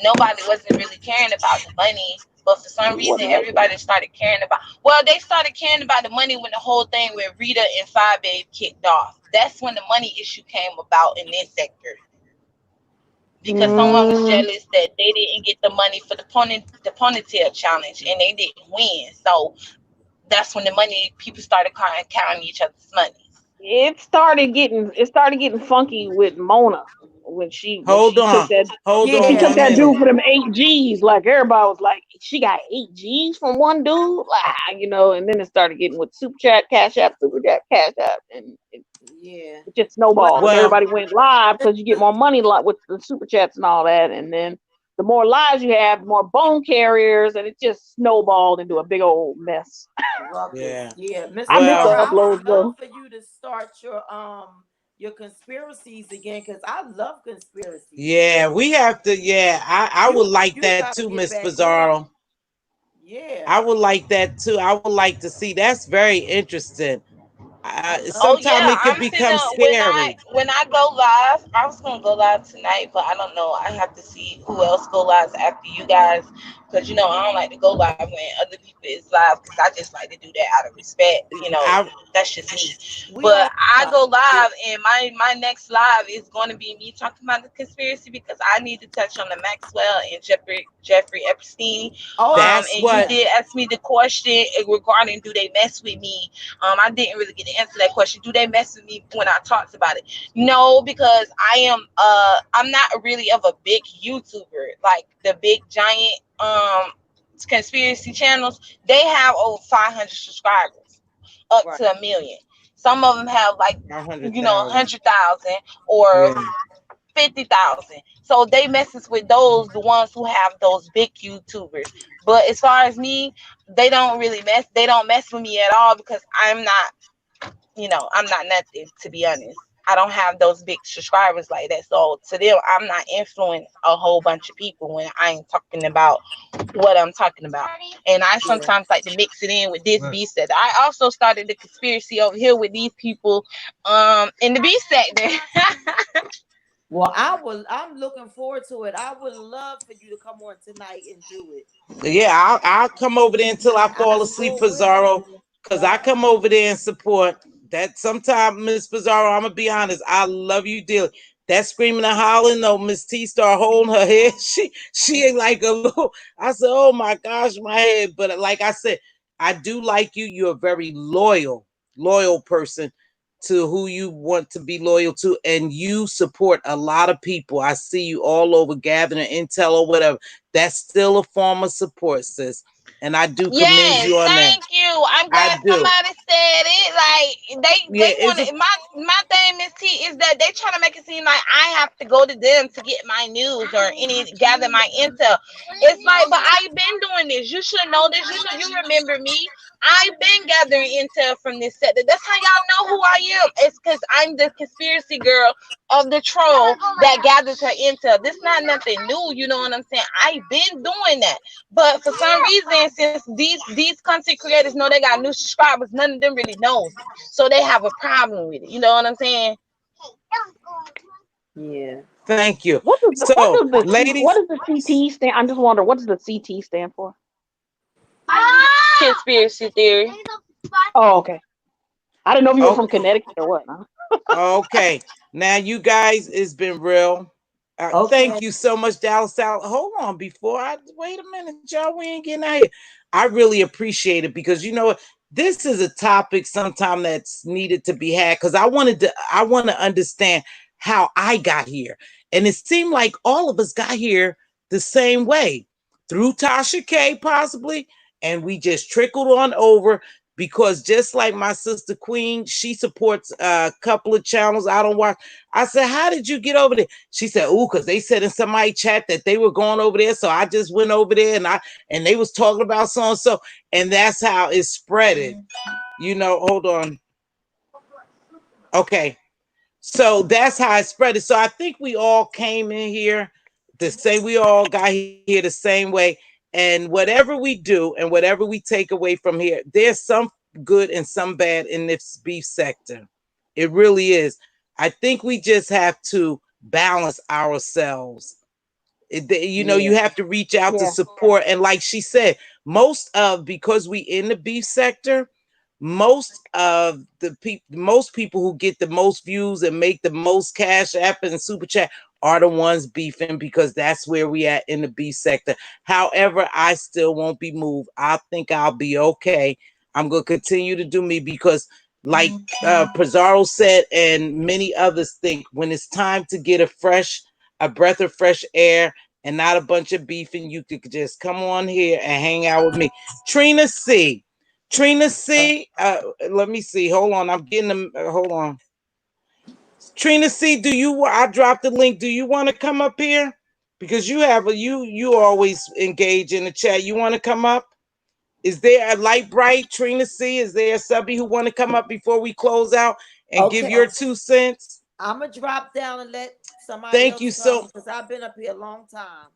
E: nobody wasn't really caring about the money, but for some
B: We
E: reason,
B: wasn't making it.
E: everybody started caring about. Well, they started caring about the money when the whole thing with Rita and Five Babe kicked off. That's when the money issue came about in this sector because someone was
B: Mm,
E: jealous that they didn't get the money for the ponytail challenge and they didn't win. So that's when the money people started counting each other's money.
B: it started getting funky with Mona when
A: Hold
B: she took
A: on,
B: that
A: hold on
B: she
D: Yeah.
B: took
A: one
B: that
A: minute.
B: dude for them 8 G's. Like everybody was like, she got 8 G's from one dude, and then it started getting with super chat, cash app, super chat, cash app, and
D: Yeah.
B: it just snowballed because
D: Well,
A: Well,
B: everybody went live because you get more money with the super chats and all that, and then the more lives you have, the more bone carriers, and it just snowballed into a big old mess.
D: ruckus.
A: yeah.
D: Yeah.
B: I
D: Mr.
B: miss the
D: Zara,
A: Well,
D: I
B: uploads
D: would love
B: though.
D: for you to start your conspiracies again because I love conspiracies.
A: yeah, we have to. Yeah, I would like
D: You
A: that
D: gotta
A: too,
D: get
A: Miss
D: back on it.
A: Pizarro. I
D: Yeah.
A: would like that too. I would like to see. That's very interesting.
D: I love
E: Oh
A: Sometimes
E: yeah,
A: it could
E: I'm
A: become
E: finna
A: scary.
E: when I go live. I was gonna go live tonight, but I don't know. I have to see who else go live after you guys, because I don't like to go live when other people is live, because I just like to do that out of respect.
A: I
E: That's just me.
D: we
E: But
D: all
E: I
D: about
E: go
D: it.
E: live, and my next live is going to be me talking about the conspiracy, because I need to touch on the Maxwell and Jeffrey Epstein.
D: Oh
A: that's
E: And you
A: what.
D: yeah.
E: did ask me the question regarding, do they mess with me? I didn't really get to answer that question. Do they mess with me when I talked about it? No, because I'm not really of a big YouTuber, like the big giant conspiracy channels. They have over 500 subscribers, up
D: Right.
E: to a million. Some of them have like
A: 100,000.
E: 100,000 or
A: Yeah.
E: 50,000. So they messes with those, the ones who have those big YouTubers. But as far as me, they don't mess with me at all, because I'm not nothing, to be honest. I don't have those big subscribers like that. So to them, I'm not influencing a whole bunch of people when I ain't talking about what I'm talking about. And I
D: Yeah.
E: sometimes like to mix it in with this B set. I also started the conspiracy over here with these people in the B sector.
D: Well, I'm looking forward to it. I would love for you to come on tonight and do it.
A: Yeah, I'll come over there until I
D: I
A: fall asleep,
D: sure will.
A: Pizarro. Cause I come over there and support that. Sometime, Miss Pizarro, I'm gonna be honest. I love you dearly. That screaming and hollering, though, Miss T start holding her head. She ain't like a little. I said, oh my gosh, my head. But like I said, I do like you. You're very loyal. loyal person to who you want to be loyal to, and you support a lot of people. I see you all over gathering intel or whatever. That's still a form of support, sis. And I do commend
E: Yes,
A: you on that.
E: thank you. I'm
A: I
E: glad
A: do.
E: somebody said it. Like
A: Yeah,
E: they want
A: it's a
E: to. My thing, Miss T, is that they trying to make it seem like I have to go to them to get my news or any gather my intel. It's like, but I've been doing this. You should know this. You remember me. I've been gathering intel from this set. That's how y'all know who I am. It's because I'm the conspiracy girl of the troll that gathers her intel. This not nothing new. You know what I'm saying? I've been doing that. But for some reason, since these content creators know they got new subscribers, none of them really knows it. So they have a problem with it. You know what I'm saying?
D: Yeah.
A: thank you.
B: What does
A: So,
B: what
A: ladies,
B: does the CT stand? I'm just wondering, what does the CT stand for?
E: Conspiracy theory.
B: Oh, okay. I didn't know if you were
A: oh,
B: from Connecticut or what. Huh?
A: okay. Now, you guys, it's been real.
D: Okay.
A: Thank you so much, Dallas. Hold on, before I wait a minute, y'all. We ain't getting out here. I really appreciate it because you know what, this is a topic sometime that's needed to be had because I want to understand how I got here, and it seemed like all of us got here the same way through Tasha K, possibly, and we just trickled on over because just like my sister Queen, she supports a couple of channels I don't watch. I said, how did you get over there? She said, "Ooh, because they said in somebody chat that they were going over there, so I just went over there and they was talking about so and so, and that's how it spreaded." You know, hold on. Okay, so that's how it spreaded. So I think we all came in here the same. We all got here the same way, and whatever we do and whatever we take away from here, there's some good and some bad in this beef sector. It really is. I think we just have to balance ourselves. You know, you
D: Yeah.
A: have to reach out to
B: Yeah.
A: support, and like she said, because we in the beef sector, most people who get the most views and make the most cash app and super chat are the ones beefing because that's where we at in the beef sector. However, I still won't be moved. I think I'll be okay. I'm gonna continue to do me because like Pizarro said and many others think, when it's time to get a breath of fresh air and not a bunch of beefing, you could just come on here and hang out with me. Trina C. Trina C. Let me see. Hold on. I'm getting them. Hold on. Trina C. I dropped the link. Do you want to come up here? Because you always engage in the chat. You want to come up? Is there a light bright? Trina C. Is there a subby who want to come up before we close out and give
D: Okay.
A: your 2 cents?
D: I'm gonna drop down and let somebody
A: Thank
D: else
A: you
D: come
A: so
D: because I've been up here a long time.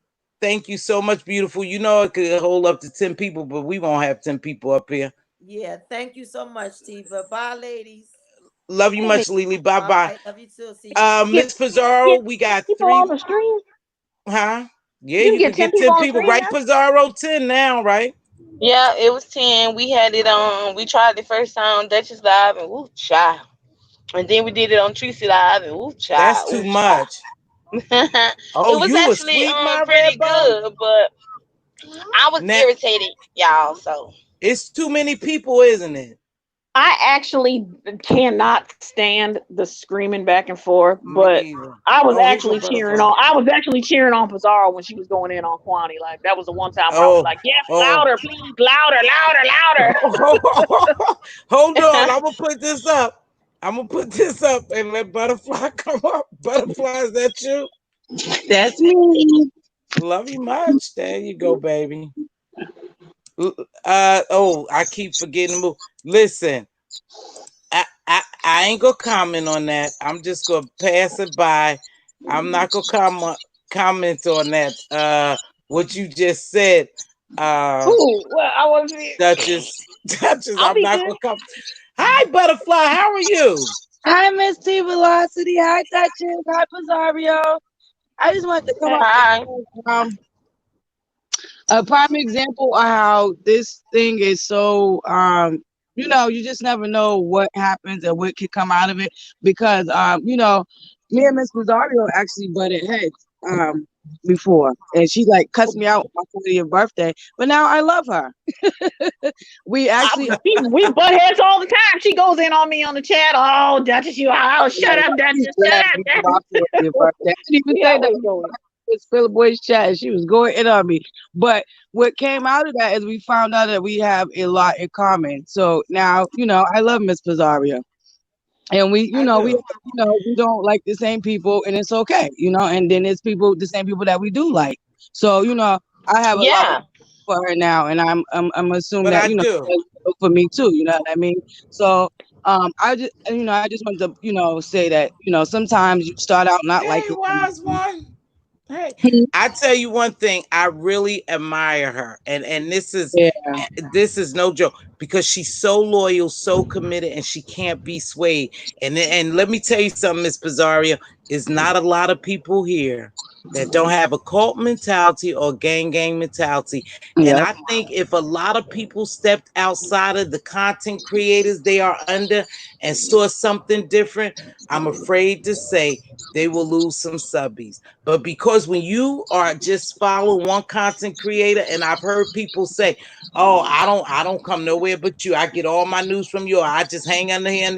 A: Thank you so much, beautiful. You know it could hold up to 10 people, but we won't have 10 people up here.
D: Yeah. Thank you so much, Tiva. Bye, ladies.
A: Love you
B: Hey,
A: much, Lily. Bye
D: All
A: bye.
D: right. Love you too. See you later.
B: get
A: Miss Pizarro,
B: get
A: we got
B: people
A: three.
B: on the stream.
A: Huh? Yeah,
B: You can
A: you
B: get
A: could
B: 10
A: get
B: people
A: 10
B: on the
A: people,
B: stream
A: right?
B: now.
A: Pizarro 10 now, right?
E: Yeah, it was 10. We had it on. We tried the first time Duchess Live and ooh child, and then we did it on Tracy Live and ooh
A: That's
E: child,
A: too
E: ooh child.
A: much.
E: It
A: Oh,
E: was
A: you was
E: actually
A: sweet, my
E: pretty
A: red bone.
E: good, but I was
A: Now
E: irritated, y'all. So
A: it's too many people, isn't it?
B: I actually cannot stand the screaming back and forth,
A: Me
B: but
A: either.
B: I was
A: Oh, here go
B: actually cheering
A: butterfly.
B: on. I was actually cheering on Pizarro when she was going in on Kwani. Like that was the one time where I was
A: Oh,
B: like, "Yes,
A: oh.
B: louder, please, louder, louder, louder."
A: Hold on, I'm gonna put this up. I'm gonna put this up and let Butterfly come up. Butterfly, is that you?
G: That's me.
A: Love you much. There you go, baby. I keep forgetting to move. Listen, I ain't gonna comment on that. I'm just gonna pass it by. I'm not gonna comment on that. What you just said,
B: Ooh, well, I was.
A: Duchess. Duchess,
B: I'll
A: I'm
B: be
A: not
B: good.
A: gonna come. Hi, Butterfly. How are you?
G: Hi, Mz.Teavalocity. Hi, Duchess. Hi, Pizarro. I just wanted to come up
E: hi.
G: um, a prime example of how this thing is so you just never know what happens and what can come out of it because me and Miss Pizarro actually butted heads. before, and she like cussed me out on my 40th birthday. But now I love her. We actually,
B: We butt heads all the time. She goes in on me on the chat. Oh, Duchess, you. Oh, shut up,
G: she's
B: Duchess. Shut
G: dragged
B: up,
G: me for my
B: Duchess.
G: 40th birthday. I didn't even
B: We
G: say
B: always
G: that.
B: going.
G: It's Philip Boy's chat. She was going in on me. But what came out of that is we found out that we have a lot in common. So now, I love Miss Pizzaria. And we,
A: I do.
G: we don't like the same people, and it's okay, and then it's the same people that we do like. So, I have a lot of
E: Yeah.
G: for her now, and I'm assuming
A: But
G: that,
A: I do.
G: for me too, you know what I mean? So, I just want to, say that, sometimes you start out not
A: Hey,
G: liking
A: wise
G: somebody.
A: one. Hey, I tell you one thing. I really admire her, and
G: Yeah,
A: this is no joke because she's so loyal, so committed, and she can't be swayed. And let me tell you something, Miss Pizzaria, is not a lot of people here that don't have a cult mentality or gang mentality. And
G: yeah,
A: I think if a lot of people stepped outside of the content creators they are under and saw something different, I'm afraid to say they will lose some subbies. But because when you are just following one content creator, and I've heard people say, "Oh, I don't come nowhere but you. I get all my news from you. Or I just hang under here,"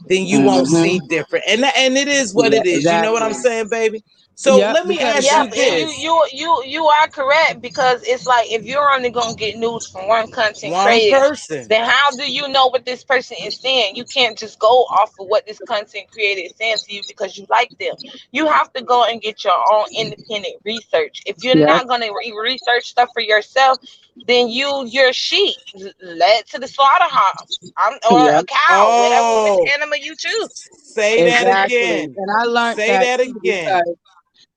A: then you won't see
G: mm-hmm,
A: different. And it is what
G: yeah,
A: it is. You know what I'm
G: exactly.
A: saying, baby? So
G: Yep,
A: let me
G: because
A: ask
E: Yeah,
A: you
E: and
A: this:
E: you are correct, because it's like, if you're only gonna get news from one content
A: one
E: creator,
A: person.
E: then how do you know what this person is saying? You can't just go off of what this content creator is saying to you because you like them. You have to go and get your own independent research. If you're
G: yeah,
E: not gonna research stuff for yourself, then your sheep led to the slaughterhouse. Or
G: yeah,
E: a cow, whatever, which
A: Oh,
E: animal you choose.
A: say that
G: exactly.
A: again.
G: And I learned
A: Say
G: that
A: that
G: too
A: again.
G: because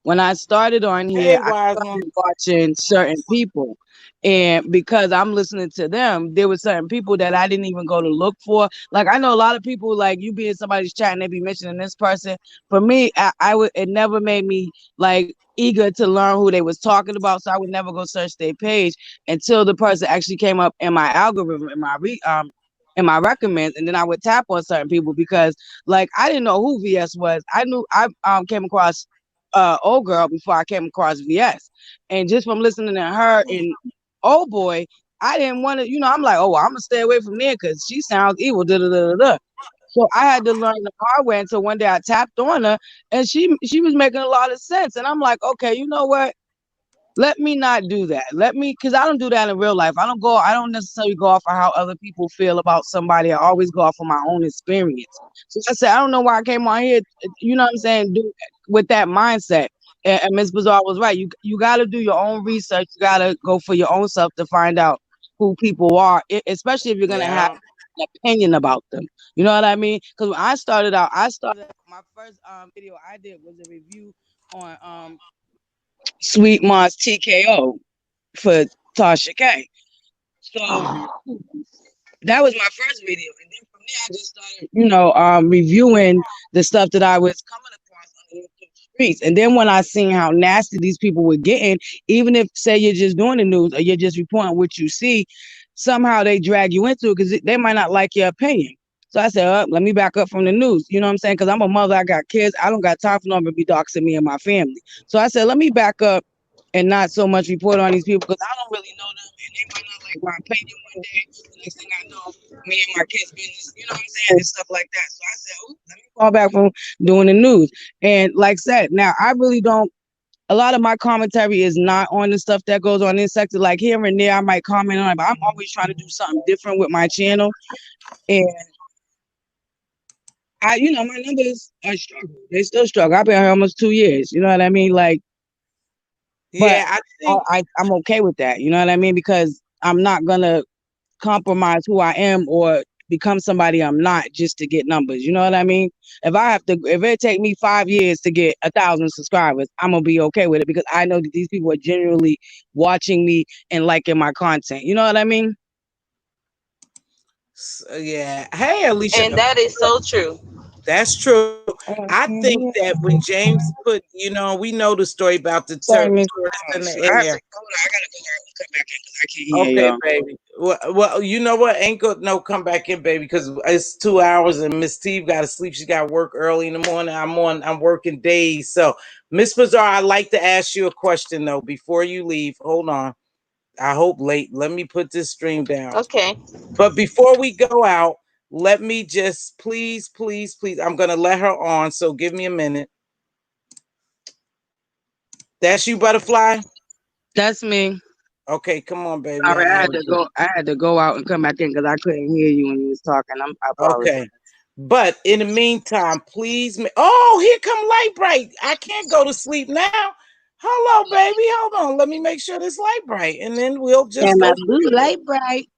G: when I started on here,
A: Hey,
G: I
A: wise one.
G: started watching certain people. And because I'm listening to them, there were certain people that I didn't even go to look for. Like, I know a lot of people, like, you be in somebody's chat and they be mentioning this person. For me, it never made me like eager to learn who they was talking about. So I would never go search their page until the person actually came up in my algorithm, in my recommends, and then I would tap on certain people because, like, I didn't know who VS was. I knew I came across old girl before I came across VS, and just from listening to her and old boy, I didn't want to. I'm like, oh, well, I'm gonna stay away from there because she sounds evil. Da, da, da, da, da. So I had to learn the hard way until one day I tapped on her, and she was making a lot of sense, and I'm like, okay, you know what? Let me not do that. Because I don't do that in real life. I don't necessarily go off of how other people feel about somebody. I always go off of my own experience. So I said, I don't know why I came on here, you know what I'm saying, with that mindset. And Ms. Bazaar was right. You got to do your own research. You got to go for your own self to find out who people are, especially if you're going to have
A: Yeah.
G: an opinion about them. You know what I mean? Because when I started out, my first video I did was a review on Sweet Moss TKO for Tasha K. So
A: Mm-hmm.
G: that was my first video. And then from there I just started, reviewing the stuff that I was coming across on the streets. And then when I seen how nasty these people were getting, even if say you're just doing the news or you're just reporting what you see, somehow they drag you into it because they might not like your opinion. So I said, let me back up from the news. You know what I'm saying? Because I'm a mother, I got kids. I don't got time for them to be doxing me and my family. So I said, let me back up and not so much report on these people because I don't really know them and they might not like my opinion one day. The next thing I know, me and my kids' business, you know what I'm saying, and stuff like that. So I said, oh, let me fall back from doing the news. And like I said, now I really don't. A lot of my commentary is not on the stuff that goes on in sector. Like here and there, I might comment on it, but I'm always trying to do something different with my channel. And my numbers are struggle. They still struggle. I've been here almost 2 years. You know what I mean? Like, but
A: Yeah, I think
G: I'm okay with that. You know what I mean? Because I'm not gonna compromise who I am or become somebody I'm not just to get numbers. You know what I mean? If it take me 5 years to get 1,000 subscribers, I'm gonna be okay with it because I know that these people are genuinely watching me and liking my content. You know what I mean?
A: yeah. Hey, Alicia.
E: And that is so true.
A: That's true. I think
G: Same,
A: that when James put, we know the story about the
G: Miss
A: tortoise in
G: So
A: the
G: I have to
A: air.
G: hold on, I gotta go out and come back in because I can't hear
A: Okay,
G: y'all.
A: baby. Well, you know what? Ain't go no come back in, baby, because it's 2 hours and Miss Steve got to sleep. She got to work early in the morning. I'm working days. So, Miss Bazaar, I'd like to ask you a question though before you leave. Hold on. I hope late. Let me put this stream down.
E: Okay.
A: But before we go out, let me just please, please, please. I'm gonna let her on. So give me a minute. That's you, Butterfly.
G: That's me.
A: Okay, come on, baby.
G: Sorry,
A: I
G: I
A: know
G: had to go. I had to go out and come back in because I couldn't hear you when you was talking. I apologize.
A: Okay. But in the meantime, please. Oh, here come Light Bright. I can't go to sleep now. Hello, baby. Hold on. Let me make sure this light bright, and then we'll just
G: And my
A: go.
G: blue light bright.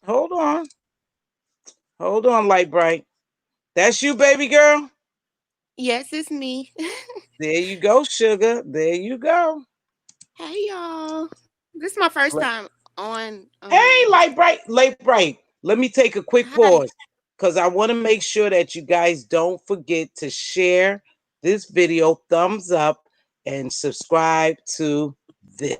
A: Hold on. Hold on, Light Bright. That's you, baby girl.
H: Yes, it's me.
A: There you go, sugar. There you go.
H: Hey y'all. This is my first time on
A: Hey, Light Bright. Light Bright. Let me take a quick
H: Hi.
A: pause because I want to make sure that you guys don't forget to share this video, thumbs up, and subscribe to this.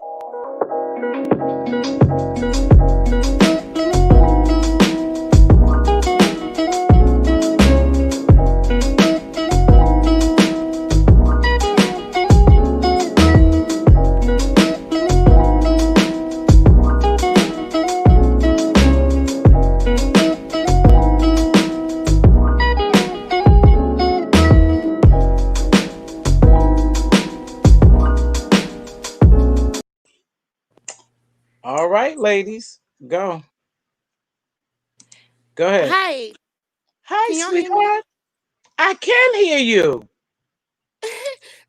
A: All right, ladies, go. Go ahead.
H: Hi.
A: Hi,
H: Can y'all hear me?
A: sweetheart. I can hear you.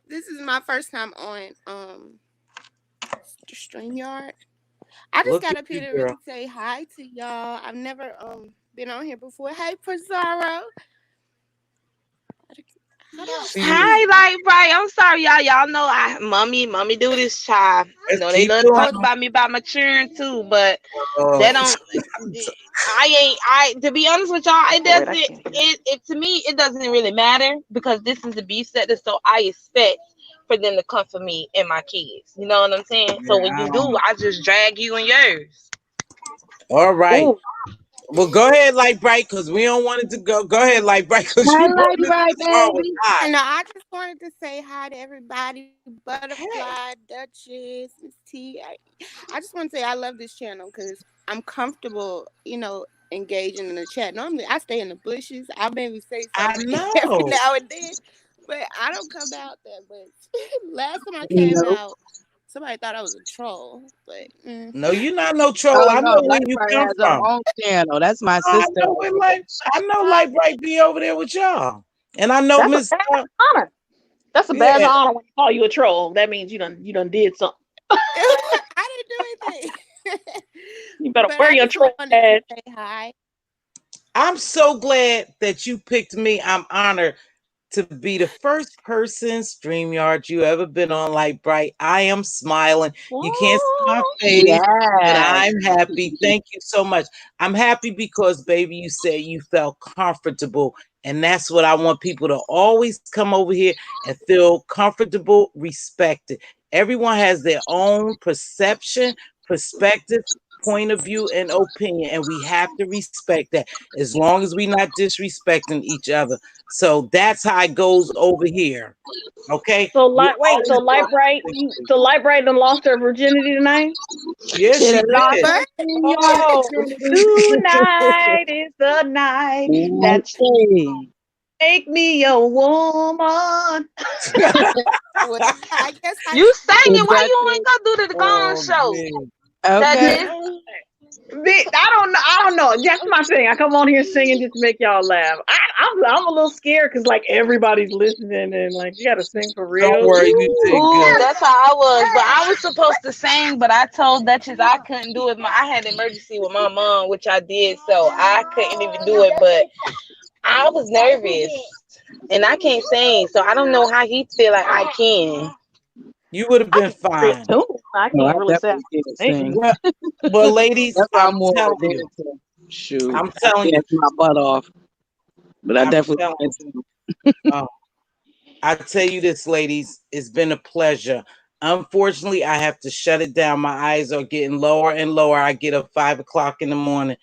H: This is my first time on StreamYard. I just
A: Look
H: got
A: at
H: up
A: you,
H: here to
A: girl.
H: really say hi to y'all. I've never been on here before. Hey Pizarro. How do I
A: See,
E: Hi, Light Bright. I'm sorry, y'all. Y'all know mommy do this, child. You
A: let's
E: know they
A: keep
E: love to
A: doing
E: talk about me about my children too, but
A: it.
E: they don't. To be honest with y'all, it
B: Wait, I
E: doesn't.
B: can't hear.
E: It to me, it doesn't really matter because this is a beef setter, so I expect for them to come for me and my kids. You know what I'm saying? So when
A: Yeah,
E: you do, I just drag you and yours.
A: all right.
E: Ooh,
A: Well, go ahead, Light Bright, because we don't want it to go. Go ahead, Light Bright, because
G: My
A: you know
G: light
A: Miss
G: bright,
A: Bazaar was
G: baby.
A: hot.
H: No, I just wanted to say hi to everybody.
A: Hey.
H: Butterfly, Duchess, Miss T. I just want to say I love this channel because I'm comfortable, engaging in the chat. Normally, I stay in the bushes. I maybe say
A: I
H: something every
A: know.
H: now and then, but I don't come out that much. Last time I
G: You
H: came
G: know.
H: out, somebody thought I was a troll, but
A: No, you're not no troll.
G: Oh
A: I
G: no,
A: know where
G: light
A: you
G: bright
A: come
G: has her
A: from.
G: own channel. That's my
A: I
G: sister.
A: know where Light Bright be over there with y'all. And I know
B: That's a
A: Miss
B: badge of honor. That's a badge
A: yeah,
B: of honor when you call you a troll. That means you done did something.
H: I didn't do anything.
B: You better
H: But
B: wear
H: I
B: your
H: just
B: troll
H: wanted to
B: badge.
H: say hi.
A: I'm so glad that you picked me. I'm honored to be the first person, StreamYard, you ever been on Light Bright. I am smiling. You can't see my face, but
G: Yes.
A: I'm happy. Thank you so much. I'm happy because, baby, you said you felt comfortable. And that's what I want people to always come over here and feel comfortable, respected. Everyone has their own perception, perspective, point of view, and opinion. And we have to respect that as long as we're not disrespecting each other. So that's how it goes over here. Okay.
B: So
A: We
B: Light Bright, Light Bright done lost her virginity tonight.
A: yes,
G: She
A: she
G: done lost
A: did.
G: her
H: But
G: StreamYard
B: Oh,
G: virginity.
B: tonight is the night that
G: Okay.
B: make me a woman.
H: well, I guess I
E: you
G: The
E: singing? Why you ain't
G: Duchess.
E: gonna do the gone
A: Oh
E: show,
A: man.
G: Okay.
E: Duchess?
B: I don't know. That's my thing. I come on here singing just to make y'all laugh. I'm a little scared because like everybody's listening and like you got to sing for
A: Don't
B: real.
A: worry, you
B: Ooh.
A: did
E: Ooh,
A: good.
E: that's how I was. But I was supposed to sing, but I told Duchess I couldn't do it. I had an emergency with my mom, which I did, so I couldn't even do it. But I was nervous, and I can't sing, so I don't know how he feel like I can.
A: You would have
B: I
A: been
B: can carry a
A: fine.
B: tune. I
G: No, I
B: can't really say I
G: definitely can't
B: can
G: sing.
B: sing.
A: Well, ladies,
G: That's why I'm
A: I'm
G: more of
A: telling
G: a
A: you.
G: dancer. Shoot.
A: I'm
G: I
A: telling you.
G: dance my butt off. But I
A: I'm
G: definitely
A: telling you.
G: can't sing.
A: Oh, I tell you this, ladies, it's been a pleasure. Unfortunately, I have to shut it down. My eyes are getting lower and lower. I get up 5 o'clock in the morning.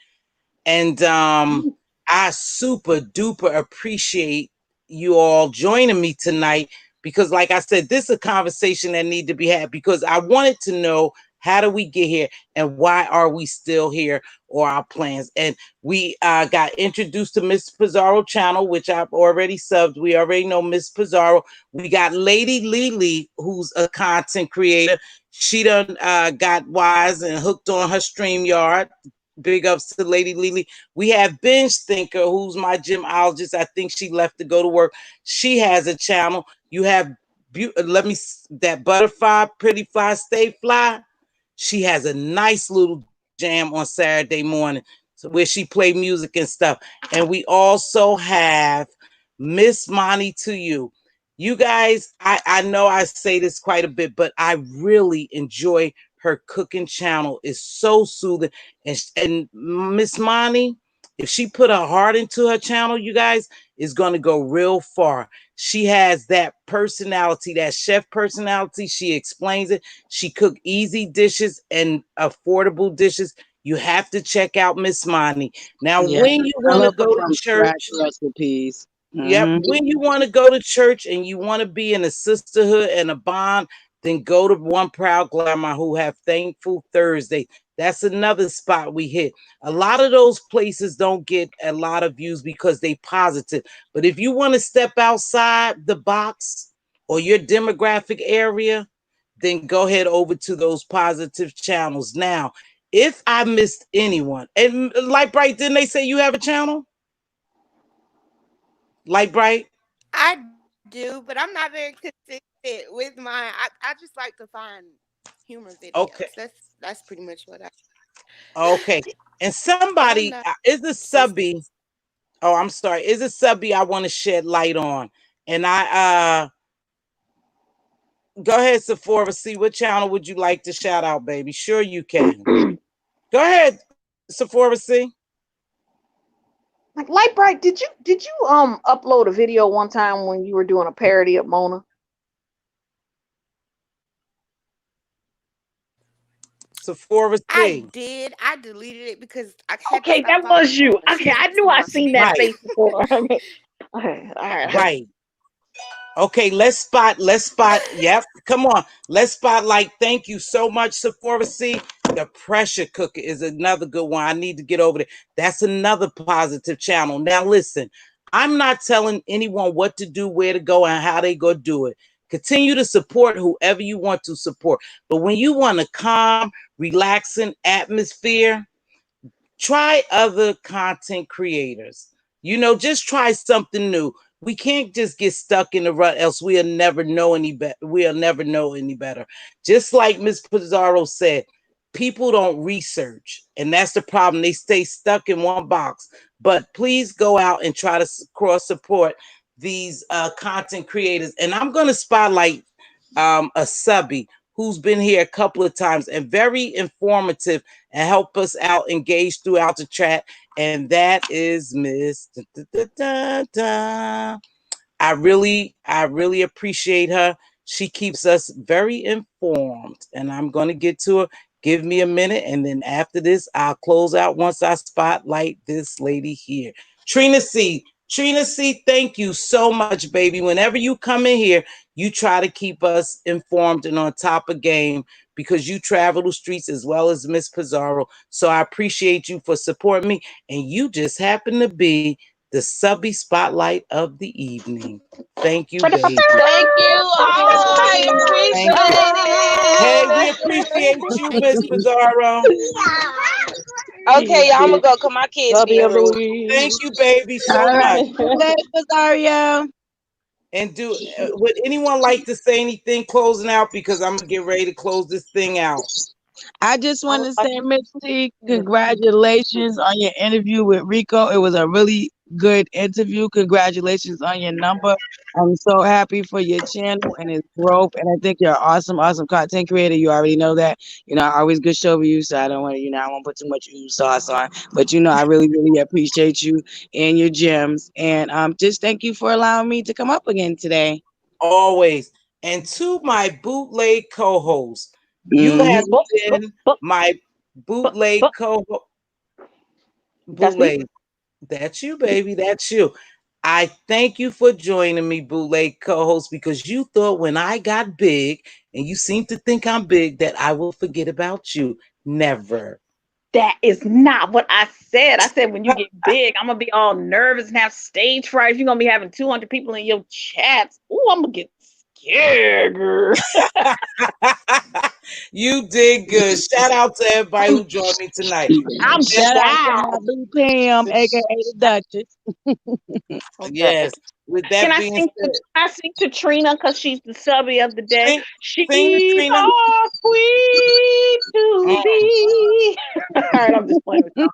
A: And I super duper appreciate you all joining me tonight because, like I said, this is a conversation that need to be had because I wanted to know how do we get here and why are we still here or our plans. And we got introduced to Miss Pizarro channel, which I've already subbed. We already know Miss Pizarro. We got Lady Lily, who's a content creator. She done got wise and hooked on her StreamYard. Big ups to Lady Lily. We have Binge Thinker, who's my gymologist. I think she left to go to work. She has a channel. You have that Butterfly, Pretty Fly, Stay Fly. She has a nice little jam on Saturday morning, so where she play music and stuff. And we also have Miss Monty to you. You guys, I know I say this quite a bit, but I really enjoy her cooking channel. It's so soothing. And Miss Monty, if she put her heart into her channel, you guys, is going to go real far. She has that personality, that chef personality. She explains it. She cook easy dishes and affordable dishes. You have to check out Miss Monty. Now,
G: Yeah,
A: when you
G: I
A: want to
G: love her
A: go to
G: from scratch
A: church,
G: recipes.
A: yep,
G: Mm-hmm.
A: when you want to go to church and you want to be in a sisterhood and a bond, then go to One Proud Glamour who have Thankful Thursday. That's another spot we hit. A lot of those places don't get a lot of views because they positive. But if you want to step outside the box or your demographic area, then go ahead over to those positive channels. Now, if I missed anyone, and like Bright, didn't they say you have a channel? Like Bright?
H: I do, but I'm not very consistent with mine. I just like to find humor videos.
A: Okay.
H: That's pretty much what I.
A: Okay. And
H: But I'm
A: somebody
H: not
A: is a
H: consistent.
A: subby. Oh, I'm sorry. Is a subby I want to shed light on. And I go ahead, Sephora. See what channel would you like to shout out, baby? Sure you can. Go ahead, Sephora. See.
B: Like Light Bright, did you upload a video one time when you were doing a parody of Mona?
A: Sephora
H: I
A: C.
H: did. I deleted it because I had to
B: Okay,
H: stop
B: that
H: following
B: was you.
H: Mona. She
B: Okay,
H: was
B: I
H: messing
B: knew
H: with
B: I
H: my
B: seen that
H: spirit.
A: Right.
B: face before. Okay, all right.
A: Right. Okay, let's spot. Yep, come on. Let's spotlight. Thank you so much, Sephora C. The pressure cooker is another good one. I need to get over there. That's another positive channel. Now, listen, I'm not telling anyone what to do, where to go, and how they go do it. Continue to support whoever you want to support. But when you want a calm, relaxing atmosphere, try other content creators. Just try something new. We can't just get stuck in the rut, else we'll never know any better. We'll never know any better. Just like Miss Pizarro said, people don't research, and that's the problem. They stay stuck in one box. But please go out and try to cross support these content creators. And I'm going to spotlight a subby who's been here a couple of times and very informative and help us out engage throughout the chat. And that is Miss I really appreciate her. She keeps us very informed. And I'm gonna get to her. Give me a minute, and then after this, I'll close out once I spotlight this lady here. Trina C. Trina C, thank you so much, baby. Whenever you come in here, you try to keep us informed and on top of game because you travel the streets as well as Miss Pizarro. So I appreciate you for supporting me. And you just happen to be the subby spotlight of the evening. Thank you, baby.
E: Thank you. Oh, I
A: Thank you. Hey, we
E: appreciate
A: appreciate you, Miss Pizarro.
E: it. Okay, y'all, I'm gonna go cause my kids
B: Hubby
E: being
B: of the
E: rude.
A: Thank
B: week.
A: you, baby, so
G: All right.
A: much.
G: Good day, Rosario.
A: And would anyone like to say anything closing out? Because I'm gonna get ready to close this thing out.
G: I just want to
B: I,
G: say, Miss T, congratulations on your interview with Rico. It was a really good interview. Congratulations on your number. I'm so happy for your channel and its growth. And I think you're an awesome, awesome content creator. You already know that. You know, I always good show for you, so I don't want to, I won't put too much sauce on. But I really, really appreciate you and your gems. And just thank you for allowing me to come up again today.
A: Always. And to my bootleg co-host, you have been my bootleg co-host. Bootleg. That's you, baby. That's you. I thank you for joining me, bootleg co-host, because you thought when I got big, and you seem to think I'm big, that I will forget about you. Never.
B: That is not what I said. I said when you get big, I'm gonna be all nervous and have stage fright. You're gonna be having 200 people in your chats. Ooh, I'm gonna get scared, girl.
A: You did good. Shout out to everybody who joined me tonight.
B: I'm
G: Shout out to
B: shy.
G: my boo Pam, aka the Duchess.
B: Okay.
A: Yes. With that
B: Can I
A: being
B: sing?
A: said,
B: Can I sing to Trina because she's the subby of the day?
A: sing
B: She's
A: Trina.
B: a queen to be. All right, I'm just playing with y'all.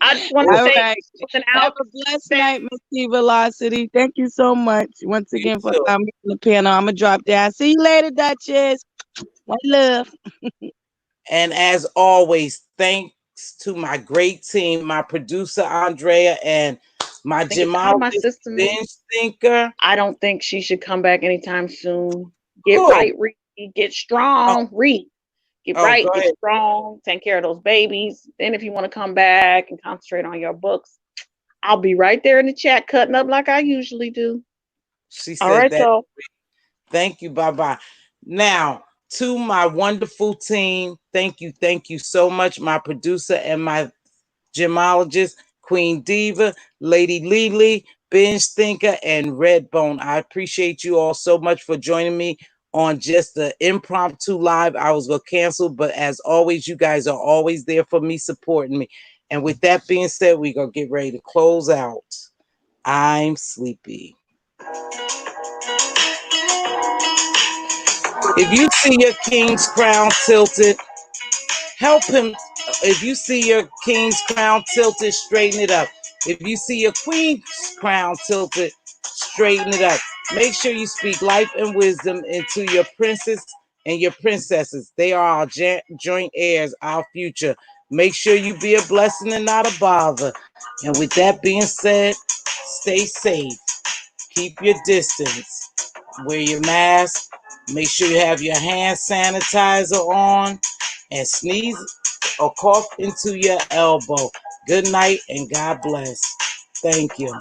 B: I just want to
G: All
B: say,
G: right. Have a blessed night, Mz.Teavalocity. Thank you so much once again for allowing me on the panel. I'm gonna drop down. See you later, Duchess. One love.
A: And as always, thanks to my great team, my producer Andrea, and my gemologist Bench Thinker.
B: I don't think she should come back anytime soon. Get right, Reed. Get strong, Reed. Get right, get strong. Take care of those babies. Then, if you want to come back and concentrate on your books, I'll be right there in the chat, cutting up like I usually do.
A: She said, all right, that. Y'all. Thank you. Bye-bye. Now, to my wonderful team, thank you so much. My producer and my gemologist, Queen Diva, Lady Lily, Binge Thinker, and Redbone. I appreciate you all so much for joining me on just the impromptu live. I was going to cancel, but as always, you guys are always there for me, supporting me. And with that being said, we're going to get ready to close out. I'm sleepy. If you see your king's crown tilted, help him. If you see your king's crown tilted, straighten it up. If you see your queen's crown tilted, straighten it up. Make sure you speak life and wisdom into your princes and your princesses. They are our joint heirs, our future. Make sure you be a blessing and not a bother. And with that being said, stay safe. Keep your distance. Wear your mask. Make sure you have your hand sanitizer on. And sneeze or cough into your elbow. Good night and God bless. Thank you.